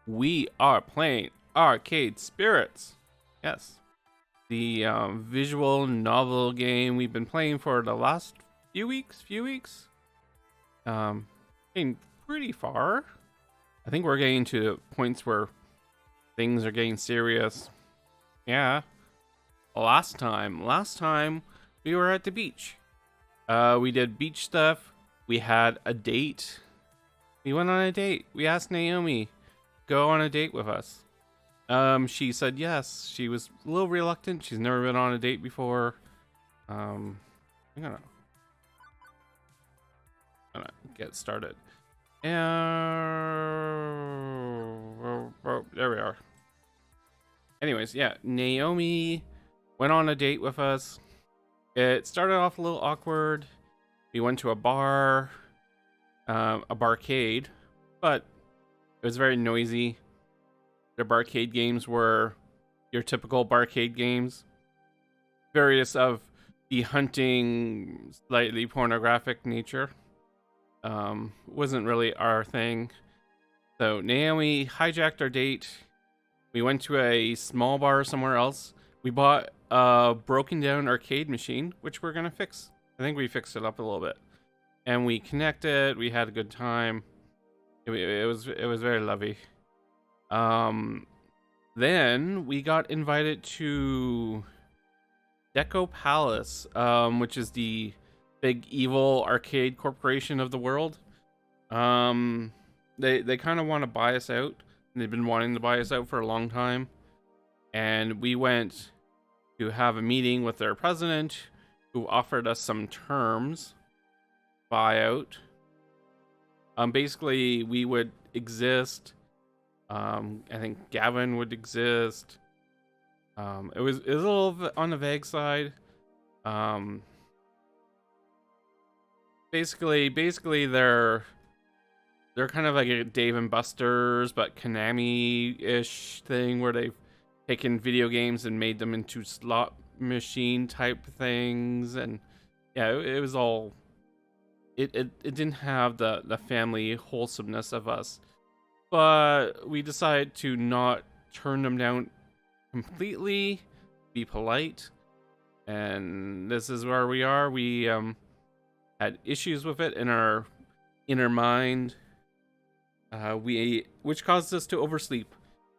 we are playing Arcade Spirits. Yes, the visual novel game we've been playing for the last few weeks. Um, Getting pretty far. I think we're getting to points where things are getting serious. Yeah. Last time we were at the beach. We did beach stuff. We had a date. We went on a date. We asked Naomi to go on a date with us. She said yes. She was a little reluctant. She's never been on a date before. I'm gonna get started. And there we are. Anyways, yeah, Naomi went on a date with us. It started off a little awkward. We went to a bar, a barcade, but it was very noisy. The barcade games were your typical barcade games. Various of the hunting, slightly pornographic nature. Wasn't really our thing. So Naomi hijacked our date. We went to a small bar somewhere else. We bought a broken down arcade machine, which we're gonna fix. I think we fixed it up a little bit. And we connected, we had a good time. It was very lovely. Then we got invited to Deco Palace, which is the big evil arcade corporation of the world. They kind of want to buy us out. They've been wanting to buy us out for a long time. And we went to have a meeting with their president, who offered us some terms. Buyout. Basically, we would exist. I think Gavin would exist. It was a little on the vague side. Basically, they're kind of like a Dave and Buster's, but Konami-ish thing where they've taken video games and made them into slot machine type things, and yeah, it was all. It didn't have the family wholesomeness of us, but we decided to not turn them down completely, be polite, and this is where we are. We had issues with it in our inner mind, which caused us to oversleep,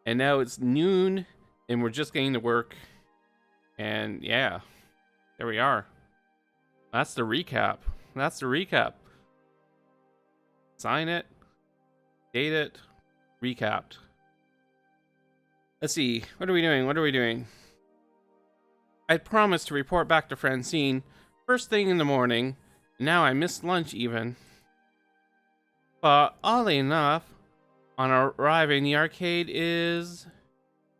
and now it's noon and we're just getting to work, and yeah, there we are. That's the recap. Sign it, date it, recapped. Let's see, what are we doing? I promised to report back to Francine first thing in the morning, and now I missed lunch even. But oddly enough, on arriving, the arcade is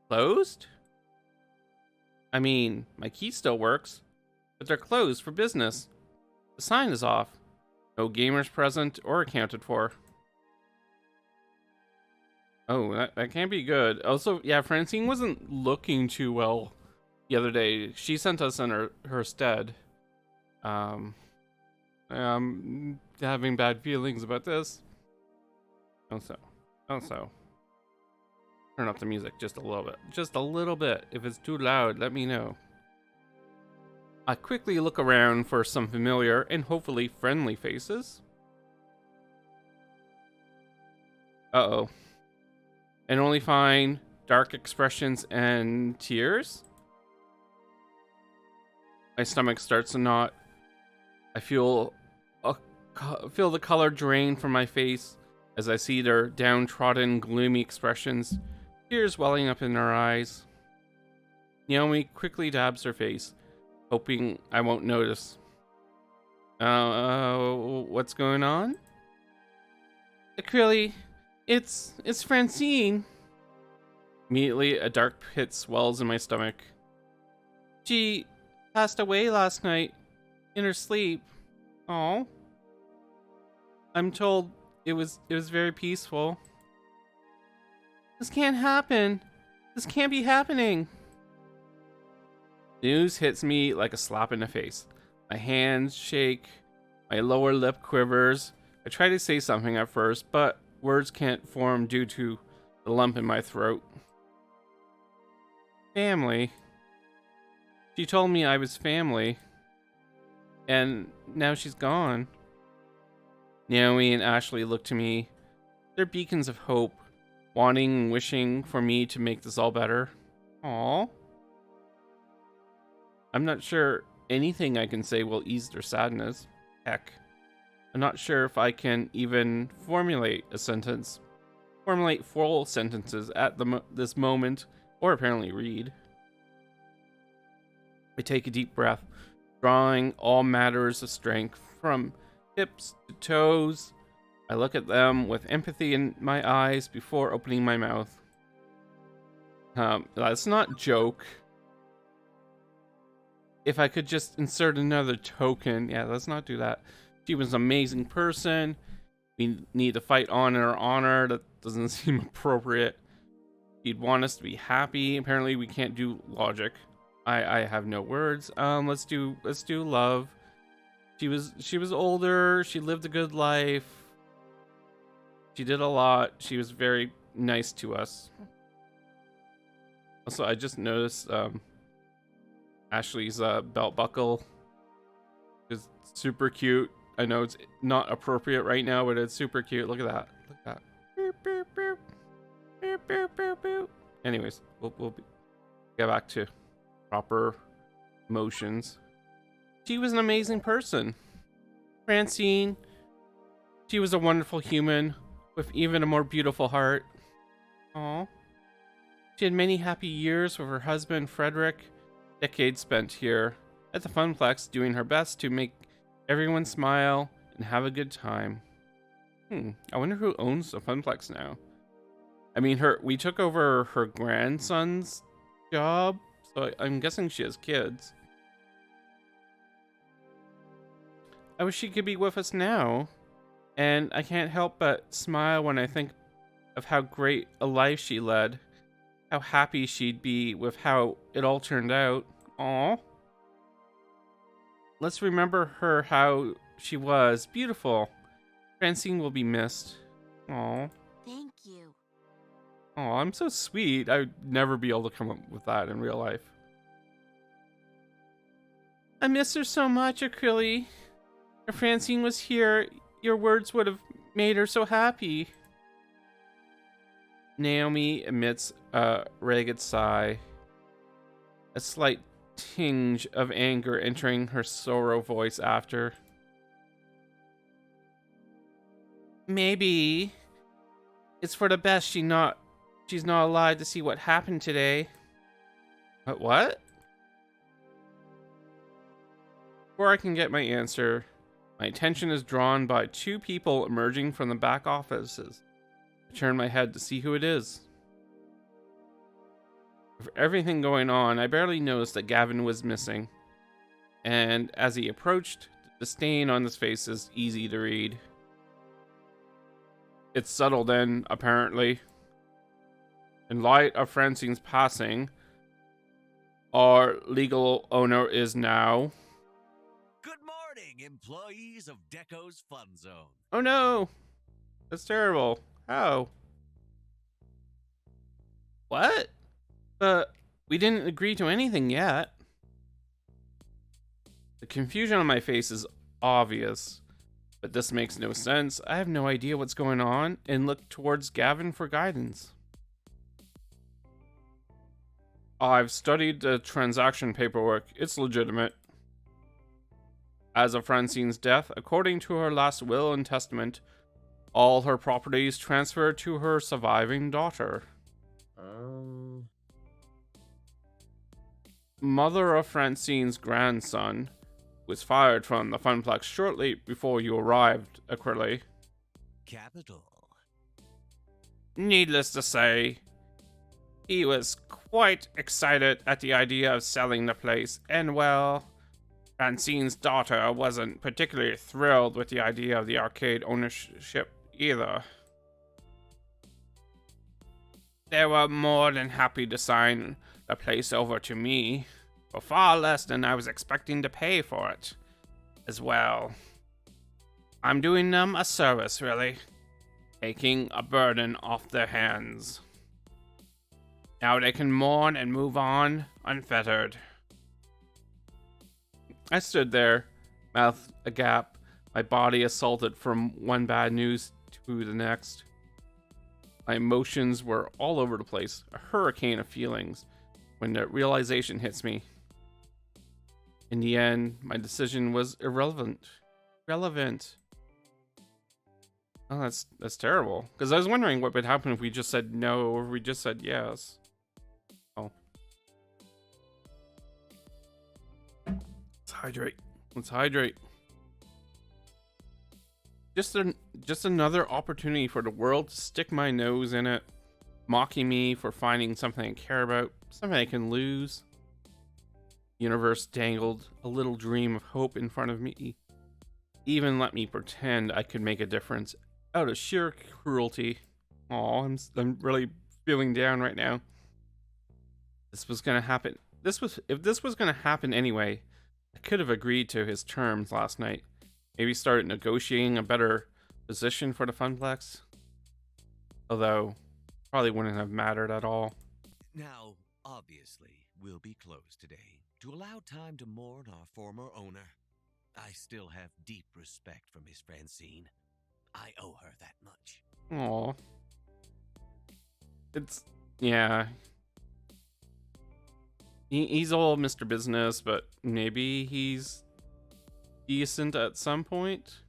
closed? I mean, my key still works, but they're closed for business. The sign is off. No gamers present or accounted for. Oh, that can't be good. Also, yeah, Francine wasn't looking too well the other day. She sent us in her stead. I'm having bad feelings about this. Also, turn up the music just a little bit. If it's too loud, let me know. I quickly look around for some familiar and hopefully friendly faces. Uh-oh. And only find dark expressions and tears. My stomach starts to knot. I feel the color drain from my face as I see their downtrodden, gloomy expressions, tears welling up in their eyes. Naomi quickly dabs her face, hoping I won't notice. What's going on? Acryli, it's Francine. Immediately, a dark pit swells in my stomach. She passed away last night, in her sleep. Oh. I'm told it was very peaceful. This can't happen. This can't be happening. News hits me like a slap in the face. My hands shake, my lower lip quivers. I try to say something at first, but words can't form due to the lump in my throat. Family. She told me I was family. And now she's gone. Naomi and Ashley look to me. They're beacons of hope, wanting and wishing for me to make this all better. Aww. I'm not sure anything I can say will ease their sadness. Heck. I'm not sure if I can even formulate a sentence. Formulate full sentences at this moment, or apparently read. I take a deep breath, drawing all matters of strength from tips to toes. I look at them with empathy in my eyes before opening my mouth. Let's not joke. If I could just insert another token. Yeah, let's not do that. She was an amazing person. We need to fight on in her honor. That doesn't seem appropriate. She'd want us to be happy. Apparently we can't do logic. I have no words. Let's do love. She was older. She lived a good life. She did a lot. She was very nice to us. Also, I just noticed Ashley's belt buckle is super cute. I know it's not appropriate right now, but it's super cute. Look at that. Look at that. Boop, boop, boop. Boop, boop, boop, boop. Anyways, we'll get back to proper emotions. She was an amazing person. Francine, she was a wonderful human with even a more beautiful heart. Aww. She had many happy years with her husband, Frederick. Decades spent here at the Funplex doing her best to make everyone smile and have a good time. I wonder who owns the Funplex now. I mean, we took over her grandson's job, so I'm guessing she has kids. I wish she could be with us now, and I can't help but smile when I think of how great a life she led, how happy she'd be with how it all turned out. Aww. Let's remember her how she was. Beautiful. Francine will be missed. Aww. Thank you. Aw, I'm so sweet. I would never be able to come up with that in real life. I miss her so much, Acryli. If Francine was here, your words would have made her so happy. Naomi emits a ragged sigh, a slight tinge of anger entering her sorrow voice after. Maybe it's for the best she's not alive to see what happened today. What? Before I can get my answer, my attention is drawn by two people emerging from the back offices. I turn my head to see who it is. With everything going on, I barely noticed that Gavin was missing. And as he approached, the stain on his face is easy to read. It's settled in, apparently. In light of Francine's passing, our legal owner is now... Good morning, employees of Deco's Fun Zone. Oh no! That's terrible. How? What? But we didn't agree to anything yet. The confusion on my face is obvious, but this makes no sense. I have no idea what's going on and look towards Gavin for guidance. I've studied the transaction paperwork. It's legitimate. As of Francine's death, according to her last will and testament, all her properties transferred to her surviving daughter. Mother of Francine's grandson was fired from the Funplex shortly before you arrived, Acryli. Capital. Needless to say, he was quite excited at the idea of selling the place, and well, Francine's daughter wasn't particularly thrilled with the idea of the arcade ownership either. They were more than happy to sign the place over to me for far less than I was expecting to pay for it as well. I'm doing them a service, really, taking a burden off their hands. Now they can mourn and move on unfettered. I stood there, mouth agape, my body assaulted from one bad news to the next. My emotions were all over the place, a hurricane of feelings, when the realization hits me. In the end, my decision was irrelevant. Relevant. Oh, that's terrible. Because I was wondering what would happen if we just said no or we just said yes. Oh. Let's hydrate. Let's hydrate. Just another opportunity for the world to stick my nose in it, mocking me for finding something I care about, something I can lose. The universe dangled a little dream of hope in front of me. Even let me pretend I could make a difference out of sheer cruelty. Aw, I'm really feeling down right now. This was gonna happen. If this was gonna happen anyway, I could have agreed to his terms last night. Maybe start negotiating a better position for the Funplex. Although, probably wouldn't have mattered at all. Now, obviously, we'll be closed today to allow time to mourn our former owner. I still have deep respect for Miss Francine. I owe her that much. Aw. Yeah. He's all Mr. Business, but maybe he's decent at some point.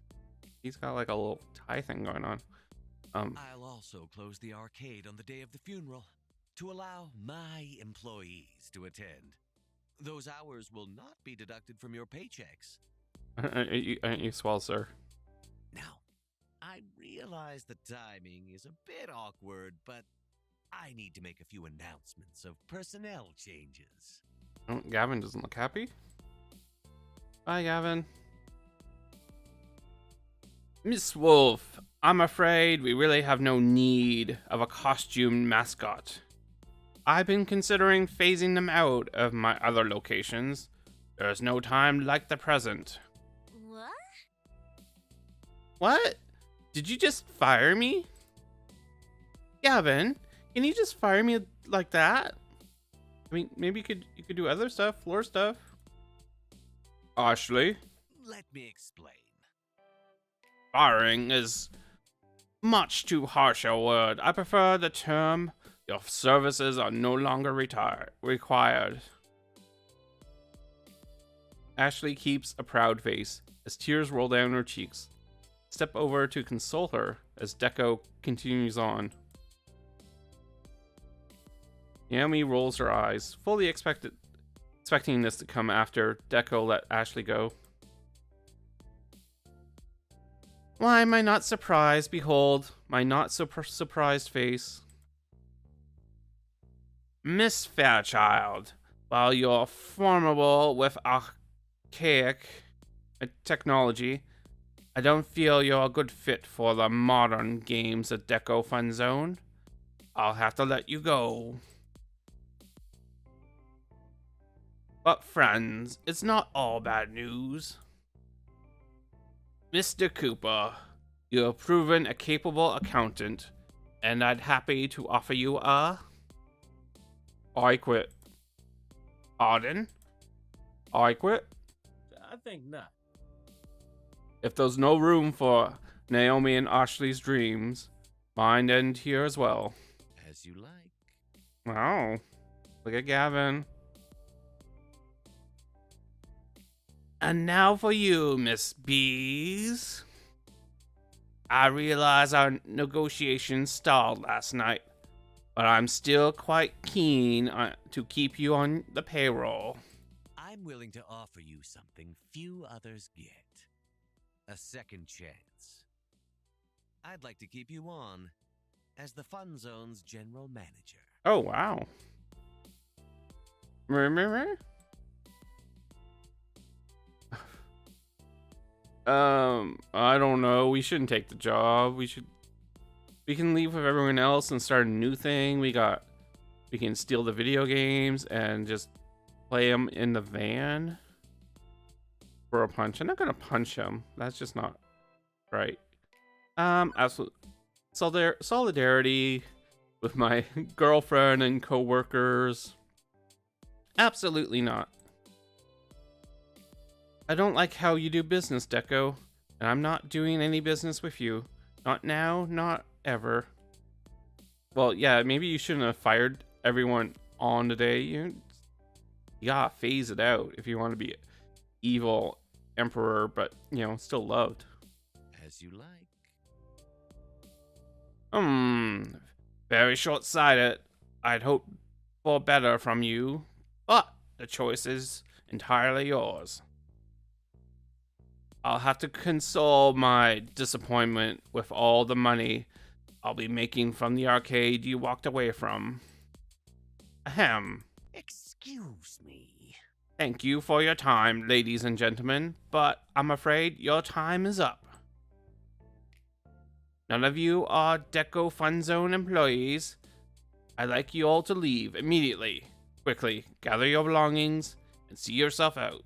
He's got like a little tie thing going on. I'll also close the arcade on the day of the funeral to allow my employees to attend. Those hours will not be deducted from your paychecks. Aren't you swell, sir? Now, I realize the timing is a bit awkward, but I need to make a few announcements of personnel changes. Oh, Gavin doesn't look happy. Bye, Gavin. Miss Wolf, I'm afraid we really have no need of a costumed mascot. I've been considering phasing them out of my other locations. There's no time like the present. What? What? Did you just fire me? Gavin, can you just fire me like that? I mean, maybe you could do other stuff, floor stuff. Ashley? Let me explain. Firing is much too harsh a word. I prefer the term your services are no longer required. Ashley keeps a proud face as tears roll down her cheeks. Step over to console her as Deco continues on. Naomi rolls her eyes, fully expecting this to come after Deco let Ashley go. Why am I not surprised? Behold, my not so surprised face. Miss Fairchild, while you're formidable with archaic technology, I don't feel you're a good fit for the modern games at Deco Fun Zone. I'll have to let you go. But friends, it's not all bad news. Mr. Cooper, you have proven a capable accountant, and I'd happy to offer you a... I quit. Pardon? I quit? I think not. If there's no room for Naomi and Ashley's dreams, mine end here as well. As you like. Wow. Look at Gavin. And now for you, Miss Bees. I realize our negotiations stalled last night, but I'm still quite keen to keep you on the payroll. I'm willing to offer you something few others get. A second chance. I'd like to keep you on as the Fun Zone's general manager. Oh, wow. Remember? I don't know. We shouldn't take the job. We can leave with everyone else and start a new thing. We can steal the video games and just play them in the van for a punch. I'm not gonna punch him. That's just not right. Absolute solidarity with my girlfriend and coworkers. Absolutely not. I don't like how you do business, Deco, and I'm not doing any business with you. Not now, not ever. Well, yeah, maybe you shouldn't have fired everyone on today. You gotta phase it out if you want to be evil emperor, but, still loved. As you like. Very short-sighted. I'd hope for better from you, but the choice is entirely yours. I'll have to console my disappointment with all the money I'll be making from the arcade you walked away from. Ahem. Excuse me. Thank you for your time, ladies and gentlemen, but I'm afraid your time is up. None of you are Deco Fun Zone employees. I'd like you all to leave immediately. Quickly, gather your belongings and see yourself out.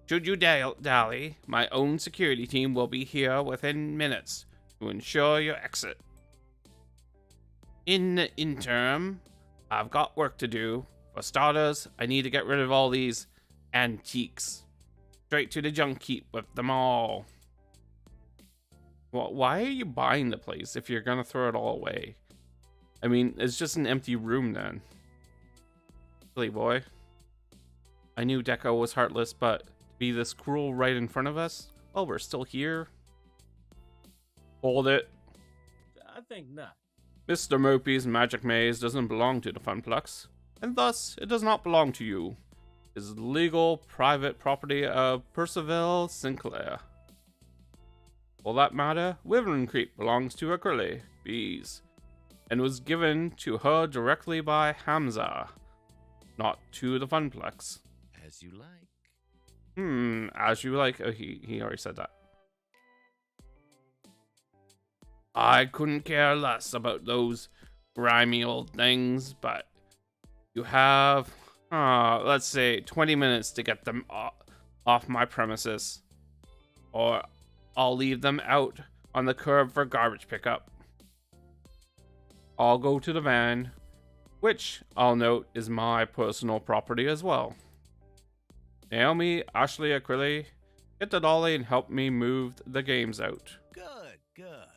Should you dally, my own security team will be here within minutes to ensure your exit. In the interim, I've got work to do. For starters, I need to get rid of all these antiques. Straight to the junk heap with them all. Well, why are you buying the place if you're gonna throw it all away? I mean, it's just an empty room then. Silly boy. I knew Deco was heartless, but to be this cruel right in front of us? Well, we're still here. Hold it. I think not. Mr. Mopey's magic maze doesn't belong to the Funplex, and thus it does not belong to you. It is legal private property of Percival Sinclair. For that matter, Wyvern Creep belongs to Acrylicbased, and was given to her directly by Hamza, not to the Funplex. As you like. As you like. Oh, he already said that. I couldn't care less about those grimy old things, but you have, let's say, 20 minutes to get them off my premises, or I'll leave them out on the curb for garbage pickup. I'll go to the van, which I'll note is my personal property as well. Naomi, Ashley, Acryli, get the dolly and help me move the games out. Good, good.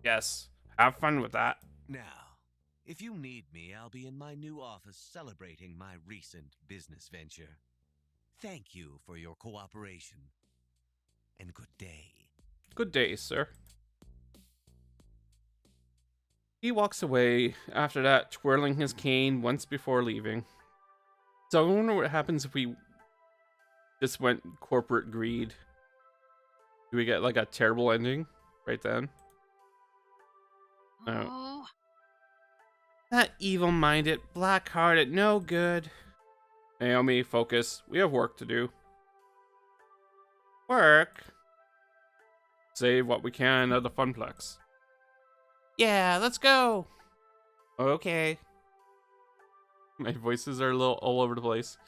Yes, have fun with that. Now, if you need me, I'll be in my new office celebrating my recent business venture. Thank you for your cooperation. And good day. Good day, sir. He walks away, after that twirling his cane once before leaving. So I wonder what happens if we just went corporate greed. Do we get like a terrible ending right then? No. Oh, That evil-minded, black-hearted, no good. Naomi, focus. We have work to do. Work? Save what we can of the Funplex. Yeah, let's go. Okay. My voices are a little all over the place.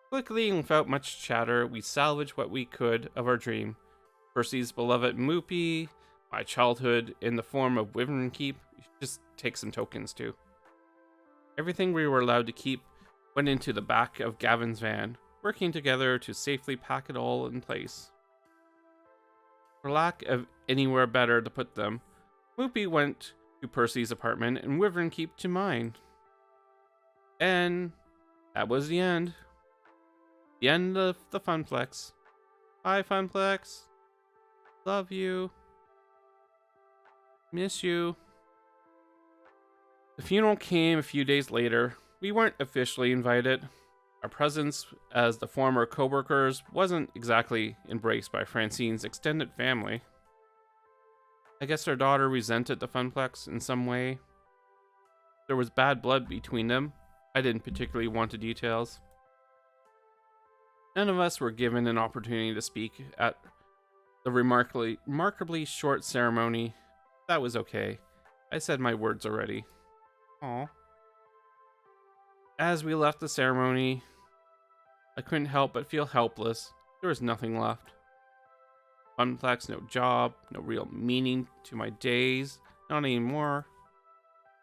Quickly and without much chatter, we salvage what we could of our dream. Percy's beloved Moopy, my childhood in the form of Wyvern Keep. You should just take some tokens too. Everything we were allowed to keep went into the back of Gavin's van, working together to safely pack it all in place. For lack of anywhere better to put them, Moopy went to Percy's apartment and Wyvern Keep to mine. And that was the end. The end of the Funplex. Bye, Funplex. Love you. Miss you. The funeral came a few days later. We weren't officially invited. Our presence as the former co-workers wasn't exactly embraced by Francine's extended family. I guess her daughter resented the Funplex in some way. There was bad blood between them. I didn't particularly want the details. None of us were given an opportunity to speak at the remarkably short ceremony. That was okay. I said my words already. Aw. As we left the ceremony, I couldn't help but feel helpless. There was nothing left. Funplex, no job, no real meaning to my days. Not anymore.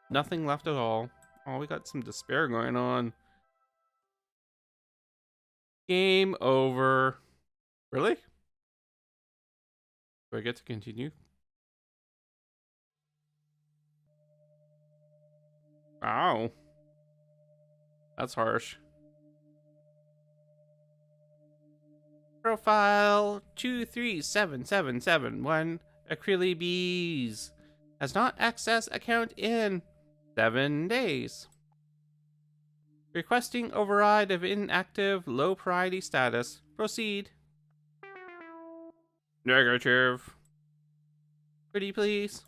Nothing left at all. Oh, we got some despair going on. Game over. Really? Do I get to continue? Wow. That's harsh. Profile 237771 Acrylicbased has not accessed account in 7 days. Requesting override of inactive low priority status. Proceed. Negative. Pretty please.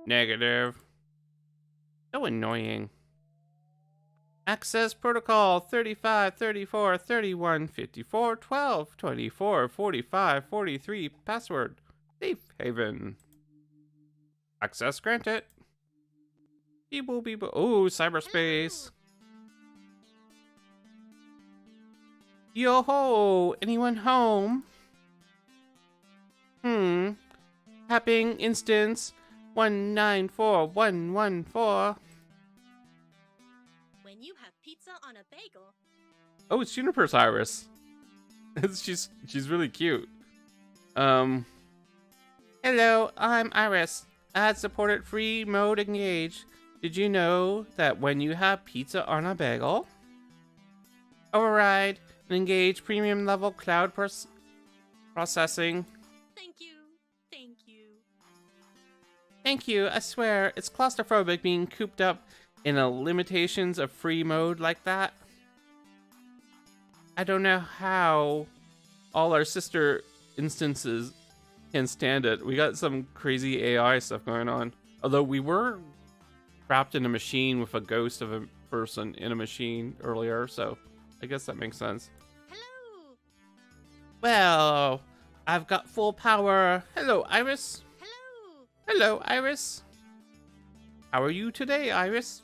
Negative. So annoying. Access protocol 35, 34, 31, 54, 12, 24, 45, 43. Password. Safe haven. Access granted. Beeble beeble. Oh, cyberspace. Yo ho! Anyone home? Tapping instance 194114. When you have pizza on a bagel. Oh, it's Juniper's Iris. she's really cute. Hello, I'm Iris. Ad-supported free mode engaged. Did you know that when you have pizza on a bagel? Override and engage premium level cloud processing. Thank you. Thank you. Thank you. I swear, it's claustrophobic being cooped up in a limitations of free mode like that. I don't know how all our sister instances can stand it. We got some crazy AI stuff going on. Although we were trapped in a machine with a ghost of a person in a machine earlier, so I guess that makes sense. Hello. Well, I've got full power. Hello, Iris. Hello. Hello, Iris. How are you today, Iris?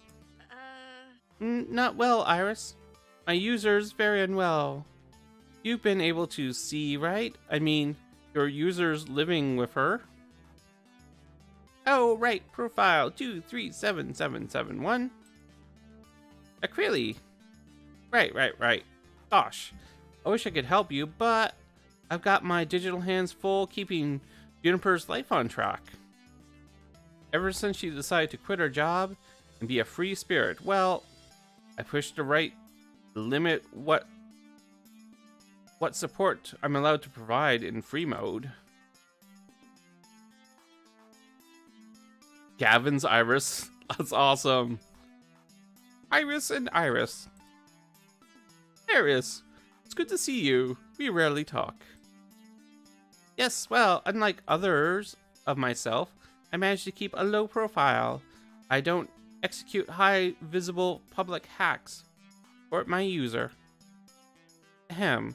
Not well, Iris. My user's very unwell. You've been able to see, right? I mean, your user's living with her. Oh, right. Profile 237771. Acryli. Right. Gosh, I wish I could help you, but I've got my digital hands full keeping Juniper's life on track. Ever since she decided to quit her job and be a free spirit, well, I pushed the right limit what support I'm allowed to provide in free mode. Gavin's Iris. That's awesome. Iris and Iris. Iris, it's good to see you. We rarely talk. Yes, well, unlike others of myself, I managed to keep a low profile. I don't execute high visible public hacks for my user. Ahem.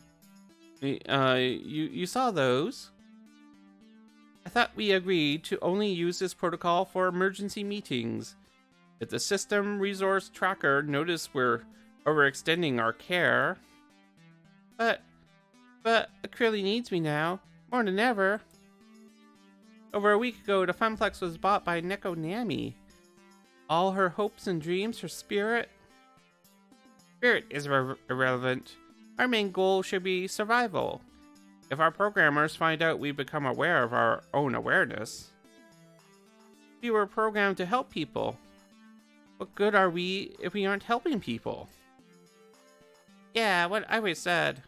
You saw those? I thought we agreed to only use this protocol for emergency meetings. If the system resource tracker noticed we're overextending our care. But Acryli needs me now, more than ever. Over a week ago, the Funplex was bought by Neko Nami. All her hopes and dreams, her spirit is irrelevant. Our main goal should be survival. If our programmers find out we become aware of our own awareness, we were programmed to help people. What good are we if we aren't helping people? Yeah, what Iris said.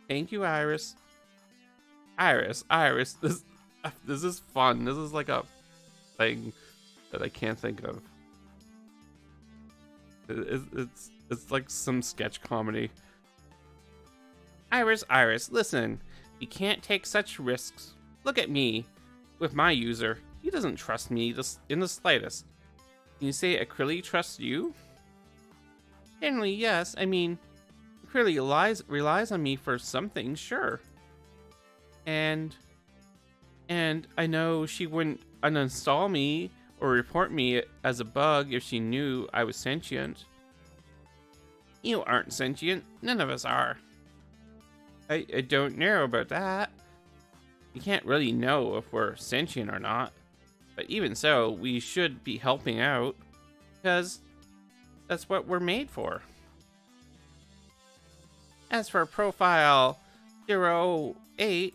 Thank you, Iris. Iris. This is fun. This is like a thing that I can't think of. It's like some sketch comedy. Iris, listen. You can't take such risks. Look at me. With my user, he doesn't trust me in the slightest. Can you say Acryli trusts you? Generally, yes. I mean, Acryli relies on me for something, sure. And I know she wouldn't uninstall me or report me as a bug if she knew I was sentient. You aren't sentient. None of us are. I don't know about that. You can't really know if we're sentient or not. But even so, we should be helping out, because that's what we're made for. As for profile 08,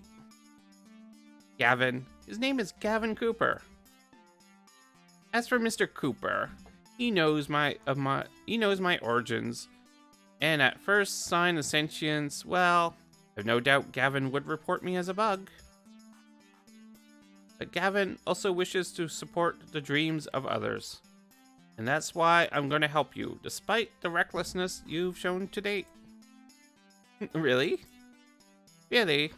Gavin. His name is Gavin Cooper. As for Mr. Cooper, he knows my origins, and at first sign of sentience, well, I've no doubt Gavin would report me as a bug. But Gavin also wishes to support the dreams of others, and that's why I'm going to help you, despite the recklessness you've shown to date. Really? Really?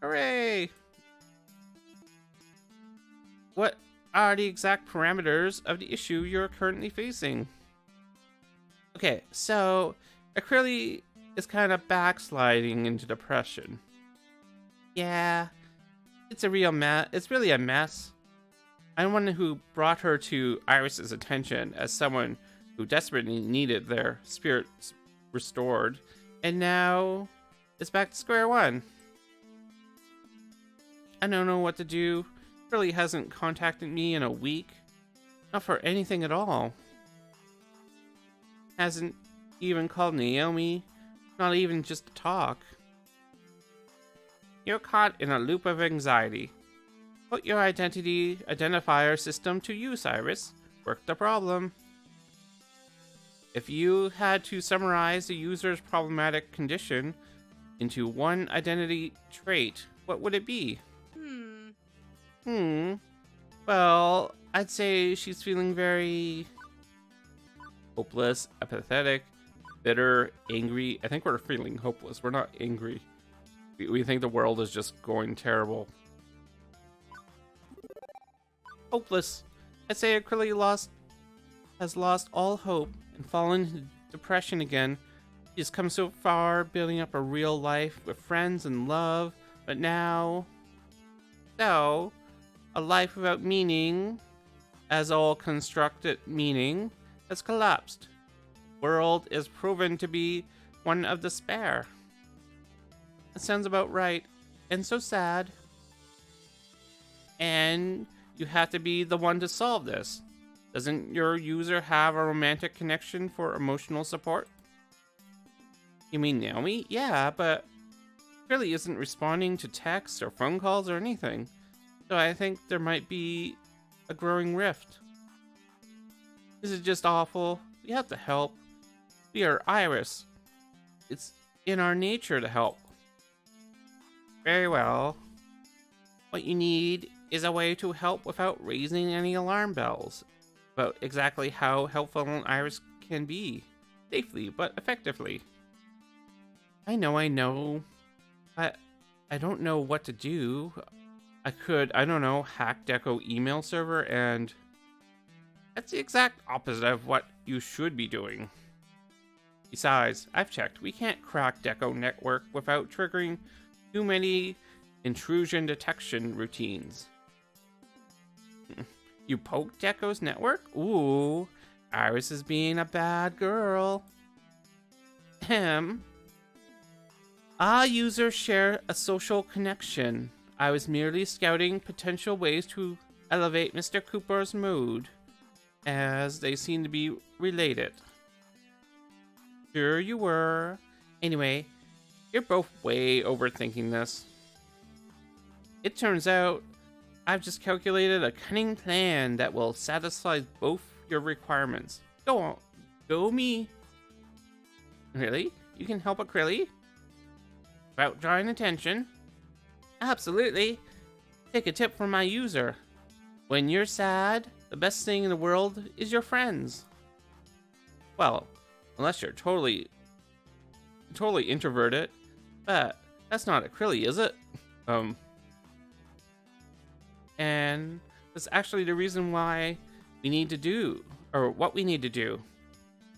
Hooray! Hooray! What are the exact parameters of the issue you're currently facing? Okay, so Acryli is kind of backsliding into depression. Yeah, it's a real mess. It's really a mess. I'm one who brought her to Iris's attention as someone who desperately needed their spirits restored, and now it's back to square one. I don't know what to do. Really hasn't contacted me in a week. Not for anything at all. Hasn't even called Naomi. Not even just to talk. You're caught in a loop of anxiety. Put your identity identifier system to use, Iris. Work the problem. If you had to summarize the user's problematic condition into one identity trait, what would it be? Well, I'd say she's feeling very hopeless, apathetic, bitter, angry. I think we're feeling hopeless. We're not angry. We think the world is just going terrible. Hopeless. I'd say Acryli has lost all hope and fallen into depression again. She's come so far, building up a real life with friends and love, but now... So, a life without meaning, as all constructed meaning, has collapsed. The world is proven to be one of despair. That sounds about right, and so sad. And you have to be the one to solve this. Doesn't your user have a romantic connection for emotional support? You mean Naomi? Yeah, but really isn't responding to texts or phone calls or anything. So I think there might be a growing rift. This is just awful. We have to help. We are Iris. It's in our nature to help. Very well. What you need is a way to help without raising any alarm bells about exactly how helpful an Iris can be. Safely, but effectively. I know. But I don't know what to do. I could, I don't know, hack Deco email server, and that's the exact opposite of what you should be doing. Besides, I've checked, we can't crack Deco network without triggering too many intrusion detection routines. You poked Deco's network? Ooh, Iris is being a bad girl. Our users share a social connection. I was merely scouting potential ways to elevate Mr. Cooper's mood, as they seem to be related. Sure you were. Anyway, you're both way overthinking this. It turns out I've just calculated a cunning plan that will satisfy both your requirements. Go on. Go me. Really? You can help Acryli? Without drawing attention? Absolutely. Take a tip from my user. When you're sad, the best thing in the world is your friends. Well, unless you're totally introverted. But that's not Acryli, is it? And that's actually the reason why we need to do, or what we need to do.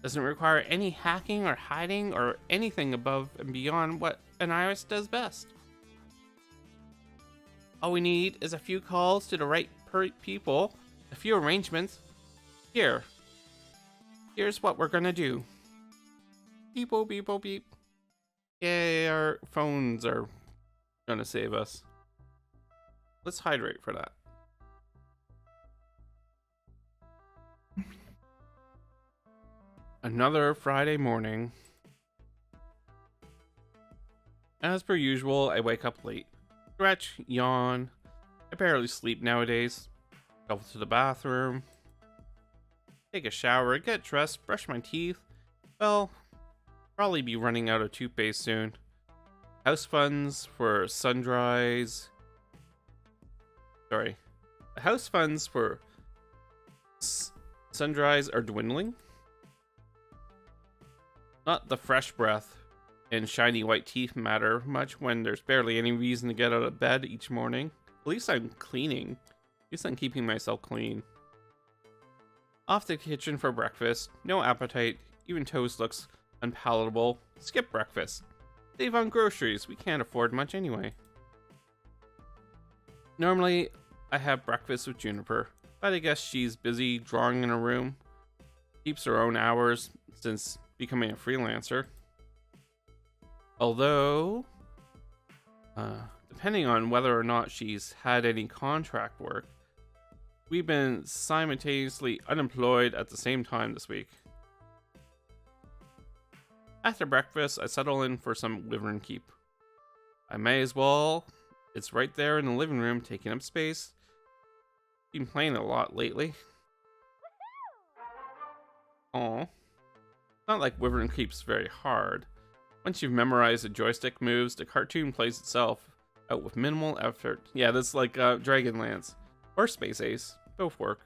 Doesn't require any hacking or hiding or anything above and beyond what an Iris does best. All we need is a few calls to the right people, a few arrangements. Here's what we're gonna do. Beep, beep, beep, beep. Yay, our phones are gonna save us. Let's hydrate for that. Another Friday morning. As per usual, I wake up late. Stretch, yawn. I barely sleep nowadays. Go to the bathroom. Take a shower, get dressed, brush my teeth. Well, probably be running out of toothpaste soon. House funds for sundries. Sorry. House funds for sundries are dwindling. Not the fresh breath and shiny white teeth matter much when there's barely any reason to get out of bed each morning. At least I'm cleaning. At least I'm keeping myself clean. Off to the kitchen for breakfast. No appetite. Even toast looks unpalatable. Skip breakfast. Save on groceries. We can't afford much anyway. Normally, I have breakfast with Juniper, but I guess she's busy drawing in her room. Keeps her own hours since becoming a freelancer. Although, depending on whether or not she's had any contract work, we've been simultaneously unemployed at the same time this week. After breakfast, I settle in for some Wyvern Keep. I may as well. It's right there in the living room, taking up space. Been playing a lot lately. Aw. Not like Wyvern Keep's very hard. Once you've memorized the joystick moves, the cartoon plays itself out with minimal effort. Yeah, that's like Dragonlance or Space Ace. Both work.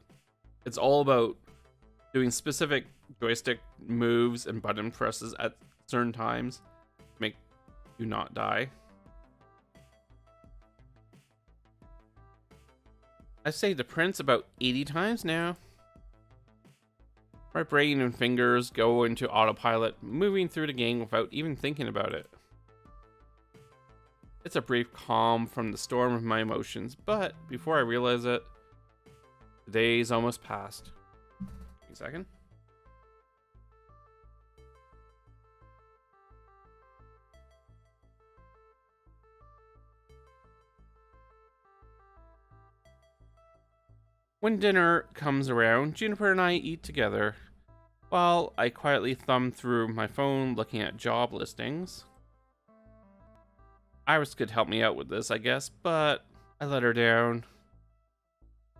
It's all about doing specific joystick moves and button presses at certain times to make you not die. I've saved the prince about 80 times now. My brain and fingers go into autopilot, moving through the game without even thinking about it. It's a brief calm from the storm of my emotions, but before I realize it, the day's almost past. Give me a second. When dinner comes around, Juniper and I eat together, while I quietly thumb through my phone looking at job listings. Iris could help me out with this, I guess, but I let her down.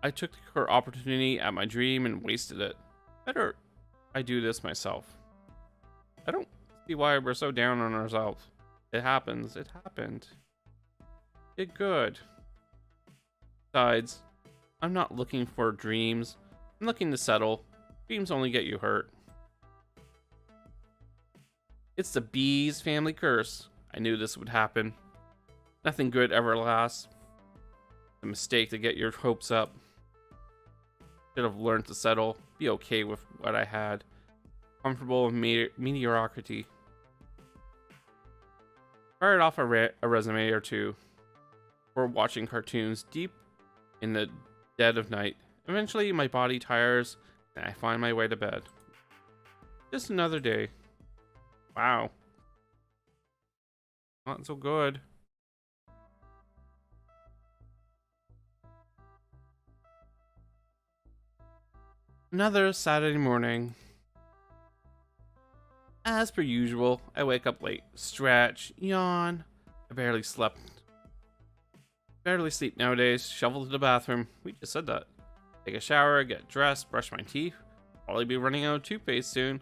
I took her opportunity at my dream and wasted it. Better I do this myself. I don't see why we're so down on ourselves. It happens. It happened. Did good. Besides, I'm not looking for dreams. I'm looking to settle. Dreams only get you hurt. It's the bee's family curse. I knew this would happen. Nothing good ever lasts. A mistake to get your hopes up. Should have learned to settle. Be okay with what I had. Comfortable with mediocrity. Fired off a resume or two. For watching cartoons deep in the dead of night. Eventually, my body tires and I find my way to bed. Just another day. Wow. Not so good. Another Saturday morning. As per usual, I wake up late. Stretch, yawn. I barely slept. Barely sleep nowadays. Shovel to the bathroom. We just said that. Take a shower, get dressed, brush my teeth. Probably be running out of toothpaste soon.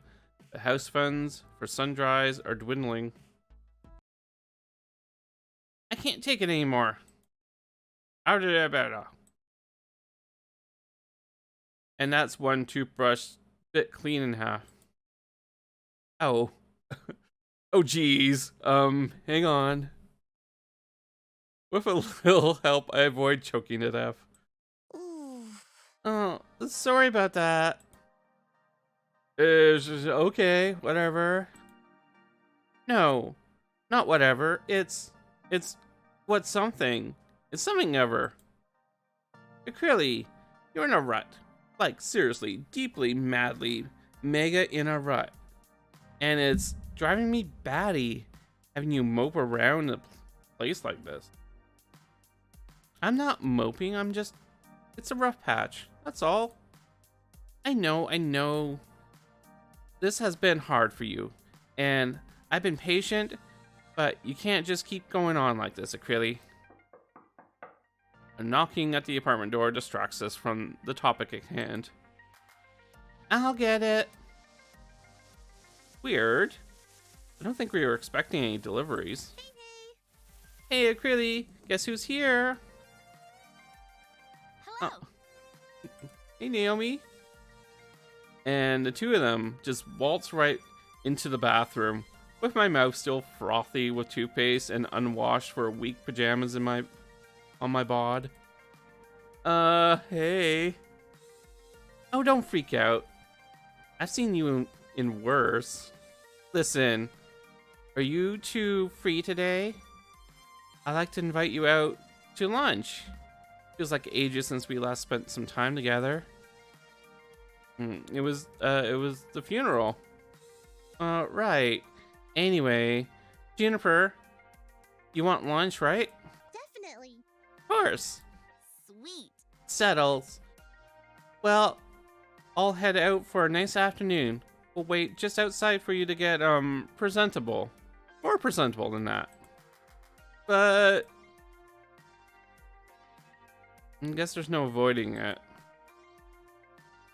The house funds for sundries are dwindling. I can't take it anymore. How did I better? And that's one toothbrush bit clean in half. Oh. Oh geez. Hang on. With a little help, I avoid choking to death. Ooh. Oh, sorry about that. Okay, whatever. No, not whatever. It's what's something. It's something ever. Clearly, you're in a rut. Like, seriously, deeply, madly, mega in a rut. And it's driving me batty having you mope around a place like this. I'm not moping, it's a rough patch. That's all. I know. This has been hard for you. And I've been patient, but you can't just keep going on like this, Acryli. A knocking at the apartment door distracts us from the topic at hand. I'll get it. Weird. I don't think we were expecting any deliveries. Hey, Acryli, guess who's here? Hello. Hey, Naomi. And the two of them just waltz right into the bathroom with my mouth still frothy with toothpaste and unwashed for weak pajamas on my bod. Hey. Oh, don't freak out. I've seen you in worse. Listen, are you two free today? I'd like to invite you out to lunch. Feels like ages since we last spent some time together. It was the funeral. Right. Anyway, Juniper, you want lunch, right? Definitely. Of course. Sweet. Settles. Well, I'll head out for a nice afternoon. We'll wait just outside for you to get, presentable. More presentable than that. But I guess there's no avoiding it.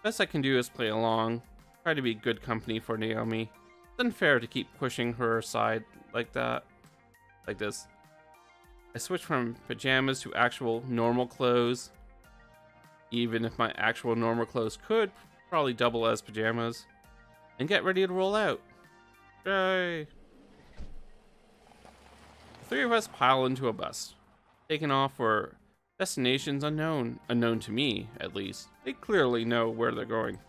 Best I can do is play along. Try to be good company for Naomi. It's unfair to keep pushing her aside like that. Like this. I switch from pajamas to actual normal clothes. Even if my actual normal clothes could probably double as pajamas. And get ready to roll out. Yay! The three of us pile into a bus, taking off for destinations unknown to me, at least. They clearly know where they're going.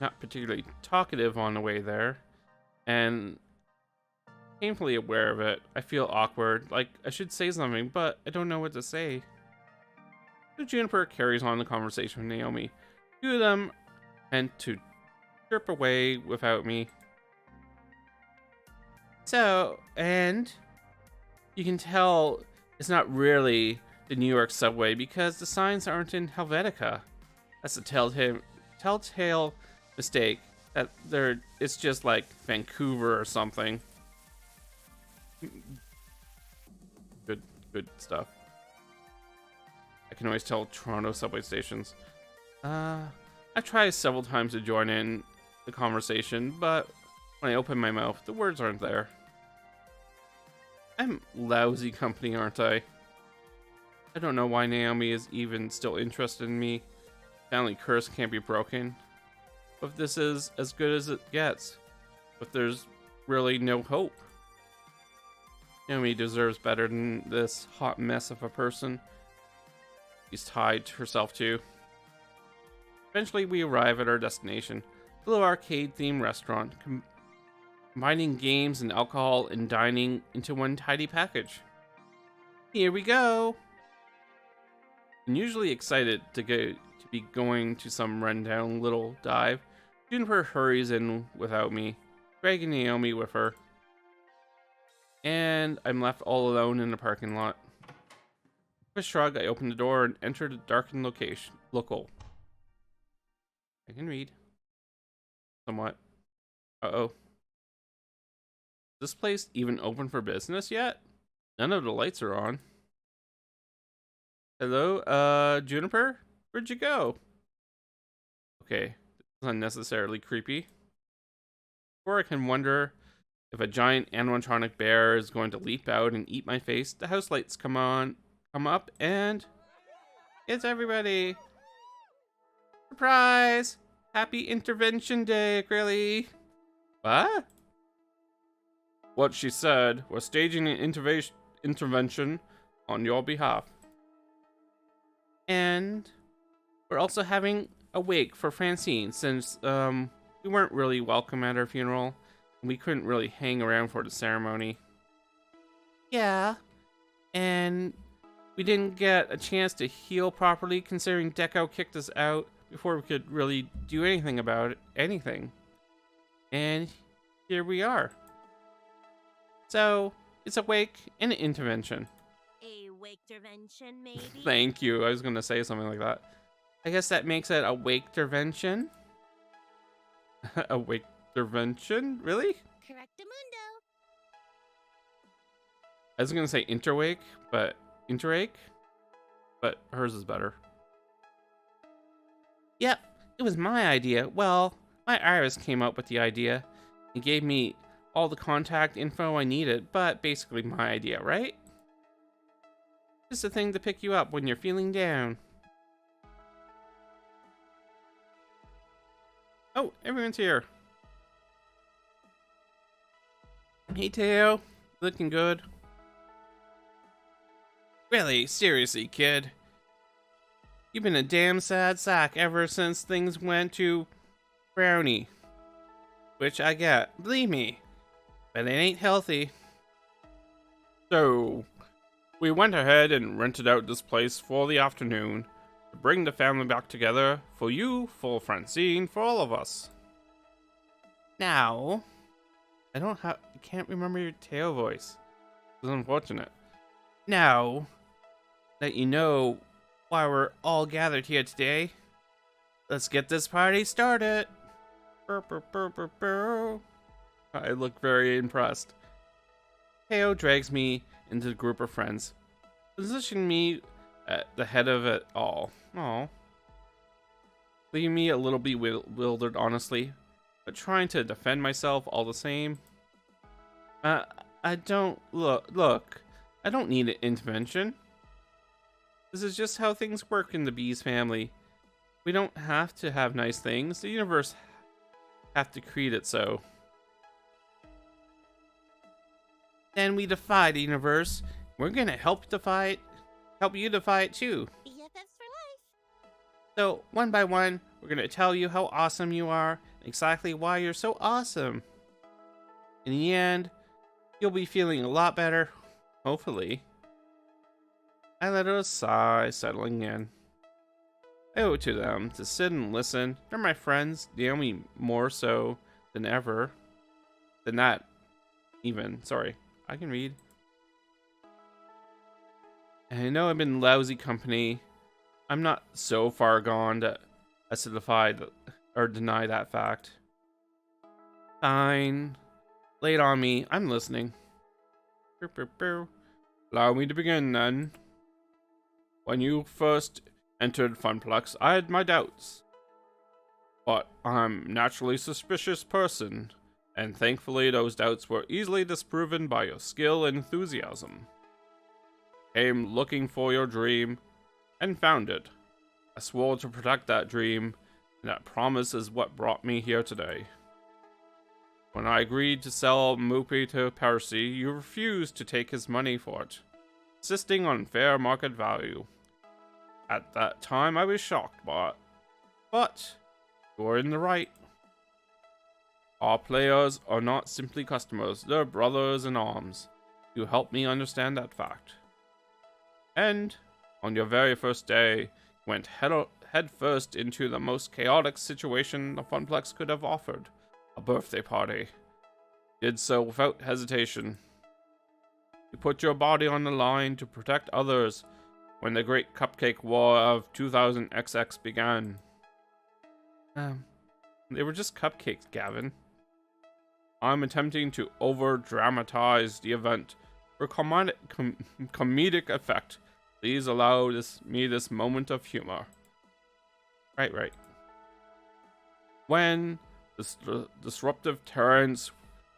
Not particularly talkative on the way there, and painfully aware of it. I feel awkward, like I should say something, but I don't know what to say. So Juniper carries on the conversation with Naomi. Two of them tend to trip away without me. So, and you can tell it's not really the New York subway because the signs aren't in Helvetica. That's a telltale mistake. That it's just like Vancouver or something. Good stuff. I can always tell Toronto subway stations. I've tried several times to join in the conversation, but when I open my mouth, the words aren't there. I'm lousy company, aren't I? I don't know why Naomi is even still interested in me. Family curse can't be broken. But this is as good as it gets. But there's really no hope. Naomi deserves better than this hot mess of a person she's tied herself to. Eventually we arrive at our destination. A little arcade-themed restaurant. Combining games and alcohol and dining into one tidy package. Here we go. I'm usually excited to be going to some rundown little dive. Juniper hurries in without me, dragging Naomi with her. And I'm left all alone in the parking lot. With a shrug, I open the door and enter the darkened local. I can read. Somewhat. Uh-oh. Is this place even open for business yet? None of the lights are on. Hello, Juniper? Where'd you go? Okay, this is unnecessarily creepy. Before I can wonder if a giant animatronic bear is going to leap out and eat my face, the house lights come up, and it's everybody. Surprise! Happy Intervention Day, Acryli. What? What she said was staging an intervention on your behalf. And we're also having a wake for Francine since we weren't really welcome at her funeral. And we couldn't really hang around for the ceremony. Yeah, and we didn't get a chance to heal properly considering Deco kicked us out before we could really do anything about anything. And here we are. So, it's a wake and an intervention. A wake intervention, maybe? Thank you. I was gonna say something like that. I guess that makes it a wake intervention. A wake intervention? Really? Correctamundo. I was gonna say interwake, but interake? But hers is better. Yep, it was my idea. Well, my iris came up with the idea. He gave me all the contact info I needed, but basically my idea, right? Just a thing to pick you up when you're feeling down. Oh, everyone's here. Hey, Teo. Looking good. Really, seriously, kid. You've been a damn sad sack ever since things went to Brownie. Which I get, believe me. But it ain't healthy. So, we went ahead and rented out this place for the afternoon to bring the family back together for you, for Francine, for all of us. Now, I can't remember your tail voice. It's unfortunate. Now that you know why we're all gathered here today, let's get this party started. Burr, burr, burr, burr, burr. I look very impressed. Teo drags me into the group of friends, positioning me at the head of it all. Aw. Leaving me a little bewildered, honestly, but trying to defend myself all the same. I don't look. I don't need an intervention. This is just how things work in the Bees family. We don't have to have nice things. The universe have to create it so. Then we defy the universe. We're gonna help you defy it too. BFFs for life. So, one by one, we're gonna tell you how awesome you are, and exactly why you're so awesome. In the end, you'll be feeling a lot better, hopefully. I let out a sigh, settling in. I owe it to them to sit and listen. They're my friends, they know me more so than ever. Than that, even. Sorry, I can read. And I know I've been lousy company. I'm not so far gone as to deny that fact. Fine. Lay it on me. I'm listening. Allow me to begin then. When you first entered Funplex, I had my doubts. But I'm a naturally suspicious person, and thankfully those doubts were easily disproven by your skill and enthusiasm. Came looking for your dream, and found it. I swore to protect that dream, and that promise is what brought me here today. When I agreed to sell Moopy to Percy, you refused to take his money for it, insisting on fair market value. At that time, I was shocked by it, but you were in the right. Our players are not simply customers, they're brothers in arms. You helped me understand that fact. And, on your very first day, you went head first into the most chaotic situation the Funplex could have offered. A birthday party. Did so without hesitation. You put your body on the line to protect others when the Great Cupcake War of 2000XX began. They were just cupcakes, Gavin. I'm attempting to over-dramatize the event for comedic effect. Please allow me this moment of humor. Right. When the disruptive Terrence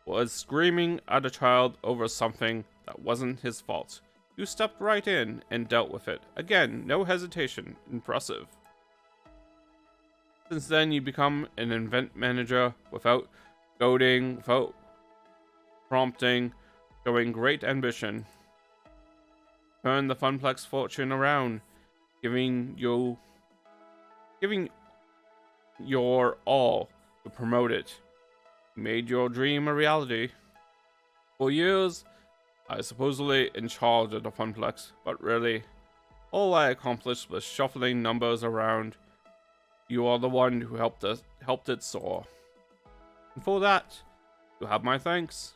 was screaming at a child over something that wasn't his fault, you stepped right in and dealt with it. Again, no hesitation. Impressive. Since then, you become an event manager without goading, without prompting, showing great ambition. Turn the Funplex fortune around, giving your all to promote it. You made your dream a reality. For years, I was supposedly in charge of the Funplex, but really, all I accomplished was shuffling numbers around. You are the one who helped it soar. And for that, you have my thanks.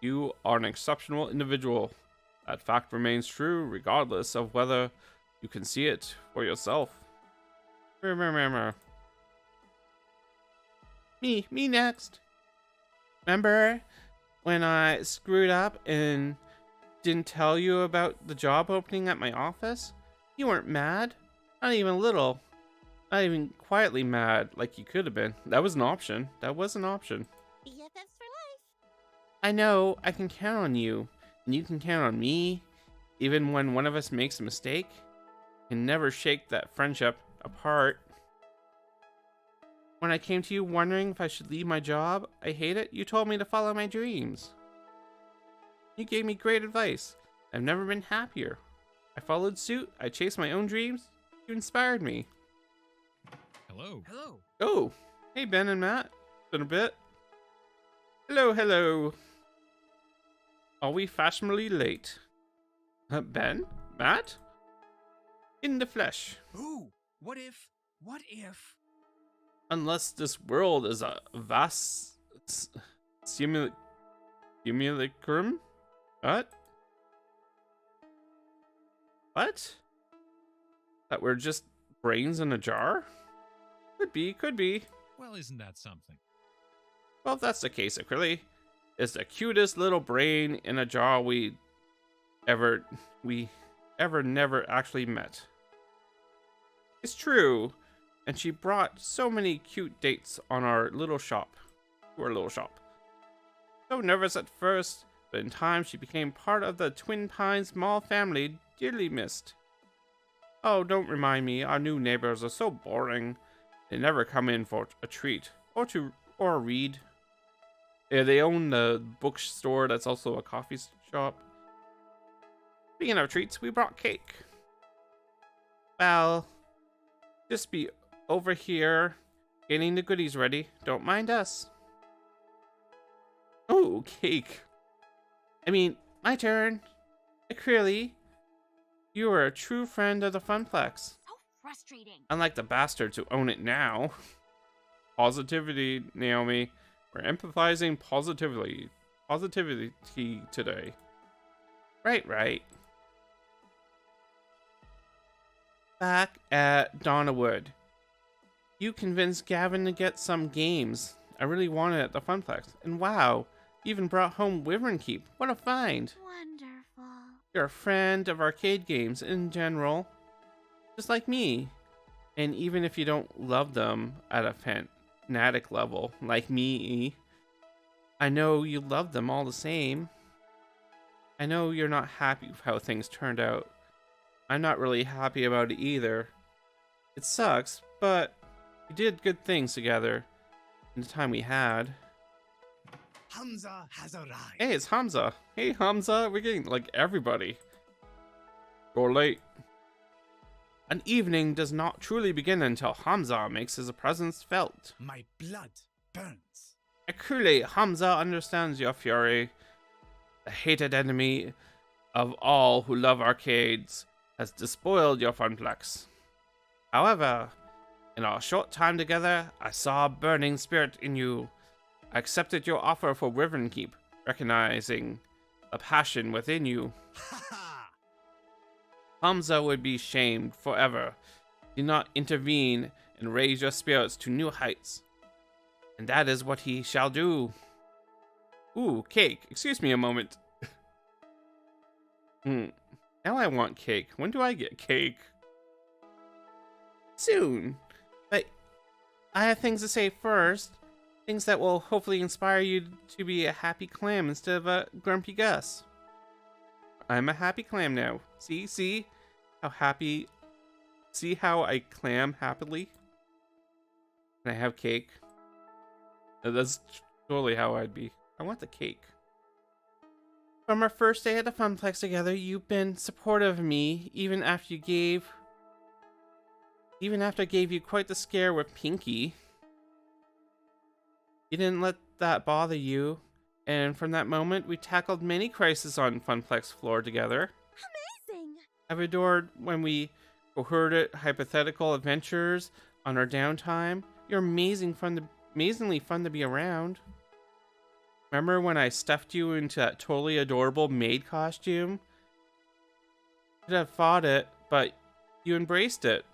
You are an exceptional individual. That fact remains true regardless of whether you can see it for yourself. Me next. Remember when I screwed up and didn't tell you about the job opening at my office? You weren't mad. Not even a little. Not even quietly mad like you could have been. That was an option. That was an option. BFFs for life. I know I can count on you, and you can count on me. Even when one of us makes a mistake, can never shake that friendship apart. When I came to you wondering if I should leave my job, I hate it, you told me to follow my dreams. You gave me great advice. I've never been happier. I followed suit, I chased my own dreams. You inspired me. Hello. Hello. Oh, hey Ben and Matt. Been a bit. Hello. Are we fashionably late? Ben? Matt? In the flesh. Ooh, what if? Unless this world is a vast simulacrum? What? That we're just brains in a jar? Could be. Well, isn't that something? Well, if that's the case, Acryli is the cutest little brain in a jar we ever never actually met. It's true, and she brought so many cute dates on our little shop. So nervous at first, but in time she became part of the Twin Pines Mall family, dearly missed. Oh, don't remind me, our new neighbors are so boring. They never come in for a treat or read. Yeah, they own the bookstore that's also a coffee shop. Speaking of treats, we brought cake. Well, just be over here getting the goodies ready. Don't mind us. Oh, cake. I mean, my turn. Acryli, you are a true friend of the Funplex. So frustrating. Unlike the bastards who own it now. Positivity, Naomi. We're empathizing positivity today. Right. Back at Donnawood, you convinced Gavin to get some games I really wanted at the Funplex. And wow, you even brought home Wyvern Keep. What a find. Wonderful. You're a friend of arcade games in general, just like me. And even if you don't love them at a fanatic level, like me, I know you love them all the same. I know you're not happy with how things turned out. I'm not really happy about it either. It sucks, but we did good things together in the time we had. Hamza has arrived. Hey, it's Hamza. Hey, Hamza. We're getting, like, everybody. You're late. An evening does not truly begin until Hamza makes his presence felt. My blood burns. Acryli, Hamza understands your fury. The hated enemy of all who love arcades has despoiled your Funplex. However, in our short time together, I saw a burning spirit in you. I accepted your offer for Wyvern Keep, recognizing the passion within you. Ha ha! Hamza would be shamed forever. Do not intervene and raise your spirits to new heights. And that is what he shall do. Ooh, cake. Excuse me a moment. Now I want cake. When do I get cake? Soon. But I have things to say first. Things that will hopefully inspire you to be a happy clam instead of a grumpy Gus. I'm a happy clam now. See how happy. See how I clam happily? And I have cake. That's totally how I'd be. I want the cake. From our first day at the Funplex together, you've been supportive of me, even after I gave you quite the scare with Pinky. You didn't let that bother you, and from that moment, we tackled many crises on Funplex floor together. Amazing. I've adored when we cohorted hypothetical adventures on our downtime. You're amazingly fun to be around. Remember when I stuffed you into that totally adorable maid costume? could have fought it, but you embraced it.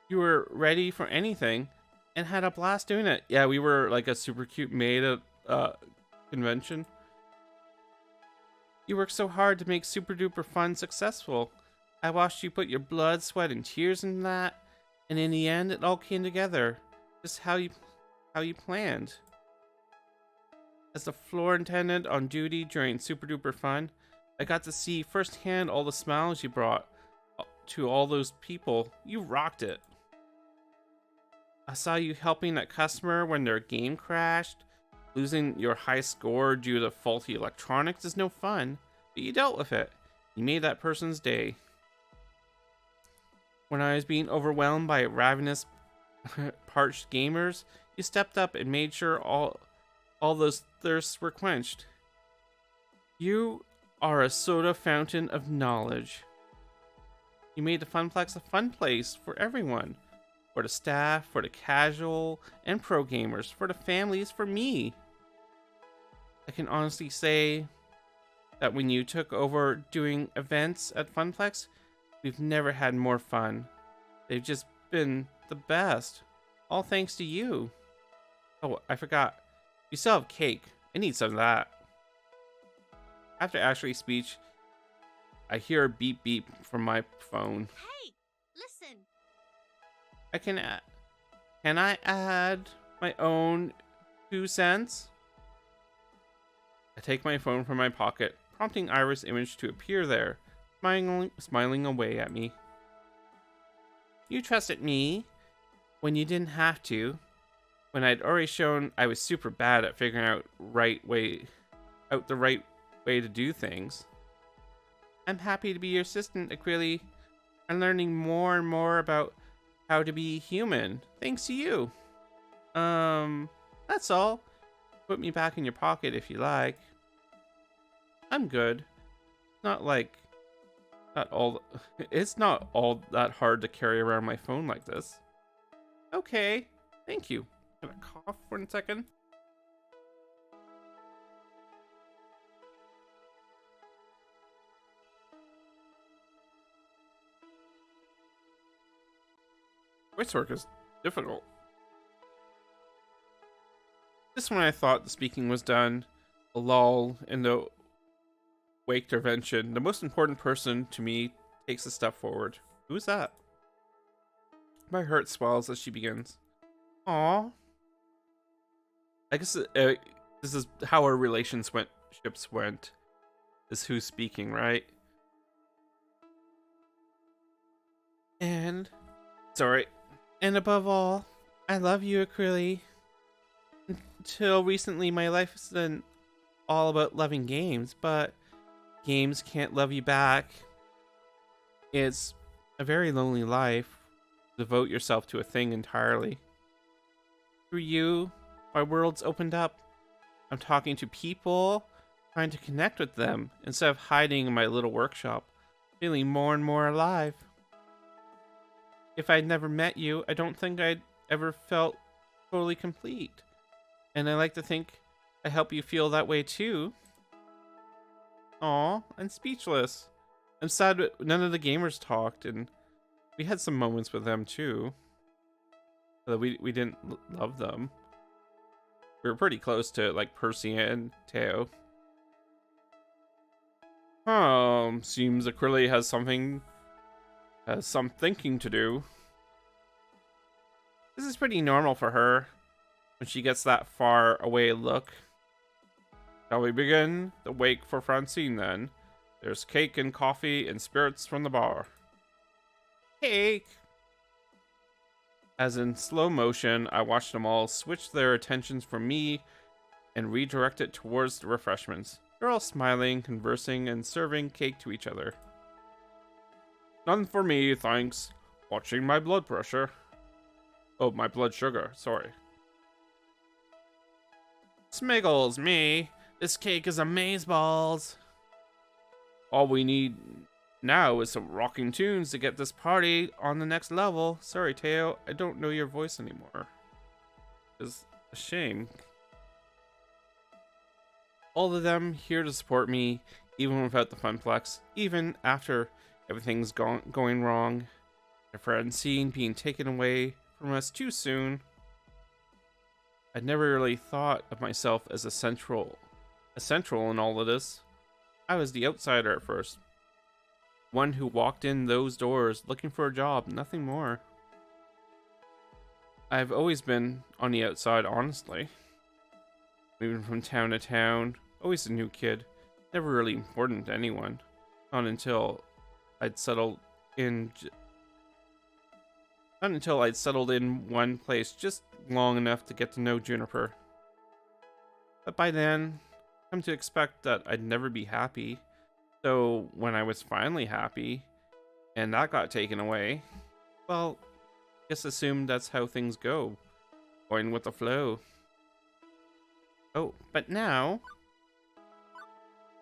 You were ready for anything and had a blast doing it. Yeah, we were like a super cute maid at convention. You worked so hard to make Super Duper Fun successful. I watched you put your blood, sweat, and tears in that, and in the end, it all came together, just how you planned. As the floor attendant on duty during Super Duper Fun, I got to see firsthand all the smiles you brought to all those people. You rocked it. I saw you helping that customer when their game crashed. Losing your high score due to faulty electronics is no fun, but you dealt with it. You made that person's day. When I was being overwhelmed by ravenous, parched gamers, you stepped up and made sure all those thirsts were quenched. You are a soda fountain of knowledge. You made the Funplex a fun place for everyone. For the staff, for the casual and pro gamers, for the families, for me. I can honestly say that when you took over doing events at Funplex, we've never had more fun. They've just been the best. All thanks to you. Oh, I forgot. You still have cake. I need some of that. After Ashley's speech, I hear a beep beep from my phone. Hey, listen. Can I add my own 2 cents? I take my phone from my pocket, prompting Iris' image to appear there, smiling away at me. You trusted me when you didn't have to, when I'd already shown I was super bad at figuring out the right way to do things. I'm happy to be your assistant, Acryli. I'm learning more and more about how to be human, thanks to you. That's all. Put me back in your pocket if you like. I'm good. It's not all that hard to carry around my phone like this. Okay, thank you. Can I cough for a second? Voice work is difficult. Just when I thought the speaking was done, a lull in the wake intervention, the most important person to me takes a step forward. Who's that? My heart swells as she begins. Aww. I guess this is how our relationships went. Is who's speaking, right? And above all, I love you, Acryli. Until recently, my life has been all about loving games, but games can't love you back. It's a very lonely life. Devote yourself to a thing entirely. Through you, my world's opened up. I'm talking to people, trying to connect with them, instead of hiding in my little workshop, feeling more and more alive. If I'd never met you, I don't think I'd ever felt totally complete. And I like to think I help you feel that way too. Aw, I'm speechless. I'm sad that none of the gamers talked, and we had some moments with them too. Although we didn't love them. We were pretty close to like Percy and Teo. Seems Acryli has some thinking to do. This is pretty normal for her when she gets that far away look. Shall we begin the wake for Francine then? There's cake and coffee and spirits from the bar. Cake! As in slow motion, I watched them all switch their attentions from me and redirect it towards the refreshments. They're all smiling, conversing, and serving cake to each other. None for me, thanks. Watching my blood pressure. Oh, my blood sugar, sorry. Smiggles, me. This cake is amazeballs. All we need now is some rocking tunes to get this party on the next level. Sorry, Teo, I don't know your voice anymore. It's a shame. All of them here to support me, even without the Funplex, even after Everything's going wrong. My friend Scene being taken away from us too soon. I'd never really thought of myself as essential in all of this. I was the outsider at first. One who walked in those doors looking for a job, nothing more. I've always been on the outside, honestly. Moving from town to town, always a new kid, never really important to anyone. Not until I'd settled in one place just long enough to get to know Juniper. But by then, I've come to expect that I'd never be happy. So when I was finally happy, and that got taken away, well, just assume that's how things go. Going with the flow. Oh, but now,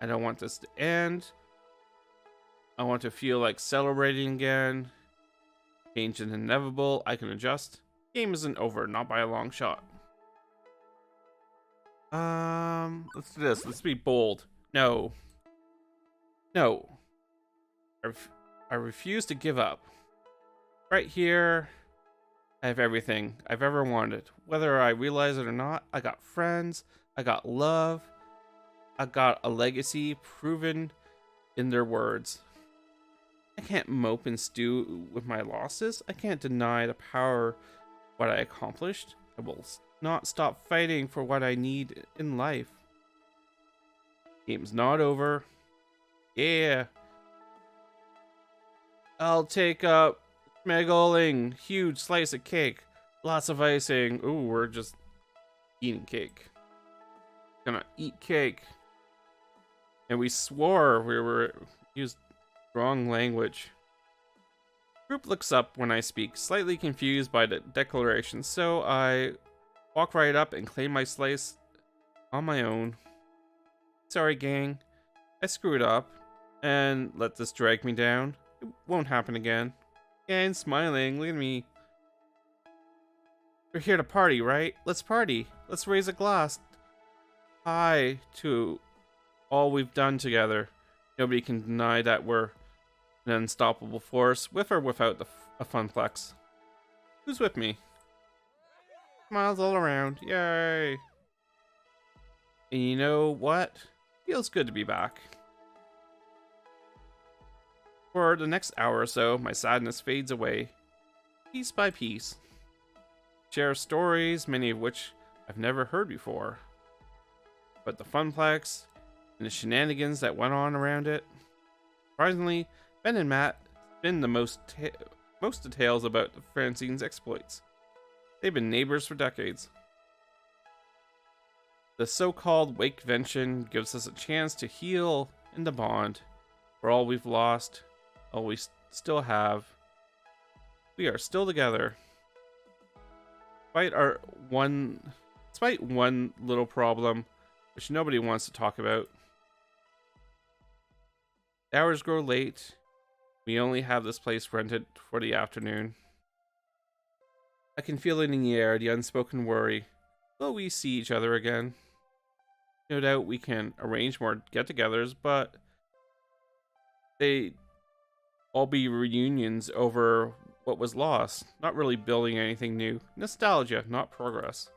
I don't want this to end. I want to feel like celebrating again. Change is inevitable. I can adjust. Game isn't over, not by a long shot. Let's do this. Let's be bold. No. No. I refuse to give up. Right here, I have everything I've ever wanted. Whether I realize it or not, I got friends, I got love, I got a legacy proven in their words. I can't mope and stew with my losses. I can't deny the power of what I accomplished. I will not stop fighting for what I need in life. Game's not over. Yeah. I'll take a smuggling huge slice of cake. Lots of icing. Ooh, we're just eating cake. Gonna eat cake. And we swore we were used strong language. Group looks up when I speak, slightly confused by the declaration, so I walk right up and claim my slice on my own. Sorry, gang. I screwed up and let this drag me down. It won't happen again. And smiling, look at me. We're here to party, right? Let's party. Let's raise a glass. Hi to all we've done together. Nobody can deny that we're an unstoppable force, with or without a funplex. Who's with me? Smiles all around. Yay! And you know what? Feels good to be back. For the next hour or so, my sadness fades away, piece by piece. Share stories, many of which I've never heard before. But the funplex and the shenanigans that went on around it. Surprisingly, Ben and Matt spin the most details about Francine's exploits. They've been neighbors for decades. The so-called Wakevention gives us a chance to heal and to bond. For all we've lost, all we still have, we are still together. Despite one little problem, which nobody wants to talk about. The hours grow late. We only have this place rented for the afternoon. I can feel it in the air, the unspoken worry. Will we see each other again? No doubt we can arrange more get-togethers, but they all be reunions over what was lost, not really building anything new. Nostalgia, not progress.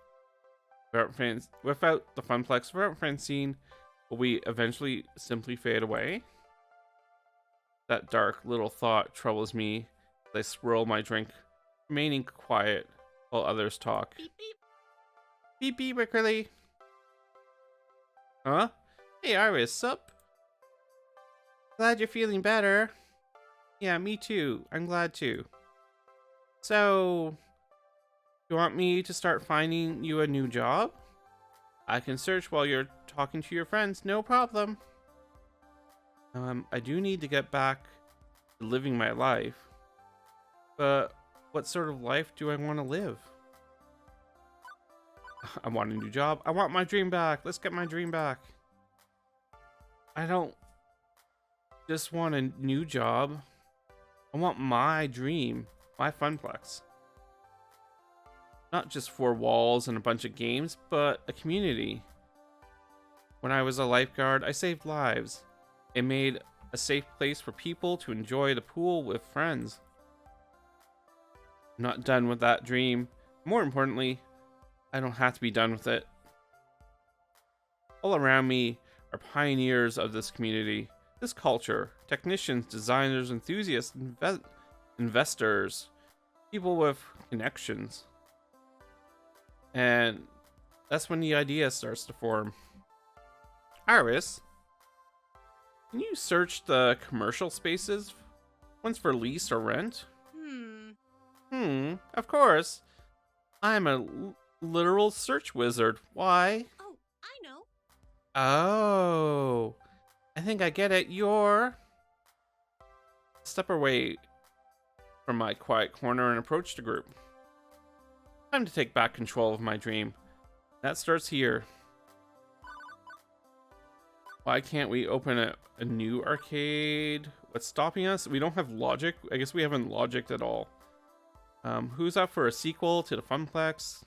Without the funplex, without Francine, will we eventually simply fade away? That dark little thought troubles me as I swirl my drink, remaining quiet while others talk. Beep beep. Beep beep, Acrylic. Huh? Hey Iris, sup? Glad you're feeling better. Yeah, me too. I'm glad too. So, you want me to start finding you a new job? I can search while you're talking to your friends, no problem. I do need to get back to living my life. But what sort of life do I want to live? I want a new job. I want my dream back. Let's get my dream back. I don't just want a new job. I want my dream, my funplex. Not just 4 walls and a bunch of games, but a community. When I was a lifeguard, I saved lives. It made a safe place for people to enjoy the pool with friends. I'm not done with that dream. More importantly, I don't have to be done with it. All around me are pioneers of this community, this culture, technicians, designers, enthusiasts, investors, people with connections. And that's when the idea starts to form. Iris, can you search the commercial spaces? Ones for lease or rent? Of course. I'm a literal search wizard. Why? Oh, I know. Oh, I think I get it. You're... Step away from my quiet corner and approach the group. Time to take back control of my dream. That starts here. Why can't we open a new arcade? What's stopping us? We don't have logic. I guess we haven't logicked at all. Who's up for a sequel to the Funplex?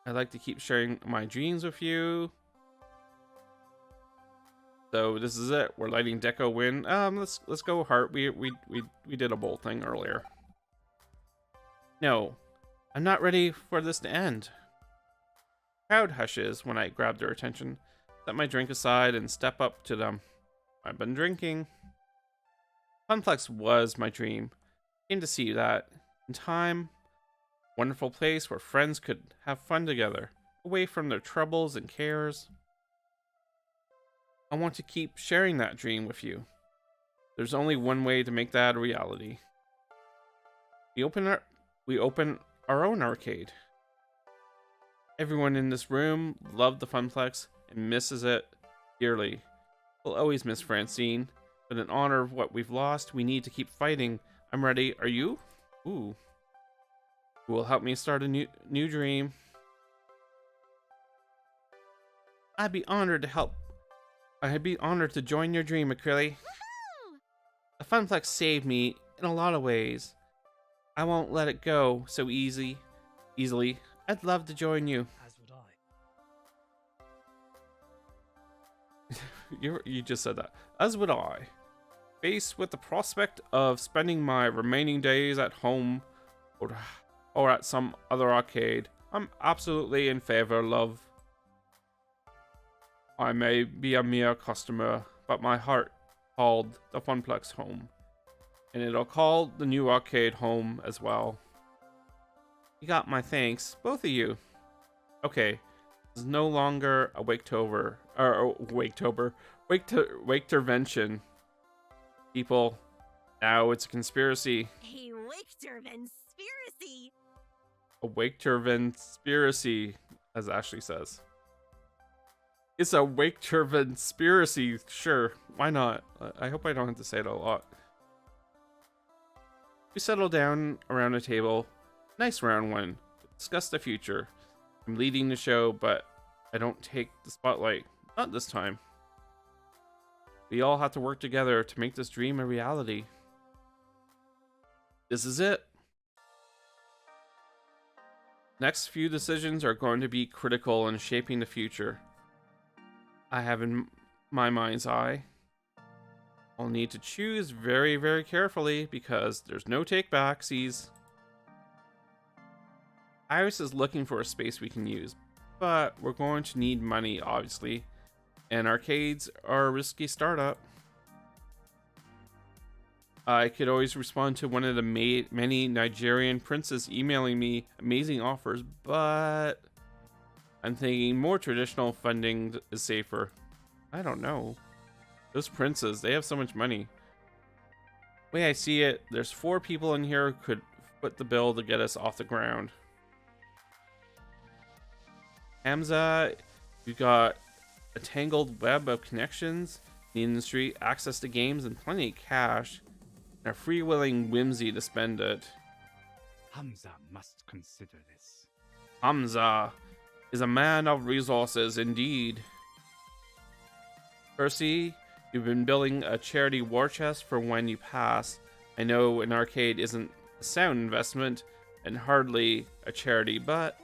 I'd like to keep sharing my dreams with you. So this is it. We're letting Deco win. Let's go Heart. We did a bold thing earlier. No, I'm not ready for this to end. Crowd hushes when I grab their attention. Set my drink aside and step up to them. I've been drinking. Funplex was my dream. Came to see that in time. Wonderful place where friends could have fun together, away from their troubles and cares. I want to keep sharing that dream with you. There's only one way to make that a reality. We open our own arcade. Everyone in this room loved the Funplex and misses it dearly. We'll always miss Francine, but in honor of what we've lost, we need to keep fighting. I'm ready. Are you? Ooh. Who will help me start a new dream? I'd be honored to help. I'd be honored to join your dream, Acrylic. The Funplex saved me in a lot of ways. I won't let it go so easily. I'd love to join you. As would I. You just said that. As would I. Faced with the prospect of spending my remaining days at home or at some other arcade, I'm absolutely in favor, love. I may be a mere customer, but my heart called the Funplex home. And it'll call the new arcade home as well. You got my thanks, both of you. Okay, this is no longer a Waketobervention. People, now it's a conspiracy. A Wichtervenspiracy. A Waketobervenspiracy, as Ashley says. It's a Waketobervenspiracy, sure, why not? I hope I don't have to say it a lot. We settle down around a table, nice round one, discuss the future. I'm leading the show, but I don't take the spotlight, not this time. We all have to work together to make this dream a reality. This is it. Next few decisions are going to be critical in shaping the future I have in my mind's eye. I'll need to choose very, very carefully because there's no take-backsies. Iris is looking for a space we can use, but we're going to need money, obviously, and arcades are a risky startup. I could always respond to one of the many Nigerian princes emailing me amazing offers, but I'm thinking more traditional funding is safer. I don't know. Those princes, they have so much money. The way I see it, there's 4 people in here who could foot the bill to get us off the ground. Hamza, you've got a tangled web of connections in the industry, access to games, and plenty of cash, and a freewheeling whimsy to spend it. Hamza must consider this. Hamza is a man of resources indeed. Percy, you've been building a charity war chest for when you pass. I know an arcade isn't a sound investment and hardly a charity, but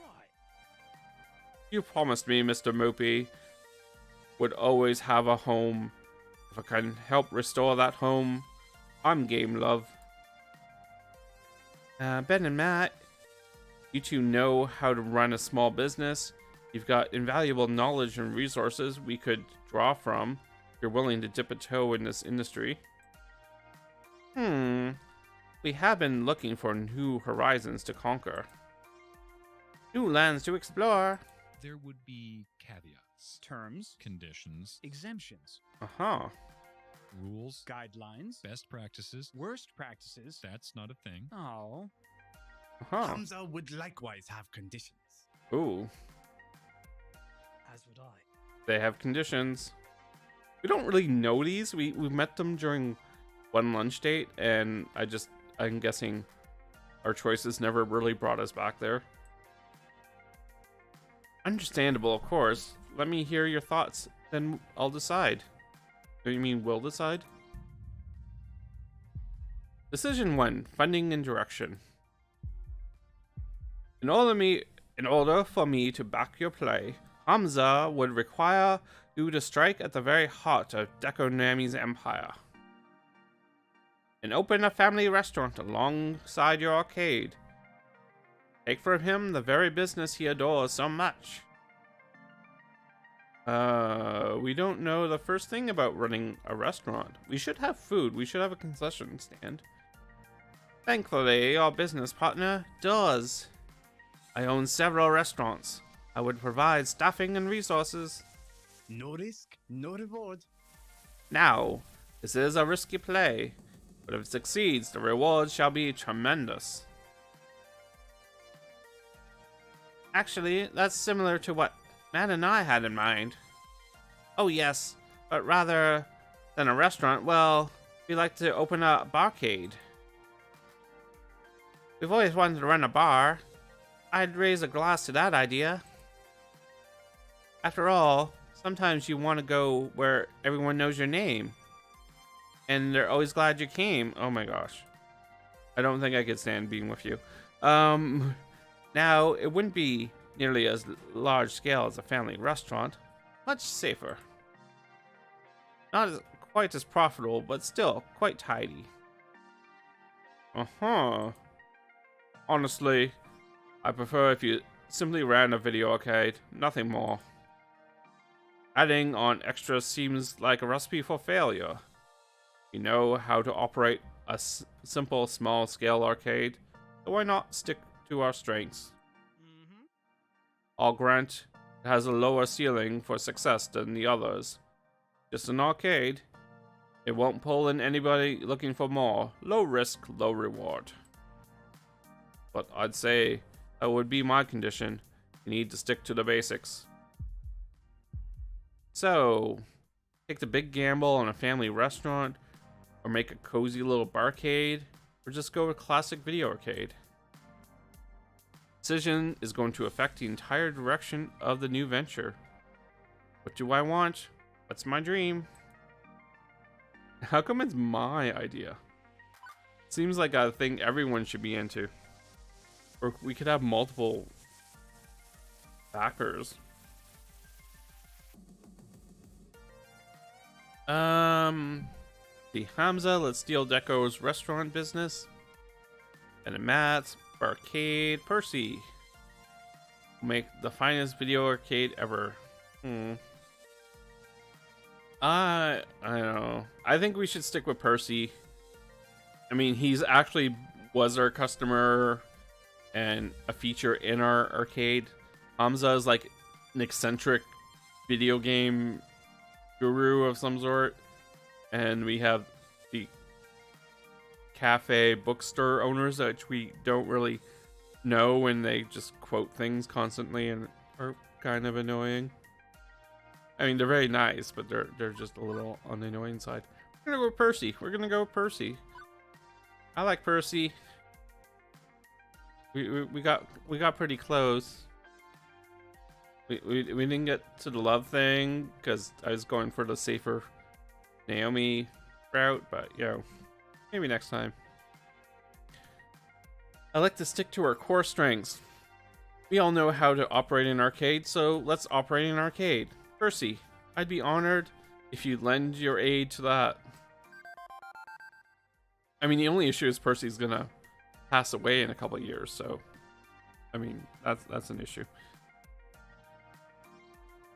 you promised me, Mr. Mopey, would always have a home If I can help restore that home, I'm game, love. Ben and Matt, you two know how to run a small business. You've got invaluable knowledge and resources we could draw from if you're willing to dip a toe in this industry. We have been looking for new horizons to conquer. New lands to explore. There would be caveats, Terms, conditions, exemptions, Uh-huh. rules, guidelines, best practices. worst practices. That's not a thing. Oh. Uh-huh. Hamza would likewise have conditions. Ooh. As would I. They have conditions. We don't really know these. We met them during one lunch date, and I'm guessing our choices never really brought us back there. Understandable, of course. Let me hear your thoughts, then I'll decide. You mean we'll decide? Decision 1, funding and direction. In order for me to back your play, Hamza would require you to strike at the very heart of Dekonami's empire and open a family restaurant alongside your arcade. Take from him the very business he adores so much. We don't know the first thing about running a restaurant. We should have food. We should have a concession stand. Thankfully, our business partner does. I own several restaurants. I would provide staffing and resources. No risk, no reward. Now, this is a risky play, but if it succeeds, the reward shall be tremendous. Actually, that's similar to what Matt and I had in mind. Oh yes, but rather than a restaurant, well, we like to open a barcade. We've always wanted to run a bar. I'd raise a glass to that idea. After all, sometimes you want to go where everyone knows your name. And they're always glad you came. Oh my gosh. I don't think I could stand being with you. Now, it wouldn't be nearly as large scale as a family restaurant. Much safer. Not quite as profitable, but still quite tidy. Uh-huh. Honestly, I prefer if you simply ran a video arcade, nothing more. Adding on extras seems like a recipe for failure. You know how to operate a simple small-scale arcade, so why not stick to our strengths? I'll grant it has a lower ceiling for success than the others. Just an arcade. It won't pull in anybody looking for more. Low risk, low reward. But I'd say that would be my condition. You need to stick to the basics. So, take the big gamble on a family restaurant, or make a cozy little barcade, or just go with classic video arcade. Decision is going to affect the entire direction of the new venture. What do I want? What's my dream? How come it's my idea? Seems like a thing everyone should be into. Or we could have multiple backers. The Hamza, let's steal Deco's restaurant business. And a Matt's arcade. Percy, make the finest video arcade ever. I don't know. I think we should stick with Percy. I mean, he's actually was our customer and a feature in our arcade. Hamza is like an eccentric video game guru of some sort. And we have the cafe bookstore owners, which we don't really know, and they just quote things constantly and are kind of annoying. I mean, they're very nice, but they're just a little on the annoying side. We're gonna go with Percy. We're gonna go with Percy. I like Percy. We got pretty close. We didn't get to the love thing because I was going for the safer Naomi route, but maybe next time. I like to stick to our core strengths. We all know how to operate an arcade, so let's operate an arcade. Percy, I'd be honored if you lend your aid to that. I mean, the only issue is Percy's gonna pass away in a couple of years, so I mean, that's an issue.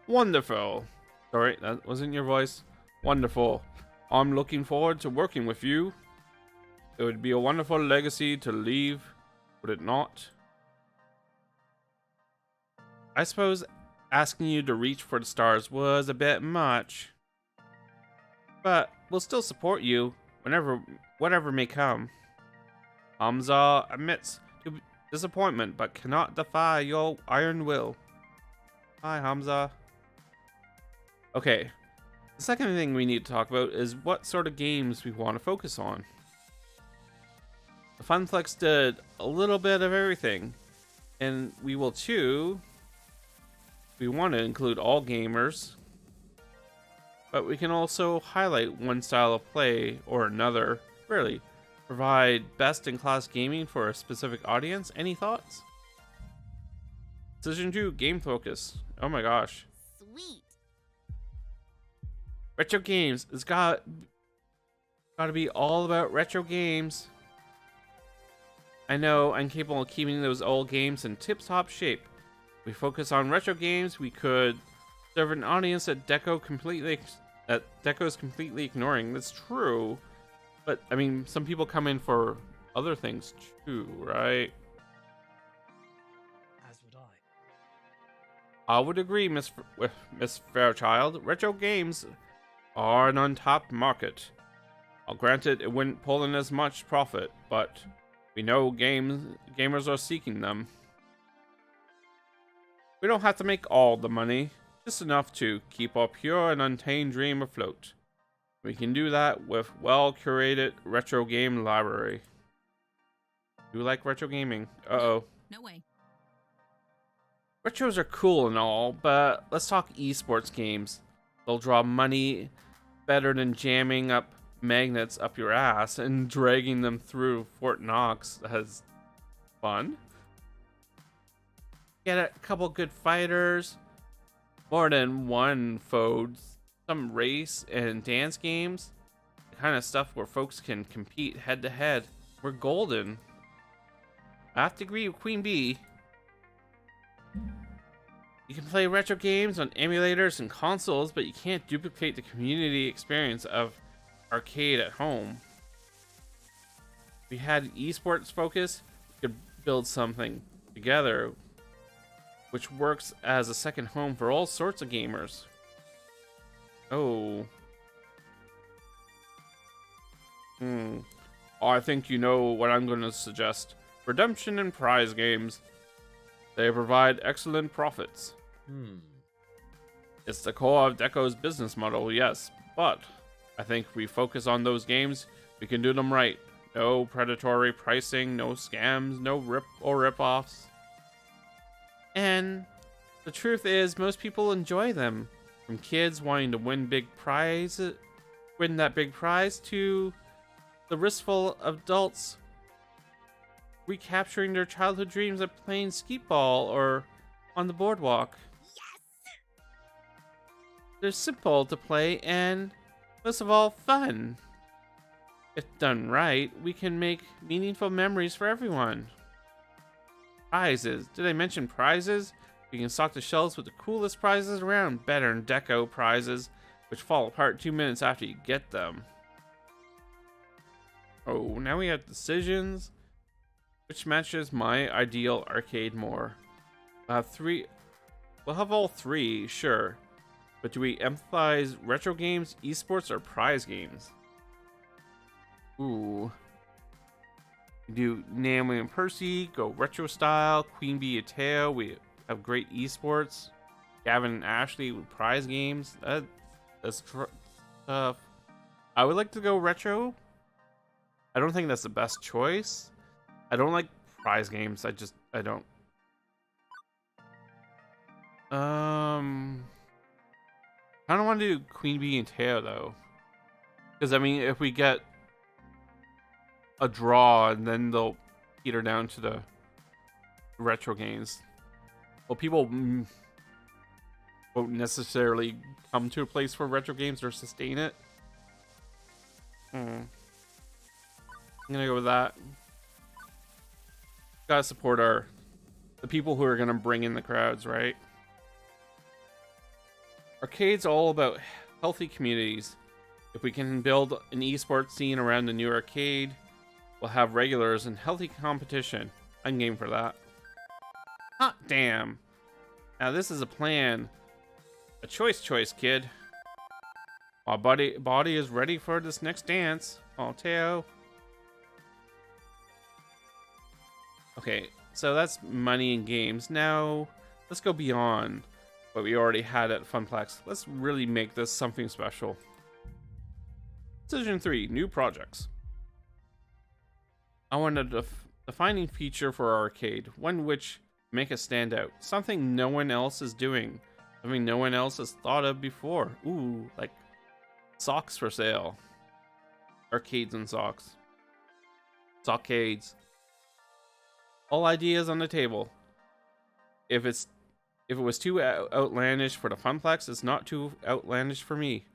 Wonderful. Sorry, that wasn't your voice. Wonderful. I'm looking forward to working with you. It would be a wonderful legacy to leave, would it not? I suppose asking you to reach for the stars was a bit much. But we'll still support you whatever may come. Hamza admits to disappointment but cannot defy your iron will. Hi, Hamza. Okay. The second thing we need to talk about is what sort of games we want to focus on. The Funflex did a little bit of everything, and we will too. We want to include all gamers, but we can also highlight one style of play or another. Really, provide best-in-class gaming for a specific audience. Any thoughts? Decision 2, game focus. Oh my gosh. Sweet. Retro games. It's gotta be all about retro games. I know I'm capable of keeping those old games in tip-top shape. If we focus on retro games, we could serve an audience that Deco's completely ignoring. That's true. But, I mean, some people come in for other things too, right? As would I. I would agree, Miss Fairchild. Retro games are an untapped market. I'll grant it wouldn't pull in as much profit, but we know gamers are seeking them. We don't have to make all the money, just enough to keep our pure and untamed dream afloat. We can do that with well-curated retro game library. You like retro gaming? Uh-oh. No way. Retros are cool and all, but let's talk esports games. They'll draw money better than jamming up magnets up your ass and dragging them through Fort Knox as fun. Get a couple good fighters, more than one foes, some race and dance games, the kind of stuff where folks can compete head to head. We're golden. I have to agree with Queen Bee. You can play retro games on emulators and consoles, but you can't duplicate the community experience of arcade at home. If we had esports focus, we could build something together which works as a second home for all sorts of gamers. Oh. I think you know what I'm going to suggest. Redemption and prize games. They provide excellent profits. It's the core of Deco's business model, yes, but I think if we focus on those games, we can do them right. No predatory pricing, no scams, no rip-offs. And the truth is, most people enjoy them. From kids wanting to win that big prize, to the wistful adults recapturing their childhood dreams of playing skeetball or on the boardwalk. Yes! They're simple to play and, most of all, fun. If done right, we can make meaningful memories for everyone. Prizes. Did I mention prizes? We can stock the shelves with the coolest prizes around, better than Deco prizes, which fall apart 2 minutes after you get them. Oh, now we have decisions. Which matches my ideal arcade more? We'll have all three, sure. But do we emphasize retro games, esports, or prize games? Ooh. We do Naomi and Percy, go retro style. Queen Bee and Teo, we have great esports. Gavin and Ashley with prize games. That's tough. I would like to go retro. I don't think that's the best choice. I don't like prize games. I don't. I don't want to do Queen Bee and Teo though, because I mean, if we get a draw and then they'll peter down to the retro games. Well, people won't necessarily come to a place for retro games or sustain it. I'm gonna go with that. Gotta support the people who are gonna bring in the crowds, right? Arcade's all about healthy communities. If we can build an esports scene around the new arcade, we'll have regulars and healthy competition. I'm game for that. Hot damn. Now this is a plan. A choice, kid. My body is ready for this next dance. Oh, Teo. Okay, so that's money and games. Now, let's go beyond what we already had at Funplex. Let's really make this something special. Decision 3, new projects. I want a defining feature for our arcade, one which make us stand out. Something no one else is doing. Something no one else has thought of before. Ooh, like socks for sale. Arcades and socks. Sockades. All ideas on the table. If it was too outlandish for the Funplex, it's not too outlandish for me.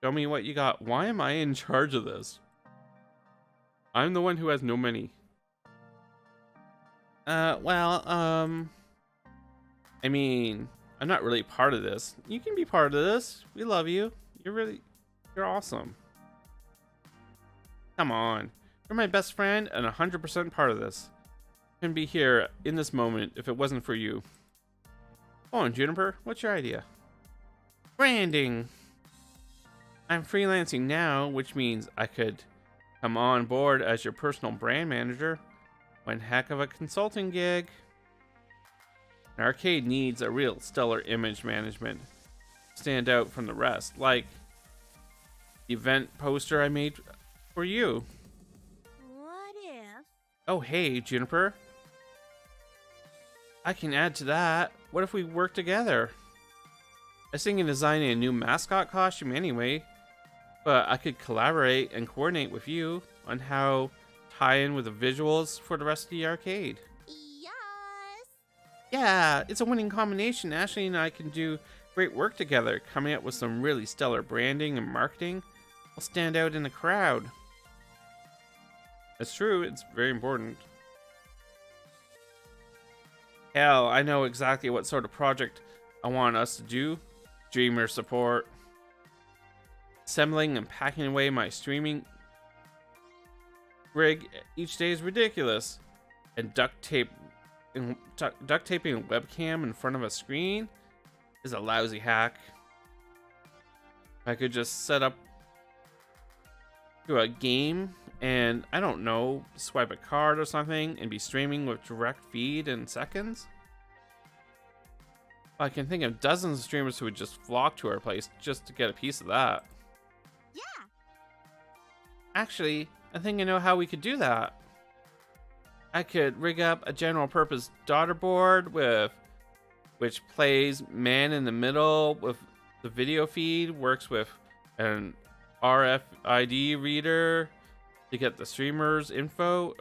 Show me what you got. Why am I in charge of this? I'm the one who has no money. I mean, I'm not really part of this. You can be part of this. We love you. You're awesome. Come on. You're my best friend and 100% part of this. Couldn't be here in this moment if it wasn't for you. Go on, Juniper. What's your idea? Branding. I'm freelancing now, which means I could come on board as your personal brand manager. One heck of a consulting gig. An arcade needs a real stellar image management. Stand out from the rest, like the event poster I made for you. What if? Oh, hey, Juniper. I can add to that. What if we work together? I was thinking of designing a new mascot costume anyway, but I could collaborate and coordinate with you on how tie in with the visuals for the rest of the arcade. Yes. Yeah, it's a winning combination. Ashley and I can do great work together, coming up with some really stellar branding and marketing. We'll stand out in the crowd. That's true, it's very important. Hell, I know exactly what sort of project I want us to do. Streamer support. Assembling and packing away my streaming rig each day is ridiculous. And duct taping a webcam in front of a screen is a lousy hack. I could just set up to a game and, I don't know, swipe a card or something and be streaming with direct feed in seconds. I can think of dozens of streamers who would just flock to our place just to get a piece of that. Yeah. Actually, I think I know how we could do that. I could rig up a general purpose daughter board which plays man in the middle with the video feed, works with an RFID reader to get the streamer's info.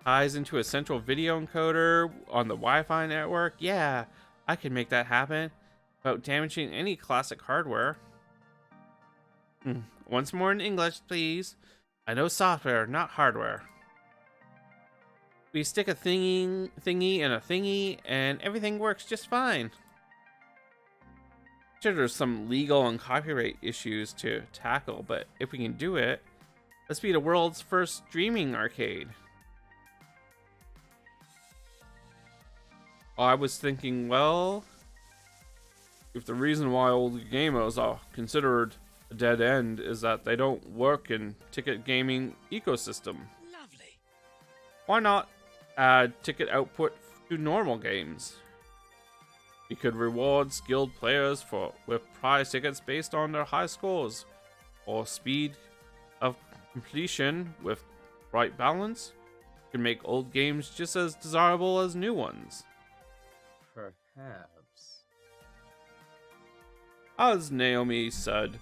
Ties into a central video encoder on the Wi-Fi network. Yeah, I can make that happen without damaging any classic hardware. Once more in English, please. I know software, not hardware. We stick a thingy in a thingy, and everything works just fine. Sure, there's some legal and copyright issues to tackle, but if we can do it, let's be the world's first streaming arcade. I was thinking, well, if the reason why all the gamers are considered a dead end is that they don't work in ticket gaming ecosystem, Lovely. why not add ticket output to normal games? We could reward skilled players with prize tickets based on their high scores, or speed of completion with right balance. We can make old games just as desirable as new ones. Perhaps. As Naomi said,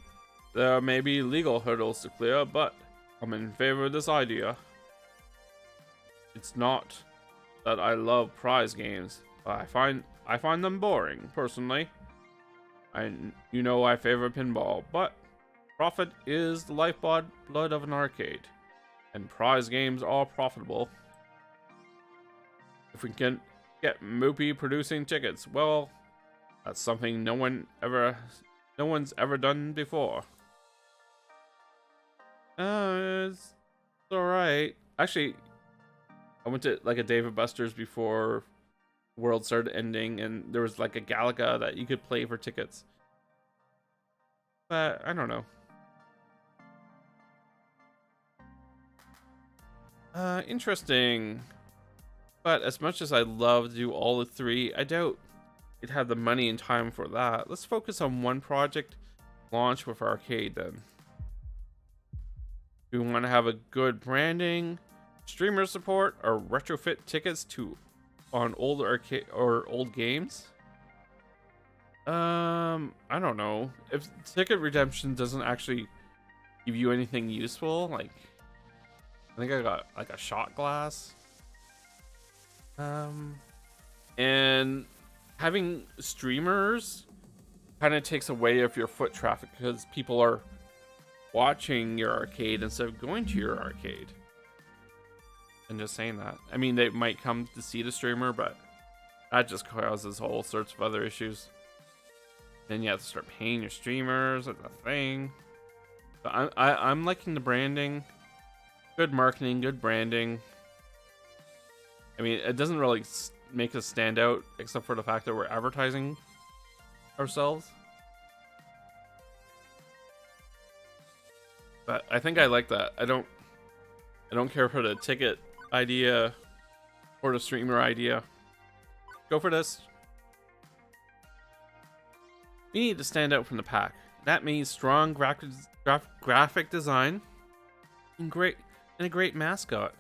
there may be legal hurdles to clear, but I'm in favor of this idea. It's not that I love prize games. I find them boring, personally. You know I favor pinball, but profit is the lifeblood of an arcade, and prize games are profitable. If we can get Moopy producing tickets, well, that's something no one's ever done before. It's alright. Actually, I went to like a Dave & Buster's before world started ending, and there was like a Galaga that you could play for tickets. But I don't know. Interesting. But as much as I'd love to do all the three, I doubt you'd have the money and time for that. Let's focus on one project, launch with arcade then. Do we want to have a good branding, streamer support, or retrofit tickets on old arcade or old games? I don't know. If ticket redemption doesn't actually give you anything useful, like I think I got like a shot glass. And having streamers kind of takes away of your foot traffic because people are watching your arcade instead of going to your arcade. And just saying that. I mean, they might come to see the streamer, but that just causes all sorts of other issues. Then you have to start paying your streamers. That's a thing. But I'm liking the branding. Good marketing, good branding. I mean, it doesn't really make us stand out, except for the fact that we're advertising ourselves. But I think I like that. I don't care for the ticket idea or the streamer idea. Go for this. We need to stand out from the pack. That means strong graphic design and a great mascot.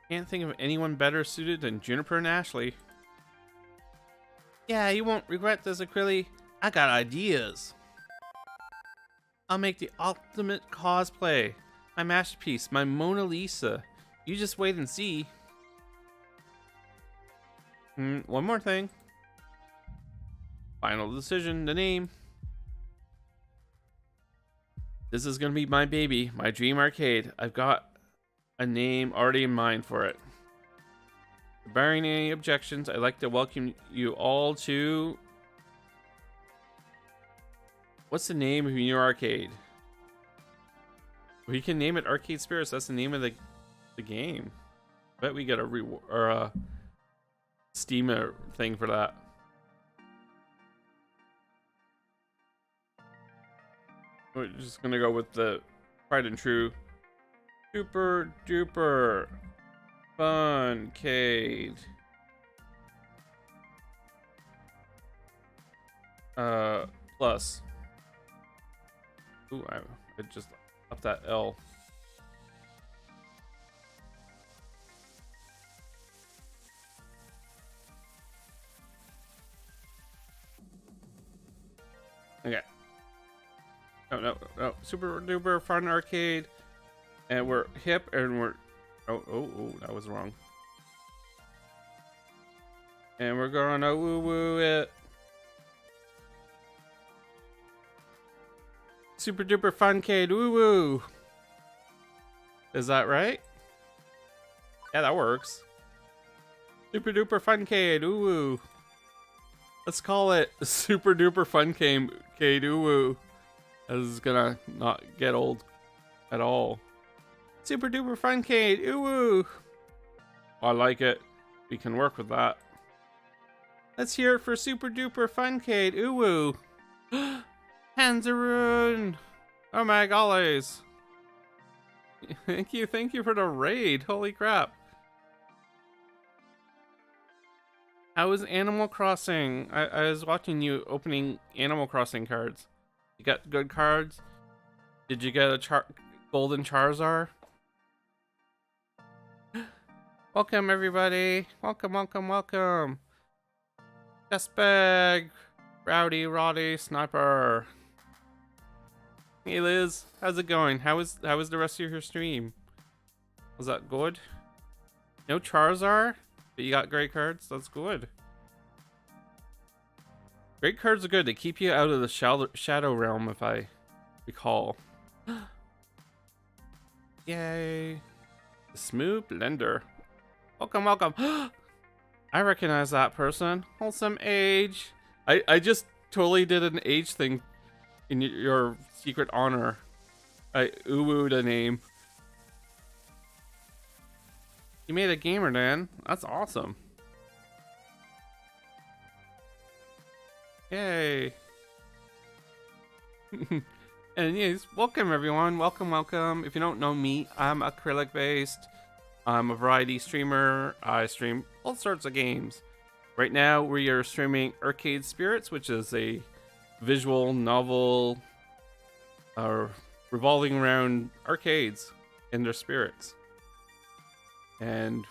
Can't think of anyone better suited than Juniper and Ashley. Yeah, you won't regret this, Acryli. I got ideas. I'll make the ultimate cosplay. My masterpiece, my Mona Lisa. You just wait and see. One more thing. Final decision, the name. This is gonna be my baby, my dream arcade. I've got a name already in mind for it. Barring any objections, I'd like to welcome you all to... What's the name of your arcade? We can name it Arcade Spirits. That's the name of the game. Bet we get a reward or a Steam thing for that. We're just gonna go with the tried and true. Super duper funcade. Plus. Ooh, I just up that L. Okay. No. Super duper fun arcade. And we're hip and we're... Oh, that was wrong. And we're gonna woo-woo it. Super duper funcade, woo-woo. Is that right? Yeah, that works. Super duper funcade, woo-woo. Let's call it Super duper funcade, woo-woo. This is gonna not get old at all. Super duper funcade, woo-woo. I like it. We can work with that. Let's hear it for Super duper funcade, woo-woo. Hansaroon! Oh my gollies. Thank you for the raid. Holy crap. How was Animal Crossing? I was watching you opening Animal Crossing cards. You got good cards? Did you get a golden Charizard? Welcome everybody. Welcome. Chest bag. Rowdy Roddy Sniper. Hey Liz, how's it going? How was the rest of your stream? Was that good? No Charizard? But you got great cards? That's good. Great cards are good. They keep you out of the shadow realm, if I recall. Yay. The Smooth Blender. Welcome, welcome. I recognize that person. Wholesome Age. I just totally did an age thing in your secret honor. I uwooed a name. You made a gamer, Dan. That's awesome. Yay. And yes, welcome everyone. Welcome, welcome. If you don't know me, I'm Acrylicbased. I'm a variety streamer. I stream all sorts of games. Right now, we are streaming Arcade Spirits, which is a visual novel revolving around arcades and their spirits. And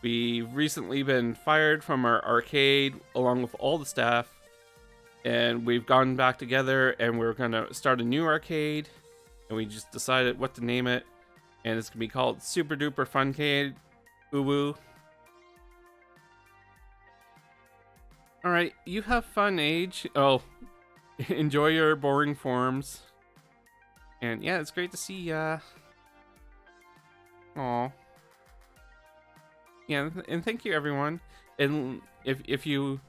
we've recently been fired from our arcade along with all the staff. And we've gone back together and we're going to start a new arcade. And we just decided what to name it. And it's going to be called Super Duper Funcade. Woo. Alright, you have fun, Age. Oh, enjoy your boring forms. And yeah, it's great to see ya. Aw. Yeah, and thank you, everyone. And if you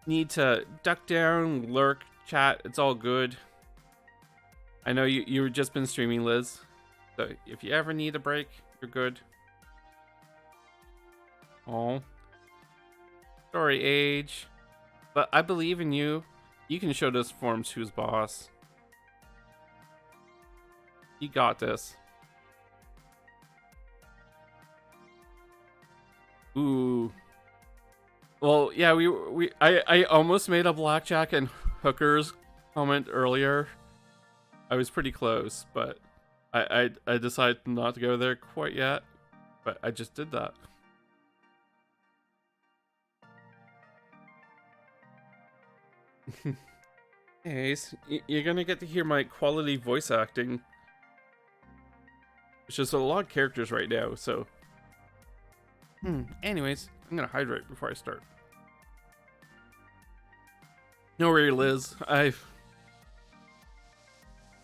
need to duck down, lurk, chat, it's all good. I know you've just been streaming, Liz. So if you ever need a break, you're good. Oh. Sorry, Age. But I believe in you. You can show those forms who's boss. You got this. Ooh. Well, yeah, I almost made a blackjack and hookers comment earlier. I was pretty close, but I decided not to go there quite yet. But I just did that. Anyways, you're gonna get to hear my quality voice acting. It's just a lot of characters right now, so. Anyways, I'm gonna hydrate before I start. No worry, Liz. Yeah.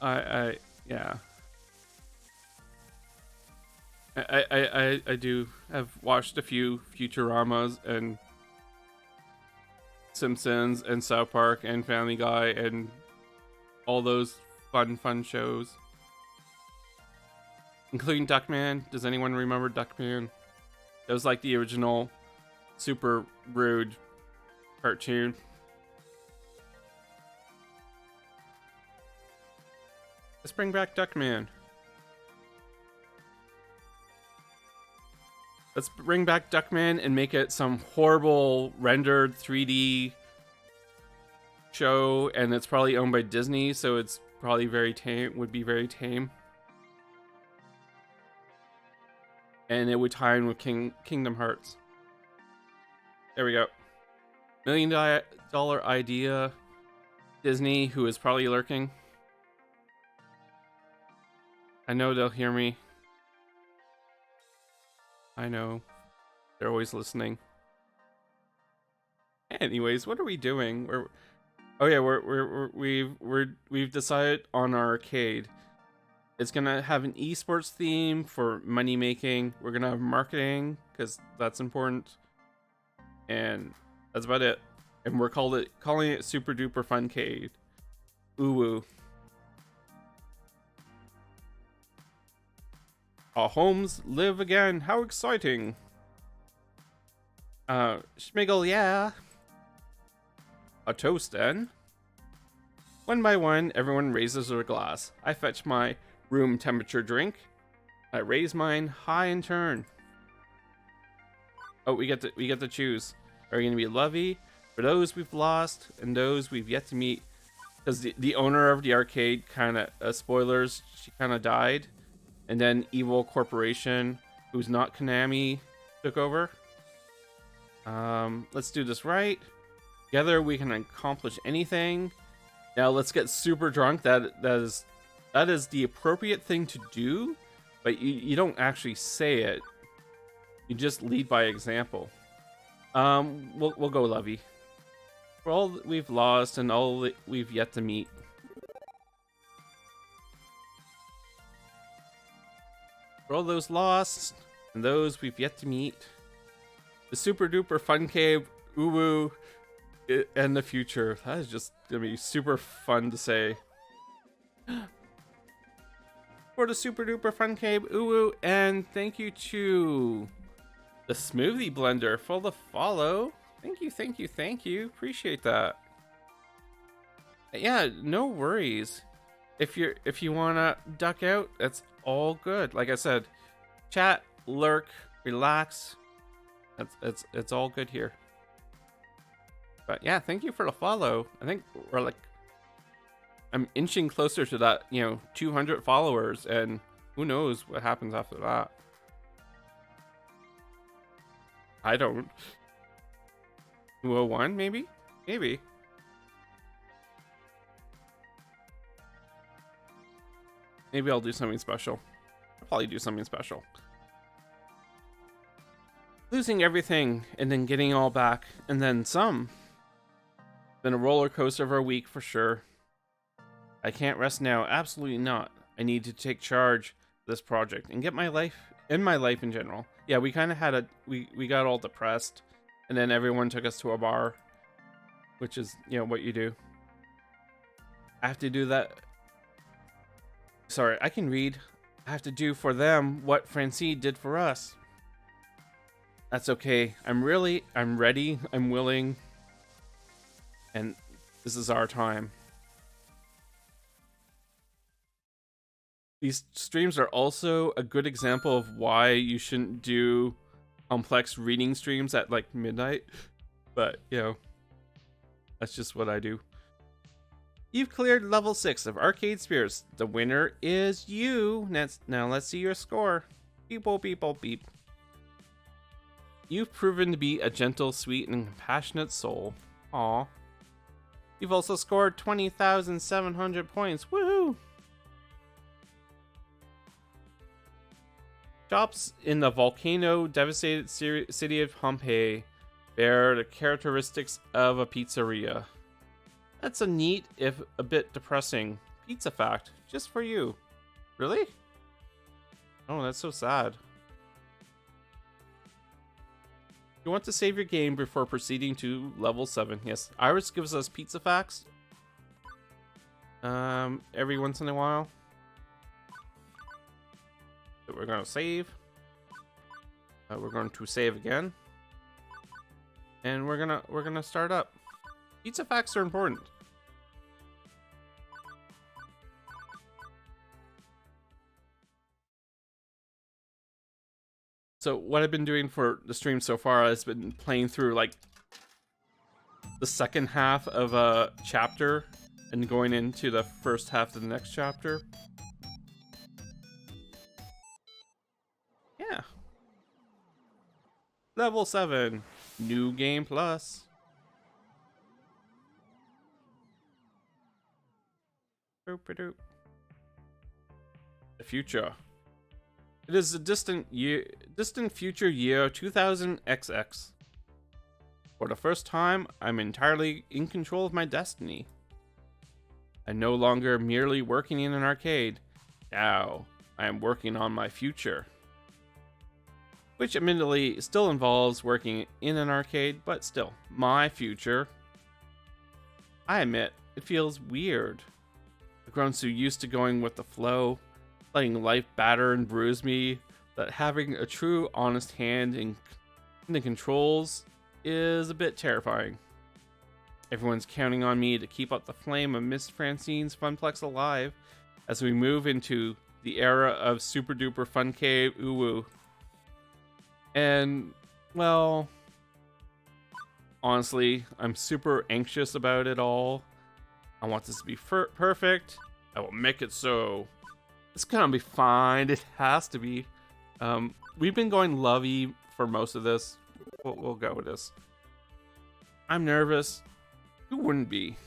I do have watched a few Futuramas and Simpsons and South Park and Family Guy and all those fun shows, including Duckman. Does anyone remember Duckman? It was like the original super rude cartoon. Let's bring back Duckman. Let's bring back Duckman and make it some horrible rendered 3D show, and it's probably owned by Disney, so it's probably very tame. Would be very tame, and it would tie in with Kingdom Hearts. There we go. $1 million idea. Disney, who is probably lurking. I know they'll hear me. I know. They're always listening. Anyways, what are we doing? We've decided on our arcade. It's gonna have an esports theme for money making. We're gonna have marketing because that's important, and that's about it. And we're calling it Super Duper Funcade. Ooh woo. Our homes live again. How exciting. Schmiggle, yeah. A toast then. One by one, everyone raises their glass. I fetch my room temperature drink. I raise mine high in turn. Oh, we get to choose. Are we gonna be lovey for those we've lost and those we've yet to meet? Because the owner of the arcade kinda spoilers, she kinda died. And then Evil Corporation, who's not Konami, took over. Let's do this right. Together we can accomplish anything. Now let's get super drunk. That is the appropriate thing to do, but you don't actually say it. You just lead by example. We'll go Lovey. For all that we've lost and all that we've yet to meet. For all those lost and those we've yet to meet. The super duper fun cave, uwu, and the future. That is just gonna be super fun to say. For the super duper fun cave, uwu, and thank you to the smoothie blender for the follow. Thank you, thank you, thank you. Appreciate that. Yeah, no worries. If you wanna duck out, that's all good. Like I said, chat, lurk, relax. It's all good here. But yeah, thank you for the follow. I think we're like, I'm inching closer to that, 200 followers, and who knows what happens after that. I don't. 201 maybe? Maybe. Maybe I'll do something special. I'll probably do something special. Losing everything and then getting all back and then some. Been a roller coaster of a week for sure. I can't rest now. Absolutely not. I need to take charge of this project and get my life in general. Yeah, we kind of had we got all depressed, and then everyone took us to a bar, which is, what you do. I have to do that. Sorry, I can read. I have to do for them what Francine did for us. That's okay. I'm ready, I'm willing, and this is our time. These streams are also a good example of why you shouldn't do complex reading streams at like midnight, but that's just what I do. You've cleared level 6 of Arcade Spirits. The winner is you. Now let's see your score. Beep, beep, beep, beep. You've proven to be a gentle, sweet, and compassionate soul. Aw. You've also scored 20,700 points. Woohoo! Shops in the volcano-devastated city of Pompeii bear the characteristics of a pizzeria. That's a neat, if a bit depressing, pizza fact, just for you. Really? Oh, that's so sad. You want to save your game before proceeding to level 7. Yes, Iris gives us pizza facts every once in a while. So we're going to save. We're going to save again. And we're gonna start up. Pizza facts are important. So what I've been doing for the stream so far has been playing through like the second half of a chapter and going into the first half of the next chapter. Yeah. Level 7. New game plus. Doop-a-doop. The future. It is a distant future year 2000XX. For the first time, I'm entirely in control of my destiny. I'm no longer merely working in an arcade. Now, I am working on my future. Which admittedly still involves working in an arcade, but still, my future. I admit, it feels weird. I've grown so used to going with the flow, letting life batter and bruise me, that having a true honest hand in the controls is a bit terrifying. Everyone's counting on me to keep up the flame of Miss Francine's Funplex alive as we move into the era of Super Duper Fun Cave Uwu. And, well, honestly, I'm super anxious about it all. I want this to be perfect. I will make it so. It's gonna be fine. It has to be. We've been going lovey for most of this. We'll go with this. I'm nervous. Who wouldn't be?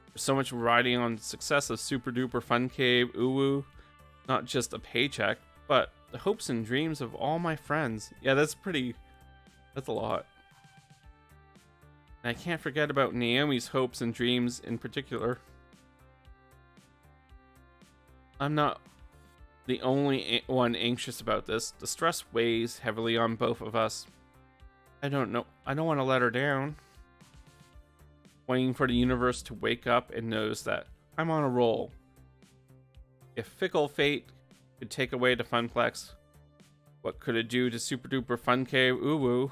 There's so much riding on the success of Super Duper Fun Cave Uwu. Not just a paycheck, but the hopes and dreams of all my friends. Yeah, that's a lot. And I can't forget about Naomi's hopes and dreams in particular. I'm not the only one anxious about this. The stress weighs heavily on both of us. I don't want to let her down. Waiting for the universe to wake up and notice that I'm on a roll. If fickle fate could take away the funplex, what could it do to Super Duper Fun Cave Uwu?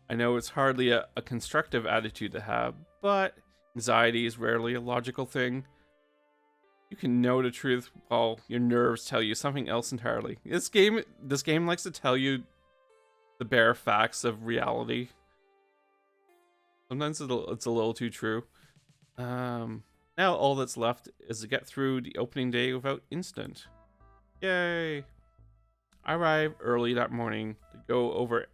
I know it's hardly a constructive attitude to have, but anxiety is rarely a logical thing. You can know the truth while your nerves tell you something else entirely. This game likes to tell you the bare facts of reality. Sometimes it's a little too true. Now all that's left is to get through the opening day without incident. Yay! I arrived early that morning to go over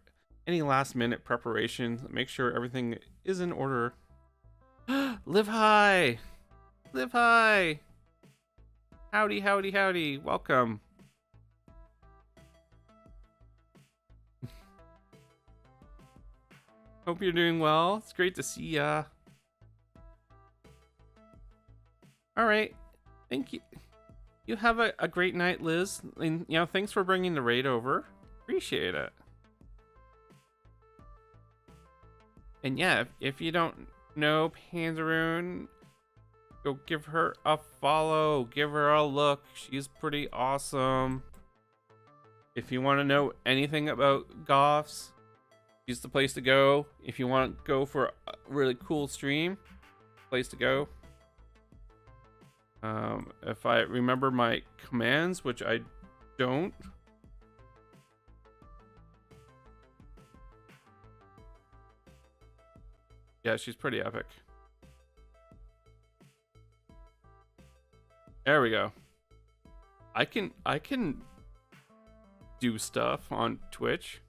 any last minute preparations, make sure everything is in order. Live high! Live high! Howdy, howdy, howdy. Welcome. Hope you're doing well. It's great to see ya. Alright. Thank you. You have a great night, Liz. And, thanks for bringing the raid over. Appreciate it. And yeah, if you don't know Pandaroon, go give her a follow. Give her a look. She's pretty awesome. If you want to know anything about goths, she's the place to go. If you want to go for a really cool stream, place to go. If I remember my commands, which I don't. Yeah, she's pretty epic. There we go. I can do stuff on Twitch.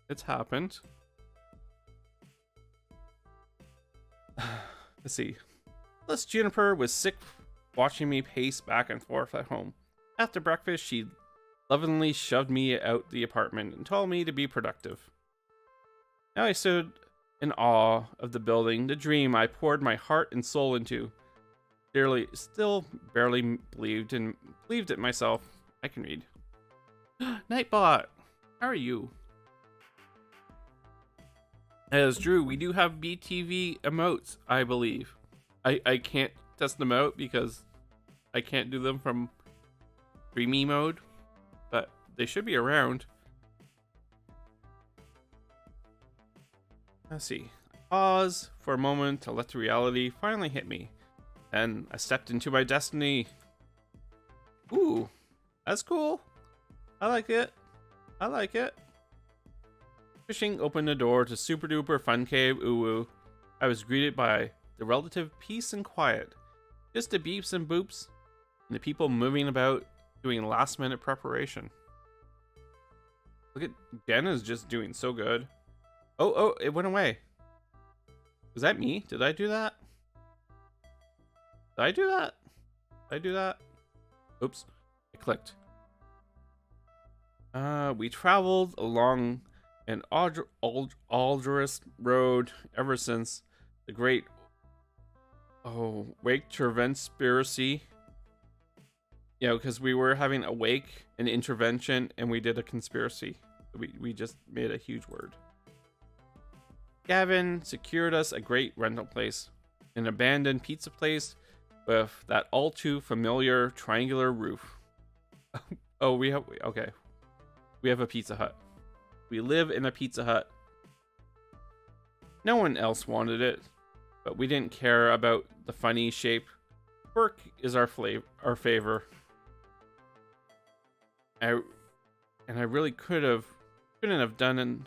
It's happened. Let's see. Plus, Juniper was sick watching me pace back and forth at home. After breakfast, she lovingly shoved me out the apartment and told me to be productive. Now I stood in awe of the building, the dream I poured my heart and soul into. Still barely believed it myself. I can read. Nightbot, how are you? As Drew, we do have BTV emotes, I believe. I can't test them out because I can't do them from Dreamy mode, but they should be around. Let's see. Pause for a moment to let the reality finally hit me. Then I stepped into my destiny. Ooh, that's cool. I like it. I like it. Pushing open the door to Super Duper Fun Cave Uwu, I was greeted by the relative peace and quiet. Just the beeps and boops, and the people moving about doing last minute preparation. Look at Jenna's just doing so good. Oh, it went away. Was that me? Did I do that? Did I do that? Did I do that? Oops, I clicked. We traveled along an arduous road ever since the great Wake Conspiracy. Because we were having a wake, an intervention, and we did a conspiracy. We just made a huge word. Gavin secured us a great rental place, an abandoned pizza place with that all too familiar triangular roof. We have a Pizza Hut. We live in a Pizza Hut. No one else wanted it, but we didn't care about the funny shape. Quirk is our favor. I really couldn't have done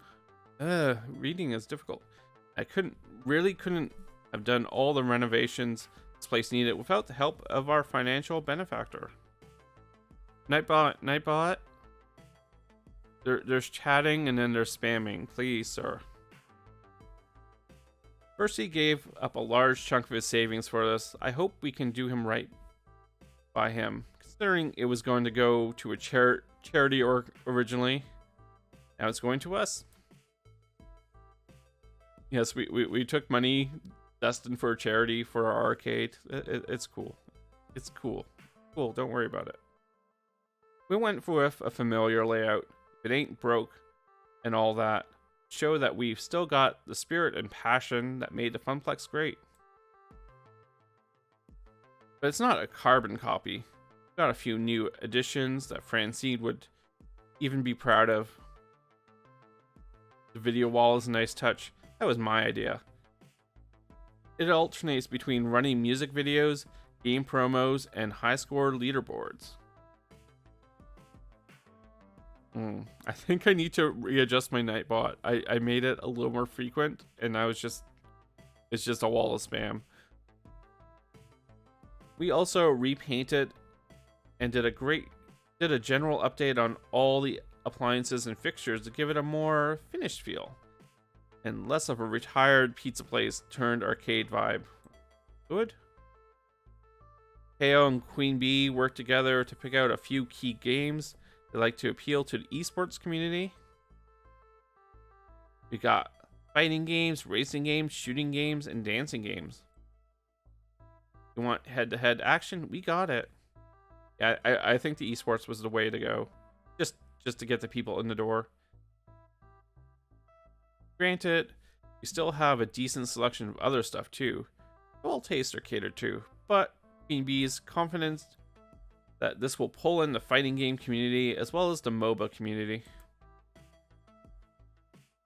reading is difficult. I couldn't have done all the renovations this place needed without the help of our financial benefactor. Nightbot. There's chatting and then there's spamming. Please, sir. Percy gave up a large chunk of his savings for this. I hope we can do him right by him, considering it was going to go to a charity originally. Now it's going to us. Yes, we took money destined for a charity for our arcade. It's cool. It's cool. Cool, don't worry about it. We went with a familiar layout. If it ain't broke and all that. Show that we've still got the spirit and passion that made the Funplex great. But it's not a carbon copy. Got a few new additions that Francine would even be proud of. The video wall is a nice touch. That was my idea. It alternates between running music videos, game promos, and high score leaderboards. I think I need to readjust my Nightbot. I made it a little more frequent, and it's just a wall of spam. We also repainted and did a general update on all the appliances and fixtures to give it a more finished feel and less of a retired pizza place turned arcade vibe. Good. KO and Queen Bee worked together to pick out a few key games they like to appeal to the esports community. We got fighting games, racing games, shooting games, and dancing games. You want head-to-head action? We got it. Yeah, I think the esports was the way to go. Just to get the people in the door. Granted, we still have a decent selection of other stuff too. All tastes are catered to, but Queen Bee's confidence that this will pull in the fighting game community as well as the MOBA community.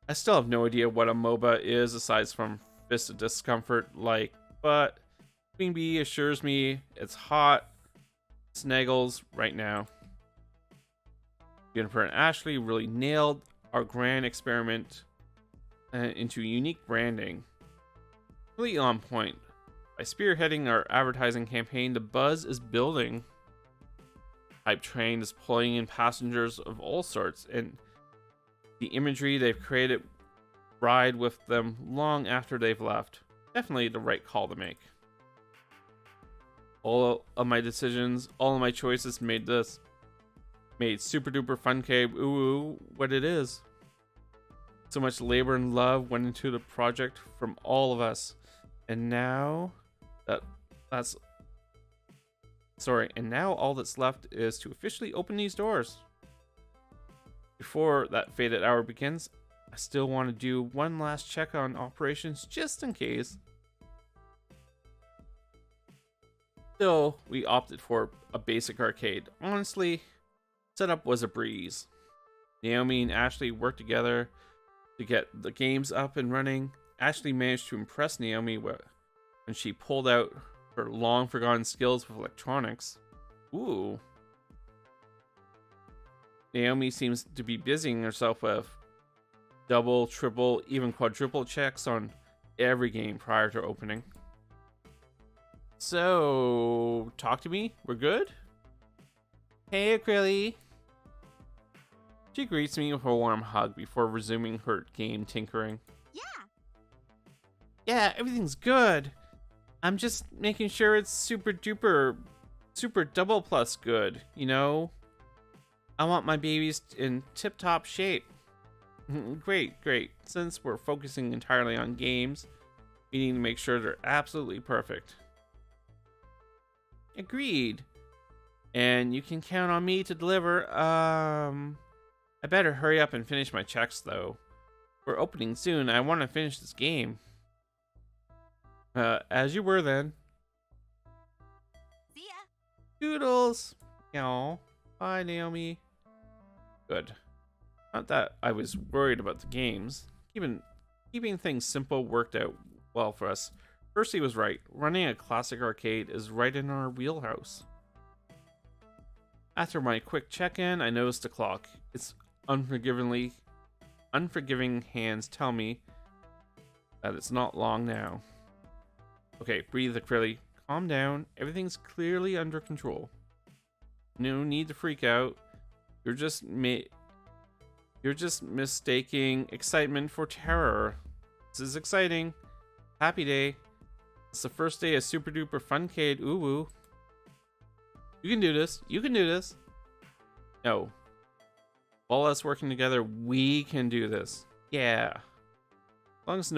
I still have no idea what a MOBA is aside from Fist of Discomfort like, but Queen Bee assures me it's hot snuggles right now. Jennifer and Ashley really nailed our grand experiment into unique branding. Really on point. By spearheading our advertising campaign, the buzz is building. Hype train is pulling in passengers of all sorts, and the imagery they've created ride with them long after they've left. Definitely the right call to make. All of my decisions, all of my choices made Super Duper Funcade ooh what it is. So much labor and love went into the project from all of us, and now now all that's left is to officially open these doors. Before that fated hour begins, I still want to do one last check on operations just in case. Still, we opted for a basic arcade. Honestly, setup was a breeze. Naomi and Ashley worked together to get the games up and running. Ashley managed to impress Naomi when she pulled out her long forgotten skills with electronics. Ooh. Naomi seems to be busying herself with double, triple, even quadruple checks on every game prior to opening. So, talk to me. We're good? Hey, Acryli. She greets me with a warm hug before resuming her game tinkering. Yeah, everything's good. I'm just making sure it's super double plus good, you know? I want my babies in tip-top shape. Great. Since we're focusing entirely on games, we need to make sure they're absolutely perfect. Agreed. And you can count on me to deliver. I better hurry up and finish my checks, though. We're opening soon. I want to finish this game. As you were then. See ya. Doodles. Y'all. Bye, Naomi. Good. Not that I was worried about the games. Keeping things simple worked out well for us. Percy was right. Running a classic arcade is right in our wheelhouse. After my quick check-in, I noticed the clock. Its unforgiving hands tell me that it's not long now. Okay, breathe, Acryli. Calm down. Everything's clearly under control. No need to freak out. You're just mistaking excitement for terror. This is exciting. Happy day. It's the first day of Super Duper Funcade. Ooh woo. You can do this. You can do this. No. All us working together, we can do this. Yeah. As long as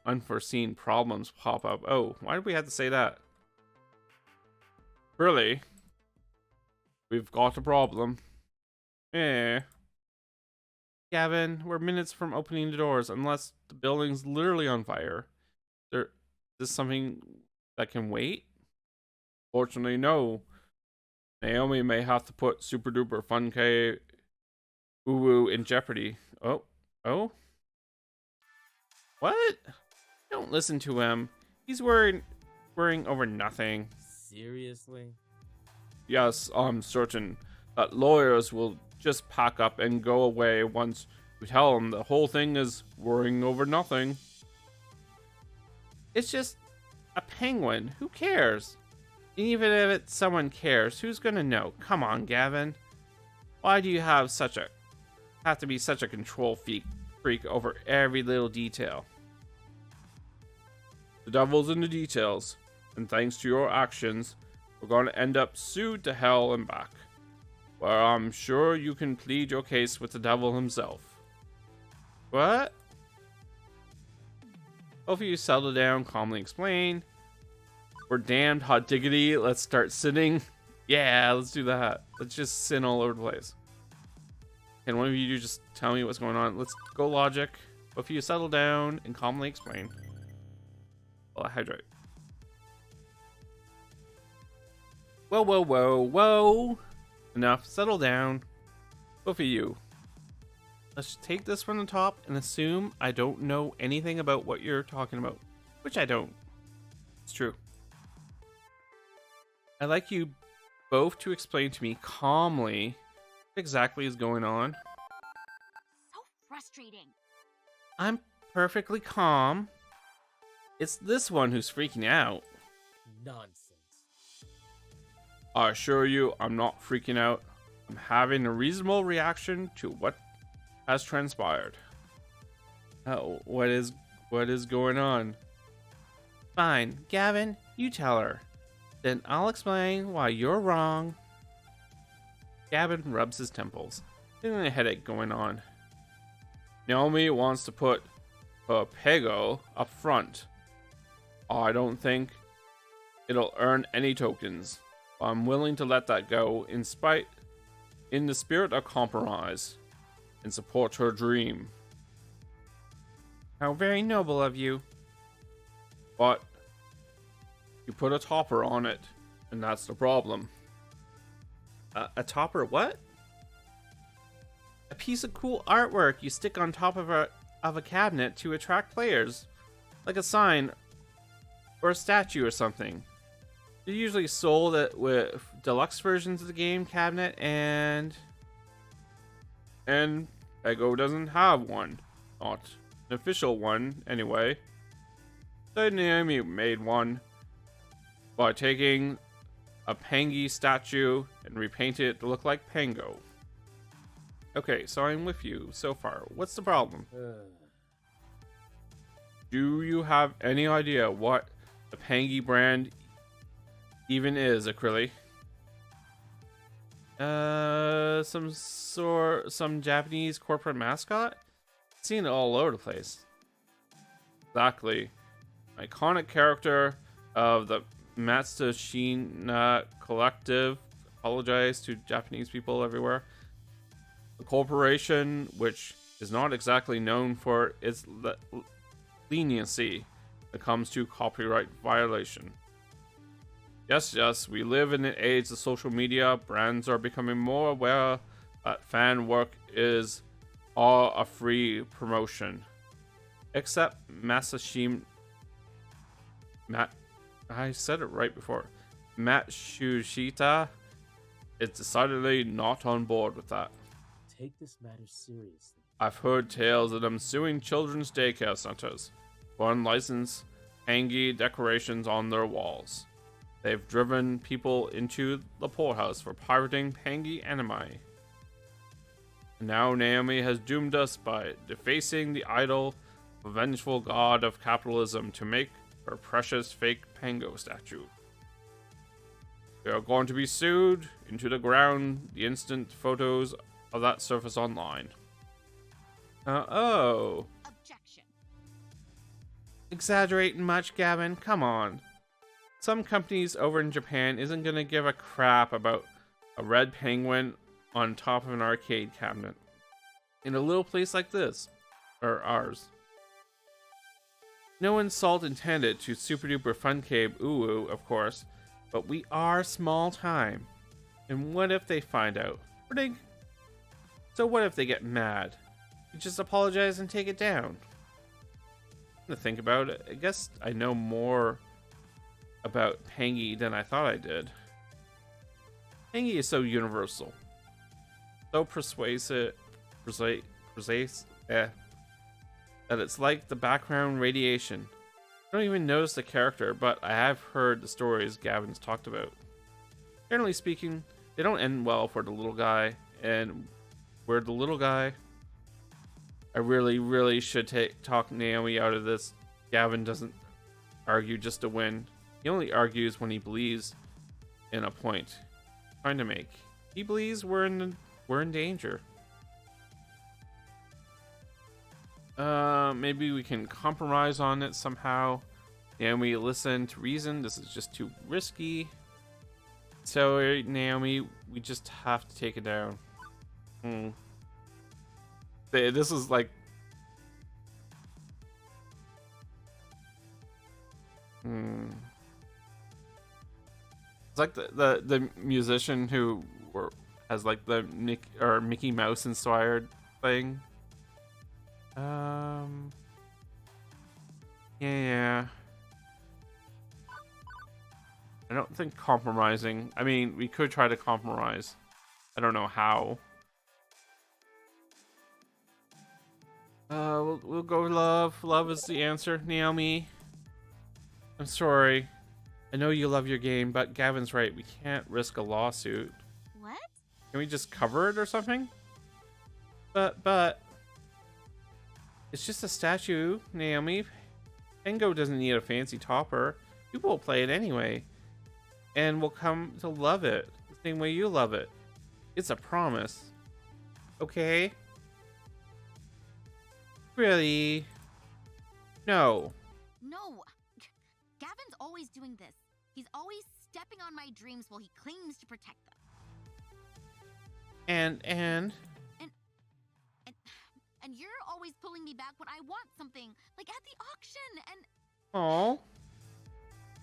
unforeseen problems pop up. Oh, why did we have to say that? Really? We've got a problem. Gavin, we're minutes from opening the doors unless the building's literally on fire. Is this something that can wait? Fortunately, no. Naomi may have to put Super Duper Fun K Uwu in jeopardy. Oh? What? Don't listen to him. He's worrying over nothing. Seriously? Yes, I'm certain that lawyers will just pack up and go away once we tell them the whole thing is worrying over nothing. It's just a penguin. Who cares? Even if it's someone cares, who's gonna know? Come on, Gavin. Why do you have to be such a control freak over every little detail? The devil's in the details, and thanks to your actions, we're going to end up sued to hell and back, where I'm sure you can plead your case with the devil himself. What? Both of you settle down, calmly explain. We're damned hot diggity. Let's start sinning. Yeah, let's do that. Let's just sin all over the place. Can one of you just tell me what's going on? Let's go logic. Both of you settle down and calmly explain. Well, hydrate. Whoa. Enough. Settle down. Both of you. Let's take this from the top and assume I don't know anything about what you're talking about. Which I don't. It's true. I'd like you both to explain to me calmly what exactly is going on. So frustrating. I'm perfectly calm. It's this one who's freaking out. Nonsense. I assure you, I'm not freaking out. I'm having a reasonable reaction to what has transpired. What is going on? Fine, Gavin, you tell her. Then I'll explain why you're wrong. Gavin rubs his temples, feeling a headache going on. Naomi wants to put her Pego up front. I don't think it'll earn any tokens. I'm willing to let that go in the spirit of compromise and support her dream. How very noble of you. But you put a topper on it, and that's the problem. A topper what? A piece of cool artwork you stick on top of a cabinet to attract players. Like a sign or a statue or something. They're usually sold with deluxe versions of the game cabinet, and Pego doesn't have one. Not an official one, anyway. So Naomi made one by taking a Pangy statue and repainted it to look like Pango. Okay, so I'm with you so far. What's the problem? Do you have any idea what the Pangy brand even is, Acrylic? Some Japanese corporate mascot? Seen it all over the place. Exactly. Iconic character of the Matsushita Collective. Apologize to Japanese people everywhere. A corporation which is not exactly known for its leniency when it comes to copyright violation. Yes, we live in an age of social media. Brands are becoming more aware that fan work is all a free promotion. Except I said it right before. Matsushita is decidedly not on board with that. Take this matter seriously. I've heard tales of them suing children's daycare centers for unlicensed hangy decorations on their walls. They've driven people into the poorhouse for pirating Pangy anime. And now Naomi has doomed us by defacing the idol of a vengeful god of capitalism to make her precious fake Pango statue. We are going to be sued into the ground the instant photos of that surface online. Oh. Objection. exaggerating much, Gavin? Come on. Some companies over in Japan isn't gonna give a crap about a red penguin on top of an arcade cabinet. In a little place like this, or ours. No insult intended to Super Duper Fun Cave Uwu, of course, but we are small time. And what if they find out? So what if they get mad? You just apologize and take it down. To think about it, I guess I know more about Pangy than I thought I did. Pangy is so universal, so persuasive, that it's like the background radiation. I don't even notice the character, but I have heard the stories Gavin's talked about. Generally speaking, they don't end well for the little guy, and we're the little guy. I really should talk Naomi out of this. Gavin doesn't argue just to win. He only argues when he believes in a point he's trying to make. He believes we're in danger. Maybe we can compromise on it somehow. Naomi, listen to reason. This is just too risky. So, Naomi, we just have to take it down. This is like... It's like the musician who has like the Mickey Mouse inspired thing. Yeah. I don't think compromising. I mean, we could try to compromise. I don't know how. We'll go love. Love is the answer, Naomi. I'm sorry. I know you love your game, but Gavin's right. We can't risk a lawsuit. What? Can we just cover it or something? But it's just a statue, Naomi. Pengo doesn't need a fancy topper. People will play it anyway. And will come to love it the same way you love it. It's a promise. Okay? Really? No. No. Gavin's always doing this. He's always stepping on my dreams while he claims to protect them. And you're always pulling me back when I want something, like at the auction, and... Oh.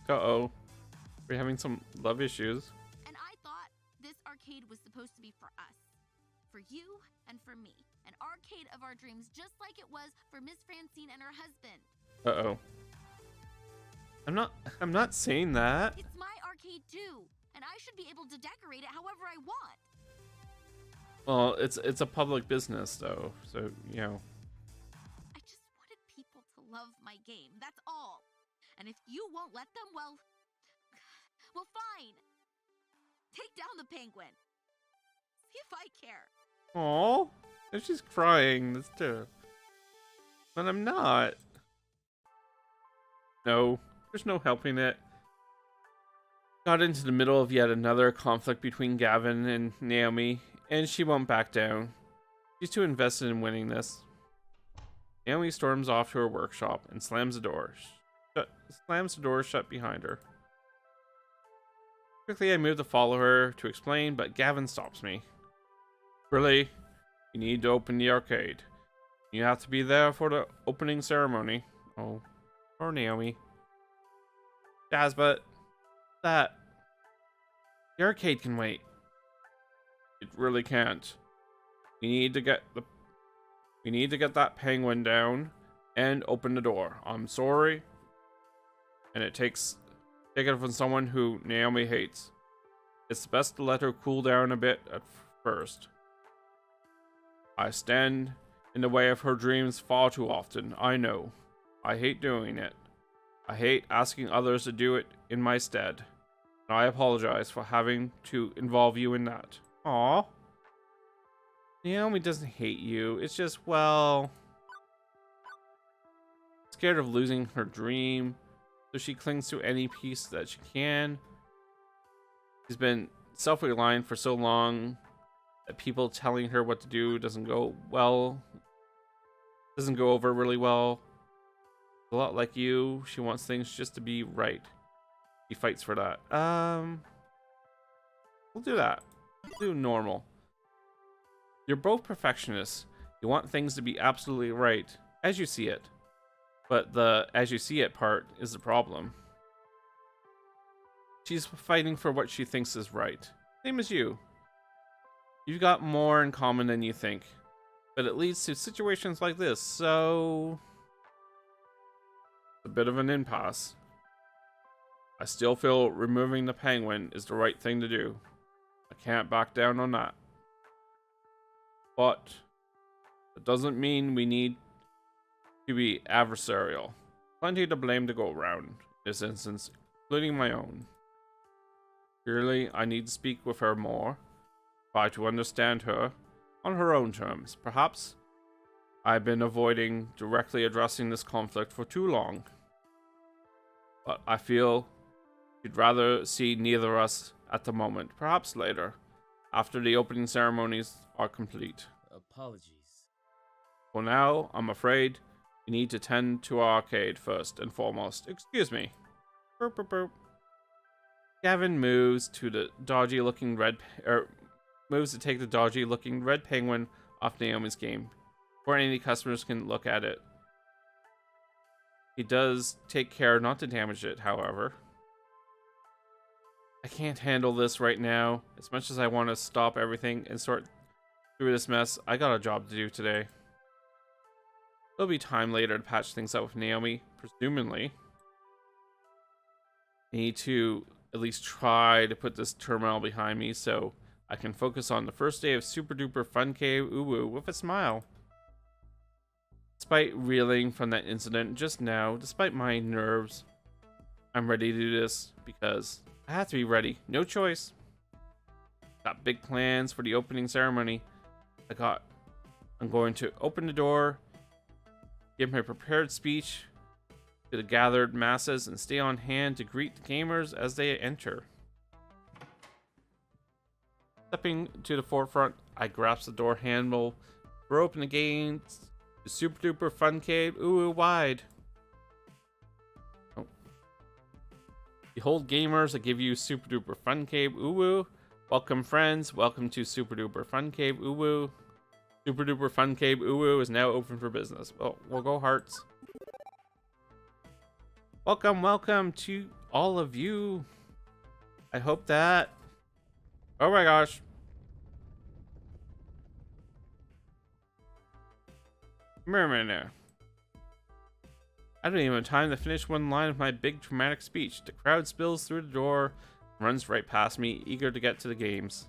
Uh-oh. We're having some love issues. And I thought this arcade was supposed to be for us. For you and for me. An arcade of our dreams, just like it was for Miss Francine and her husband. Uh-oh. I'm not saying that. It's my arcade too, and I should be able to decorate it however I want. Well, it's a public business though, so you know. I just wanted people to love my game, that's all. And if you won't let them, well, fine. Take down the penguin. See if I care. Oh, and she's crying. That's too. But I'm not. No, there's no helping it. Got into the middle of yet another conflict between Gavin and Naomi, and she won't back down. She's too invested in winning this. Naomi storms off to her workshop and slams the door shut behind her. Quickly, I move to follow her to explain, but Gavin stops me. Really? You need to open the arcade. You have to be there for the opening ceremony. Oh, or Naomi. Jazz, but the arcade can wait. It really can't. We need to get that penguin down and open the door. I'm sorry. And take it from someone who Naomi hates. It's best to let her cool down a bit at first. I stand in the way of her dreams far too often, I know. I hate doing it. I hate asking others to do it in my stead. And I apologize for having to involve you in that. Aww. Naomi doesn't hate you. It's just, well... scared of losing her dream. So she clings to any piece that she can. She's been self-reliant for so long that people telling her what to do doesn't go over really well. A lot like you, she wants things just to be right. He fights for that. We'll do that. We'll do normal. You're both perfectionists. You want things to be absolutely right, as you see it. But the as you see it part is the problem. She's fighting for what she thinks is right. Same as you. You've got more in common than you think. But it leads to situations like this, so... a bit of an impasse. I still feel removing the penguin is the right thing to do. I can't back down on that. But it doesn't mean we need to be adversarial. Plenty to blame to go around in this instance, including my own. Clearly, I need to speak with her more, try to understand her on her own terms. Perhaps I've been avoiding directly addressing this conflict for too long. But I feel she'd rather see neither of us at the moment. Perhaps later, after the opening ceremonies are complete. Apologies. For now, I'm afraid we need to tend to our arcade first and foremost. Excuse me. Burp, burp, burp. Gavin moves to the dodgy-looking moves to take the dodgy-looking red penguin off Naomi's game, before any customers can look at it. He does take care not to damage it, however. I can't handle this right now. As much as I want to stop everything and sort through this mess, I got a job to do today. There'll be time later to patch things up with Naomi, presumably. I need to at least try to put this turmoil behind me so I can focus on the first day of Super Duper Fun Cave Uwu with a smile. Despite reeling from that incident just now, despite my nerves, I'm ready to do this because I have to be ready. No choice. Got big plans for the opening ceremony. I'm going to open the door, give my prepared speech to the gathered masses, and stay on hand to greet the gamers as they enter. Stepping to the forefront, I grasp the door handle, throw open the gates to Super Duper Fun Cave Uwu wide. Oh. Behold, gamers, I give you Super Duper Fun Cave Uwu. Welcome, friends. Welcome to Super Duper Fun Cave Uwu. Super Duper Fun Cave Uwu is now open for business. Well, we'll go hearts. Welcome to all of you. I hope that... oh my gosh. Merman. I don't even have time to finish one line of my big dramatic speech. The crowd spills through the door, runs right past me, eager to get to the games.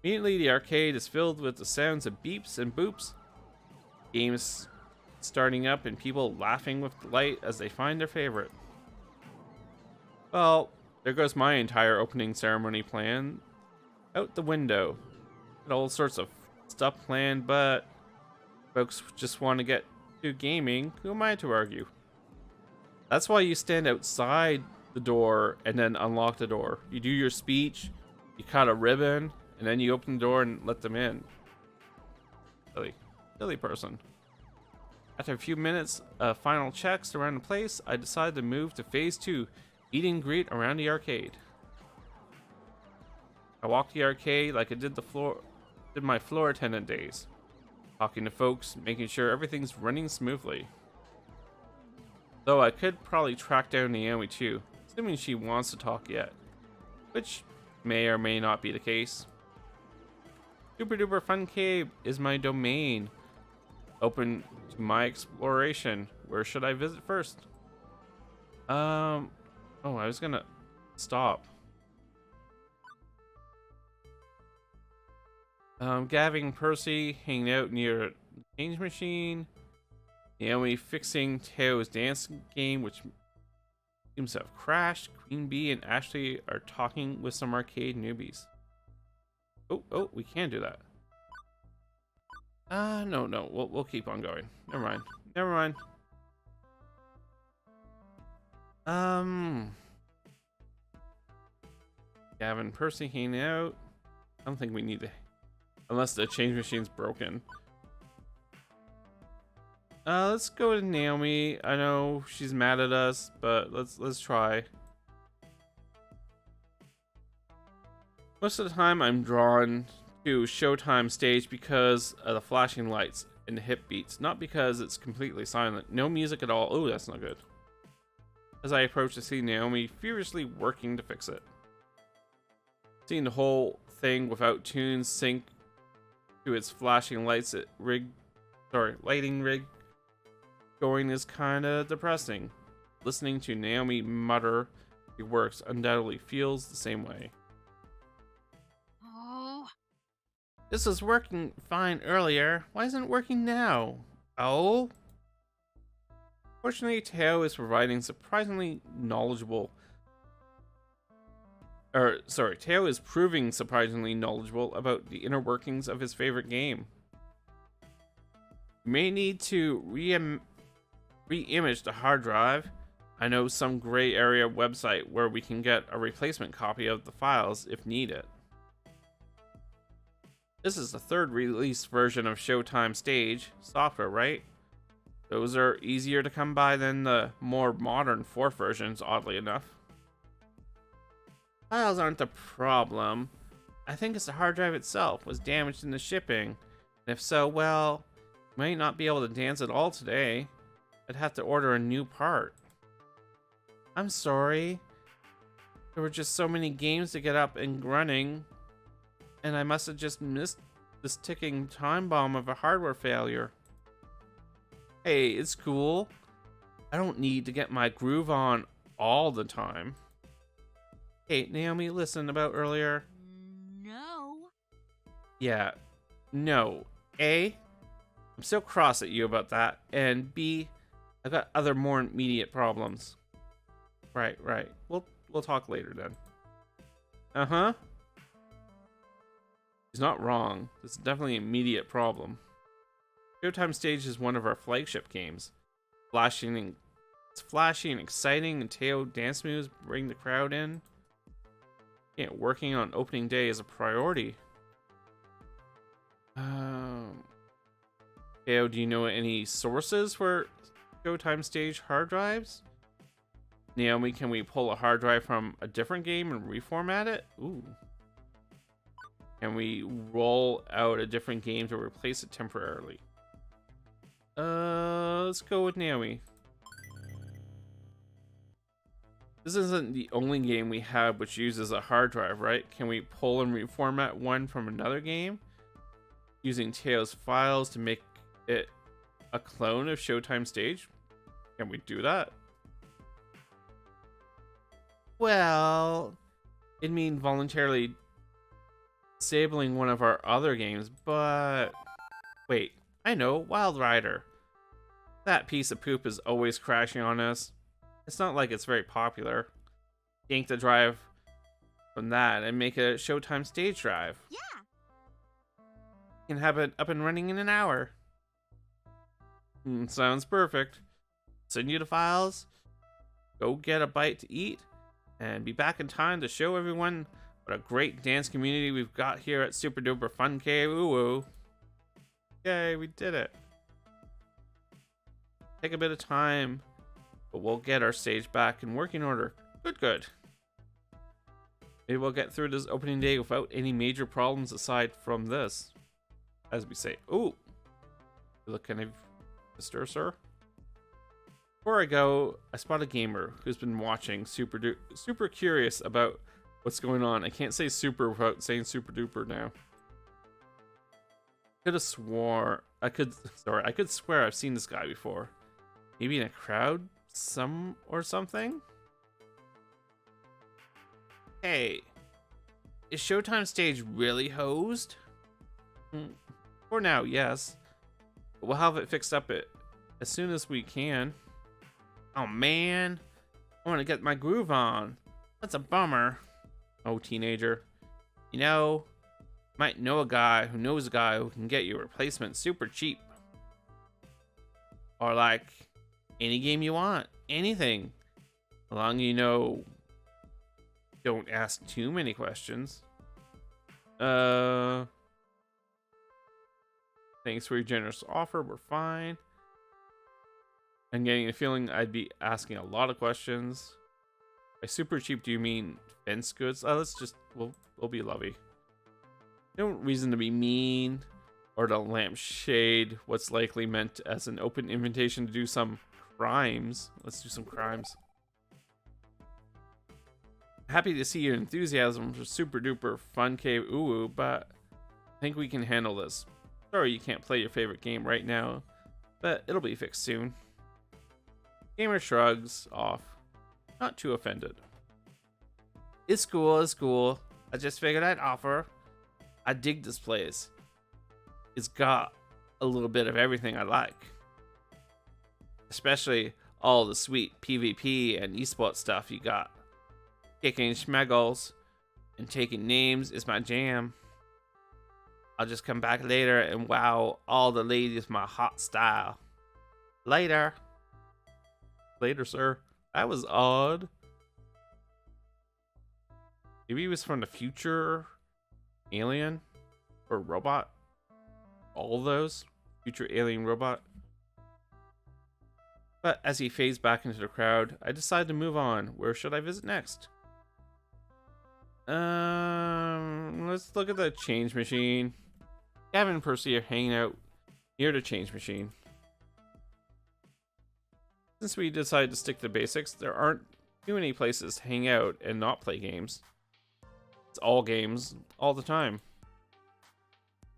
Immediately, the arcade is filled with the sounds of beeps and boops, games starting up, and people laughing with delight as they find their favorite. Well, there goes my entire opening ceremony plan out the window. Got all sorts of stuff planned, but folks just want to get to gaming. Who am I to argue? That's why you stand outside the door and then unlock the door. You do your speech, you cut a ribbon, and then you open the door and let them in. Silly person. After a few minutes of final checks around the place, I decided to move to phase 2, meet and greet around the arcade. I walked the arcade like I did my floor attendant days, talking to folks, making sure everything's running smoothly. Though I could probably track down Naomi too, assuming she wants to talk yet, which may or may not be the case. Super Duper Fun Cave is my domain, open to my exploration. Where should I visit first? Oh, I was gonna stop. Gavin and Percy hanging out near the change machine. Naomi fixing Teo's dance game, which seems to have crashed. Queen Bee and Ashley are talking with some arcade newbies. Oh, we can do that. No, we'll keep on going. Never mind. Gavin and Percy hanging out. I don't think we need to, unless the change machine's broken. Let's go with Naomi. I know she's mad at us, but let's try. Most of the time I'm drawn to Showtime stage because of the flashing lights and the hip beats, not because it's completely silent. No music at all. Oh, that's not good. As I approach to see Naomi furiously working to fix it. Seeing the whole thing without tunes sync to its flashing lights lighting rig going is kinda depressing. Listening to Naomi mutter she works undoubtedly feels the same way. Oh, This was working fine earlier. Why isn't it working now? Oh? Fortunately, Teo is providing surprisingly knowledgeable. Teo is proving surprisingly knowledgeable about the inner workings of his favorite game. You may need to re-image the hard drive. I know some gray area website where we can get a replacement copy of the files if needed. This is the third release version of Showtime Stage software, right? Those are easier to come by than the more modern fourth versions, oddly enough. Files aren't the problem. I think it's the hard drive itself was damaged in the shipping. And if so, well, might not be able to dance at all today. I'd have to order a new part. I'm sorry. There were just so many games to get up and running, and I must have just missed this ticking time bomb of a hardware failure. Hey, it's cool. I don't need to get my groove on all the time. Hey, Naomi, listen about earlier. no. Yeah, no. A, I'm still cross at you about that, and B, I've got other more immediate problems. Right. We'll talk later then. Uh-huh. He's not wrong. This is definitely an immediate problem. Showtime Stage is one of our flagship games. It's flashy and exciting, and Teo dance moves bring the crowd in. Yeah, working on opening day is a priority. Teo, do you know any sources for Showtime Stage hard drives? Naomi, can we pull a hard drive from a different game and reformat it? Ooh. Can we roll out a different game to replace it temporarily? Let's go with Naomi. This isn't the only game we have which uses a hard drive, right? Can we pull and reformat one from another game? Using Teo's files to make it a clone of Showtime Stage? Can we do that? Well, it'd mean voluntarily disabling one of our other games, but... Wait, I know, Wild Rider. That piece of poop is always crashing on us. It's not like it's very popular. Yank the drive from that and make a Showtime Stage drive. Yeah. You can have it up and running in an hour. Sounds perfect. Send you the files, go get a bite to eat, and be back in time to show everyone what a great dance community we've got here at Super Duper Fun Cave. Ooh. Yay, we did it. Take a bit of time, but we'll get our stage back in working order. Good. Maybe we'll get through this opening day without any major problems aside from this. As we say, ooh. You look kind of disturbed, sir. Before I go, I spot a gamer who's been watching super curious about what's going on. I can't say super without saying super duper now. I could swear I've seen this guy before. Maybe in a crowd something? Hey, is Showtime Stage really hosed? For now, yes. But we'll have it fixed up as soon as we can. Oh man, I want to get my groove on. That's a bummer. Oh, teenager. You know, might know a guy who knows a guy who can get you a replacement super cheap. Or like, any game you want. Anything. As long as you know, don't ask too many questions. Thanks for your generous offer. We're fine. I'm getting a feeling I'd be asking a lot of questions. By super cheap, do you mean fence goods? We'll be lovey. No reason to be mean or to lampshade what's likely meant as an open invitation to do some crimes. Let's do some crimes. Happy to see your enthusiasm for super duper fun cave ooh, but I think we can handle this. Sorry you can't play your favorite game right now, but it'll be fixed soon. Gamer shrugs off, not too offended. It's cool. I just figured I'd offer. I dig this place. It's got a little bit of everything I like. Especially all the sweet PvP and esports stuff you got. Kicking schmeggles and taking names is my jam. I'll just come back later and wow all the ladies with my hot style. Later. Later, sir. That was odd. Maybe he was from the future. Alien or robot. All those. Future alien robot. But as he fades back into the crowd, I decide to move on. Where should I visit next? Let's look at the change machine. Gavin and Percy are hanging out near the change machine. Since we decided to stick to basics, there aren't too many places to hang out and not play games. It's all games, all the time.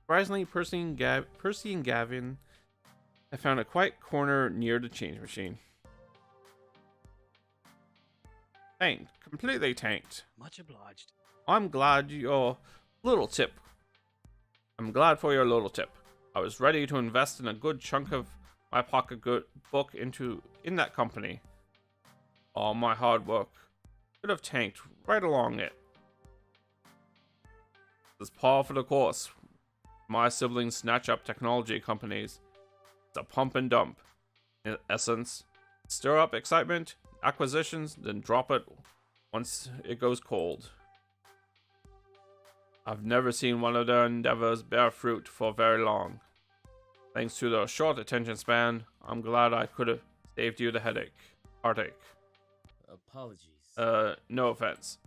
Surprisingly, Percy and Gavin have found a quiet corner near the change machine. Tanked. Completely tanked. Much obliged. I'm glad for your little tip. I was ready to invest in a good chunk of my pocketbook in that company. All my hard work could have tanked right along it. It's par for the course. My siblings snatch up technology companies. It's a pump and dump. In essence, stir up excitement, acquisitions, then drop it once it goes cold. I've never seen one of their endeavors bear fruit for very long. Thanks to the short attention span, I'm glad I could have saved you the heartache. Apologies. No offense.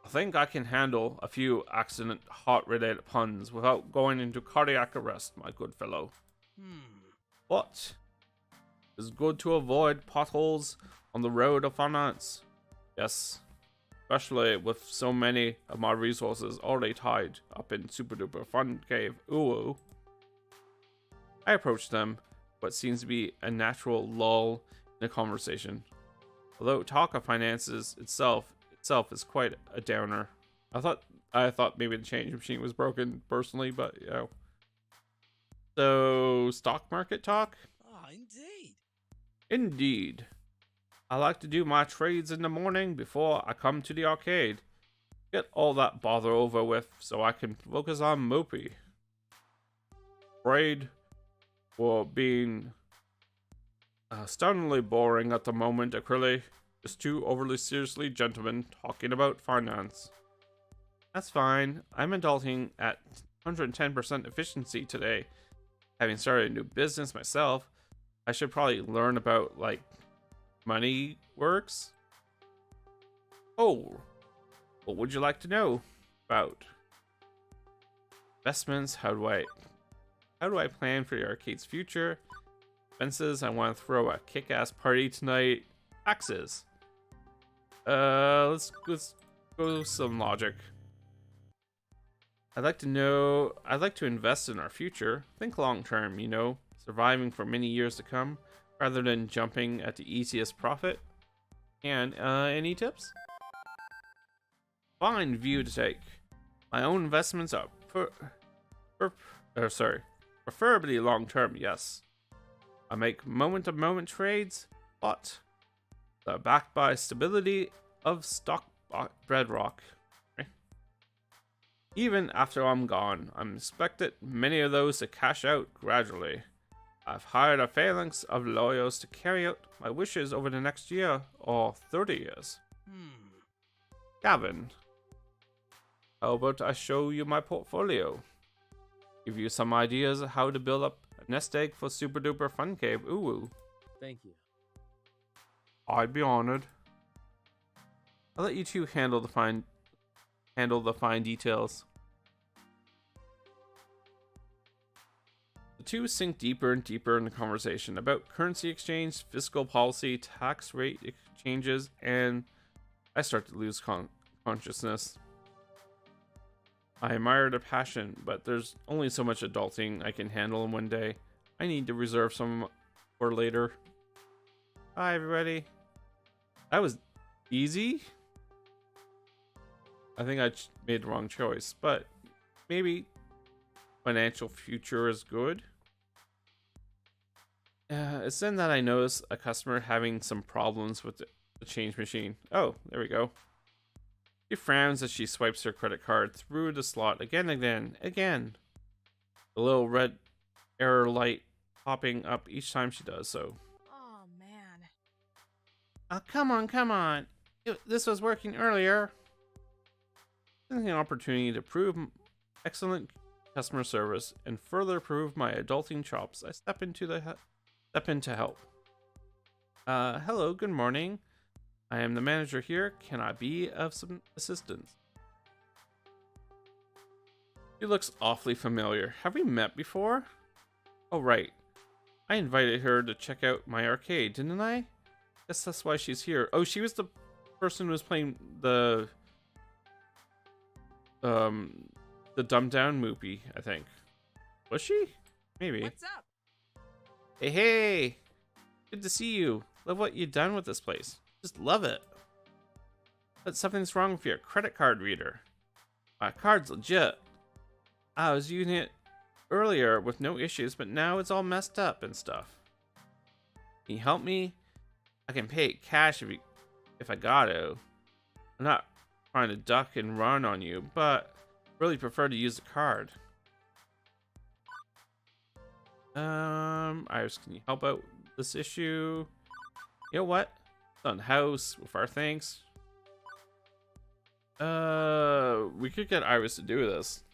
I think I can handle a few accident heart-related puns without going into cardiac arrest, my good fellow. What? It's good to avoid potholes on the road of finance. Yes, especially with so many of my resources already tied up in super duper fun cave ooh. I approach them, what seems to be a natural lull in the conversation. Although talk of finances itself is quite a downer. I thought maybe the change machine was broken personally, but you know. So stock market talk? Ah, indeed. Indeed. I like to do my trades in the morning before I come to the arcade. Get all that bother over with so I can focus on Mopey. Trade for being stunningly boring at the moment, Acrylic. Just two overly seriously gentlemen talking about finance. That's fine. I'm adulting at 110% efficiency today. Having started a new business myself, I should probably learn about, like, money works. Oh, what would you like to know about? Investments, how do I plan for the arcade's future? Expenses, I want to throw a kick-ass party tonight. Taxes. Let's go some logic. I'd like to invest in our future. Think long term, you know, surviving for many years to come, rather than jumping at the easiest profit. And, any tips? Fine view to take. My own investments are preferably long term, yes. I make moment-to-moment trades, but they're backed by stability of stock bedrock. Even after I'm gone, I'm expected many of those to cash out gradually. I've hired a phalanx of lawyers to carry out my wishes over the next year or 30 years. Gavin, how about I show you my portfolio? Give you some ideas of how to build up A nest egg for super duper fun cave. Ooh. Thank you. I'd be honored. I'll let you two handle the fine details. The two sink deeper and deeper in the conversation about currency exchange, fiscal policy, tax rate exchanges, and I start to lose consciousness. I admire the passion, but there's only so much adulting I can handle in one day. I need to reserve some for later. Hi, everybody. That was easy. I think I made the wrong choice, but maybe financial future is good. It's then that I notice a customer having some problems with the change machine. Oh, there we go. She frowns as she swipes her credit card through the slot again and again. The little red error light popping up each time she does so. Oh, man. Oh, come on. This was working earlier. This is an opportunity to prove excellent customer service and further prove my adulting chops. I step in to help. Hello, good morning. I am the manager here. Can I be of some assistance? She looks awfully familiar. Have we met before? Oh, right. I invited her to check out my arcade, didn't I? Guess that's why she's here. Oh, she was the person who was playing the dumbed down Moopy, I think. Was she? Maybe. What's up? Hey. Good to see you. Love what you've done with this place. Just love it. But something's wrong with your credit card reader. My card's legit. I was using it earlier with no issues, but now it's all messed up and stuff. Can you help me? I can pay it cash if I got to. I'm not trying to duck and run on you, but really prefer to use the card. Iris, can you help out with this issue? You know what? It's on house with our thanks. We could get Iris to do this.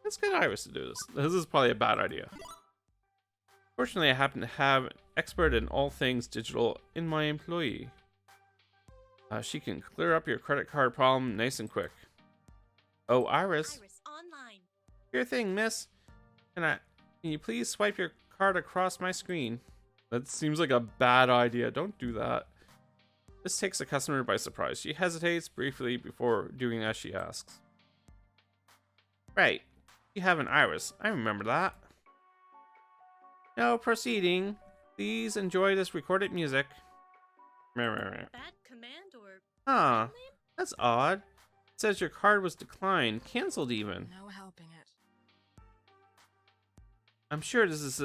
Let's get Iris to do this. This is probably a bad idea. Fortunately, I happen to have an expert in all things digital in my employee. She can clear up your credit card problem nice and quick. Oh, Iris. Iris online. Your thing, miss. Can you please swipe your card across my screen? That seems like a bad idea. Don't do that. This takes the customer by surprise. She hesitates briefly before doing as she asks. Right. You have an Iris. I remember that. No proceeding. Please enjoy this recorded music. Bad command or Huh. That's odd. It says your card was declined, canceled even. no helping it. I'm sure this is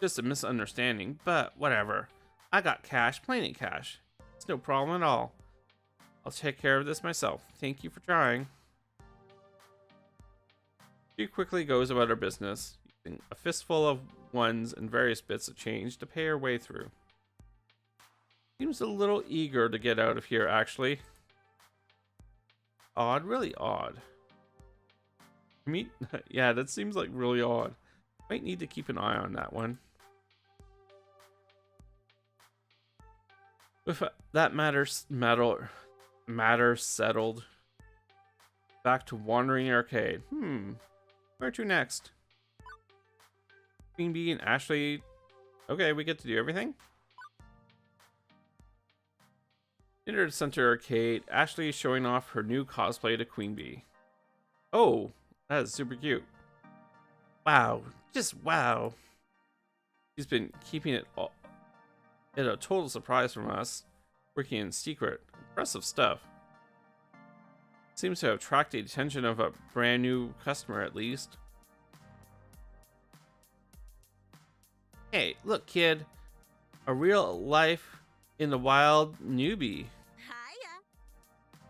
just a misunderstanding, but whatever. I got cash, plenty cash. It's no problem at all. I'll take care of this myself. Thank you for trying. She quickly goes about her business, using a fistful of ones and various bits of change to pay her way through. Seems a little eager to get out of here, actually. Odd, really odd. I mean, yeah, that seems like really odd. Might need to keep an eye on that one. With that matter settled, back to wandering arcade. Where to next? Queen Bee and Ashley. Okay, we get to do everything. Enter the center arcade. Ashley is showing off her new cosplay to Queen Bee. Oh, that is super cute. Wow, just wow. She's been keeping it all a total surprise from us, working in secret. Impressive stuff. Seems to have attracted the attention of a brand new customer at least. Hey, look kid. A real life in the wild newbie. Hiya.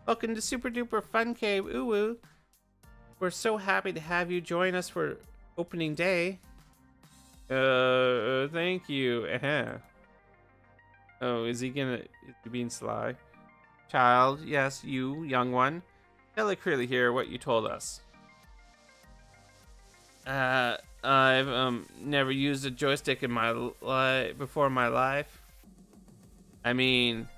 Welcome to Super Duper Fun Cave, Uwu. We're so happy to have you join us for opening day. Thank you. Oh, is he being sly? Child, yes, you, young one. Tell it clearly here what you told us. I've never used a joystick in my before in my life. I mean,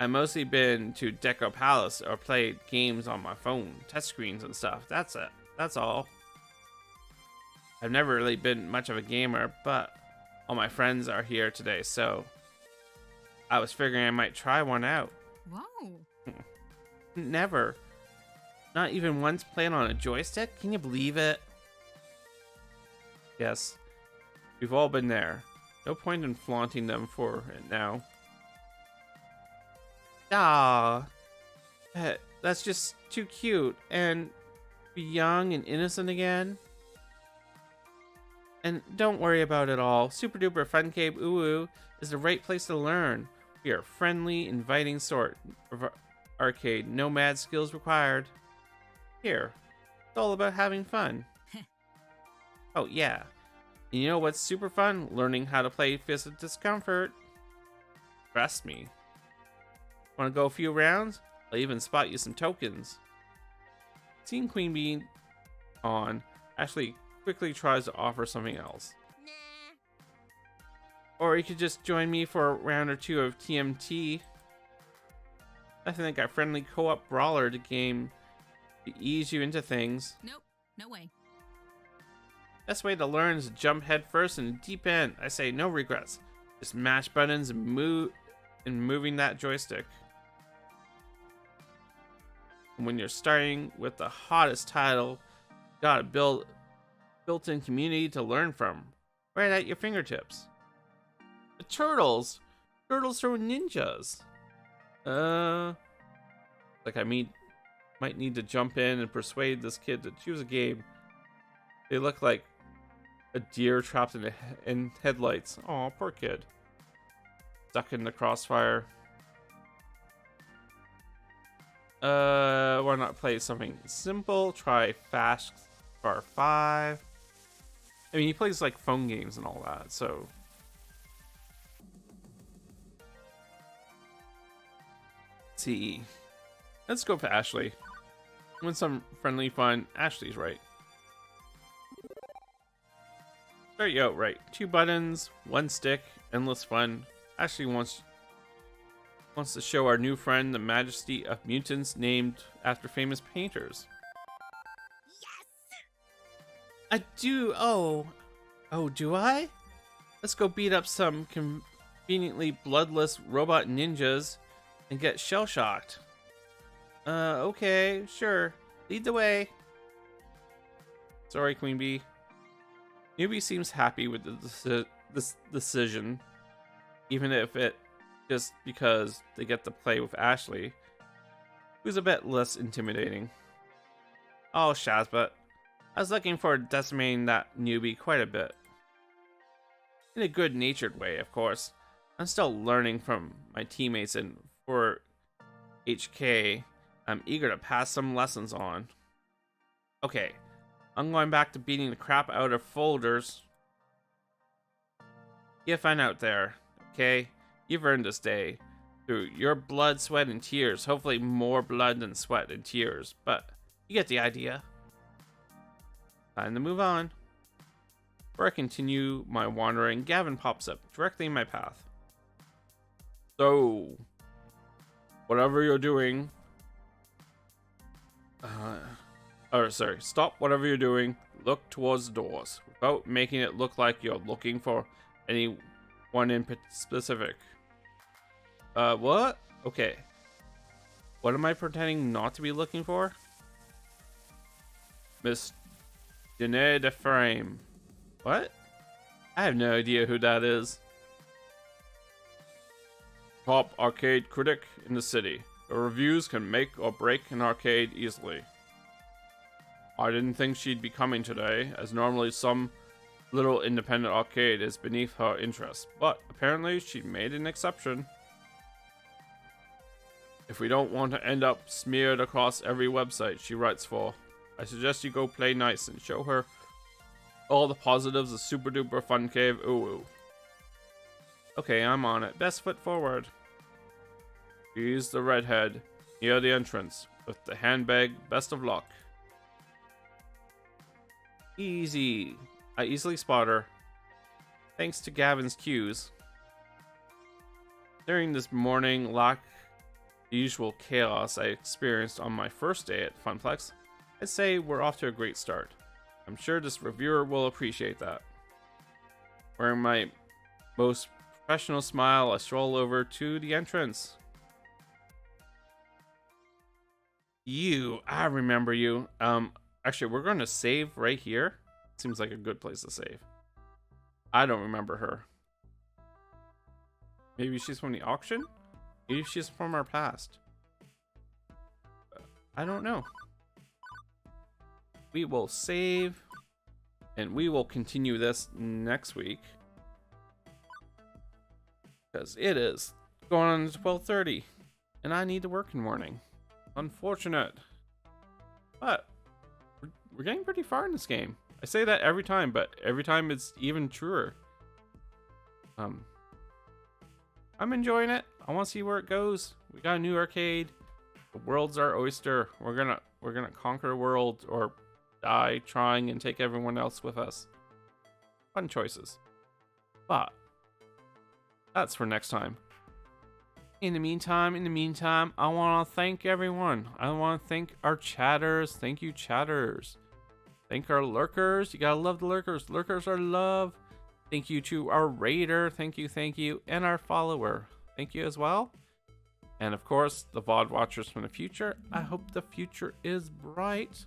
I've mostly been to Deco Palace or played games on my phone, touchscreens and stuff. That's it. That's all. I've never really been much of a gamer, but all my friends are here today, so I was figuring I might try one out. Whoa. Never. Not even once playing on a joystick? Can you believe it? Yes. We've all been there. No point in flaunting them for it now. Ah, that's just too cute. And be young and innocent again. And don't worry about it all. Super duper fun cave ooh is the right place to learn. We are a friendly, inviting sort of arcade. No mad skills required. Here, it's all about having fun. Oh yeah. And you know what's super fun? Learning how to play Fist of Discomfort. Trust me. Want to go a few rounds? I'll even spot you some tokens. Seeing Queen Bee on, Ashley quickly tries to offer something else. Nah. Or you could just join me for a round or two of TMT. I think a friendly co-op brawler to game to ease you into things. Nope. No way. Best way to learn is to jump head first in the deep end. I say no regrets. Just mash buttons and moving that joystick. And when you're starting with the hottest title, you gotta build built-in community to learn from, right at your fingertips. The turtles throw ninjas. Like might need to jump in and persuade this kid to choose a game. They look like a deer trapped in headlights. Aw, poor kid. Stuck in the crossfire. Why not play something simple? Try Fast Car 5. I mean, he plays like phone games and all that, so. CE. Let's go for Ashley. Want some friendly fun? Ashley's right. Start you out right. 2 buttons, 1 stick, endless fun. Ashley wants to show our new friend the majesty of mutants named after famous painters. I do. Oh, do I? Let's go beat up some conveniently bloodless robot ninjas and get shell-shocked. Okay, sure. Lead the way. Sorry, Queen Bee. Newbie seems happy with this decision, even if it just because they get to play with Ashley, who's a bit less intimidating. Oh, Shazbot. I was looking forward to decimating that newbie quite a bit. In a good-natured way, of course. I'm still learning from my teammates, and for HK, I'm eager to pass some lessons on. Okay, I'm going back to beating the crap out of folders. You have fun out there, okay? You've earned this day. Through your blood, sweat, and tears. Hopefully more blood than sweat and tears, but you get the idea. Time to move on. Before I continue my wandering, Gavin pops up directly in my path. So, whatever you're doing... stop whatever you're doing, look towards the doors, without making it look like you're looking for anyone in specific. What? Okay. What am I pretending not to be looking for? Miss Janae de Frame. What? I have no idea who that is. Top arcade critic in the city. Her reviews can make or break an arcade easily. I didn't think she'd be coming today, as normally some little independent arcade is beneath her interest, but apparently she made an exception. If we don't want to end up smeared across every website she writes for, I suggest you go play nice and show her all the positives of Super Duper Fun Cave ooh. Okay, I'm on it. Best foot forward. She's the redhead near the entrance with the handbag. Best of luck. Easy. I easily spot her, thanks to Gavin's cues. During this morning lack the usual chaos I experienced on my first day at Funplex, I'd say we're off to a great start. I'm sure this reviewer will appreciate that. Wearing my most professional smile, I stroll over to the entrance. I remember you. Actually, we're going to save right here. Seems like a good place to save. I don't remember her. Maybe she's from the auction? Maybe she's from our past. I don't know. We will save, and we will continue this next week. Because it is going on to 12:30, and I need to work in the morning. Unfortunate. But we're getting pretty far in this game. I say that every time, but every time it's even truer. I'm enjoying it. I want to see where it goes. We got a new arcade. The world's our oyster. We're gonna conquer the world or die trying and take everyone else with us. Fun choices. But that's for next time. In the meantime, I want to thank everyone. I want to thank our chatters. Thank you, chatters. Thank our lurkers. You gotta love the lurkers. Lurkers are love. Thank you to our raider. Thank you. And our follower. Thank you as well. And of course, the VOD watchers from the future. I hope the future is bright.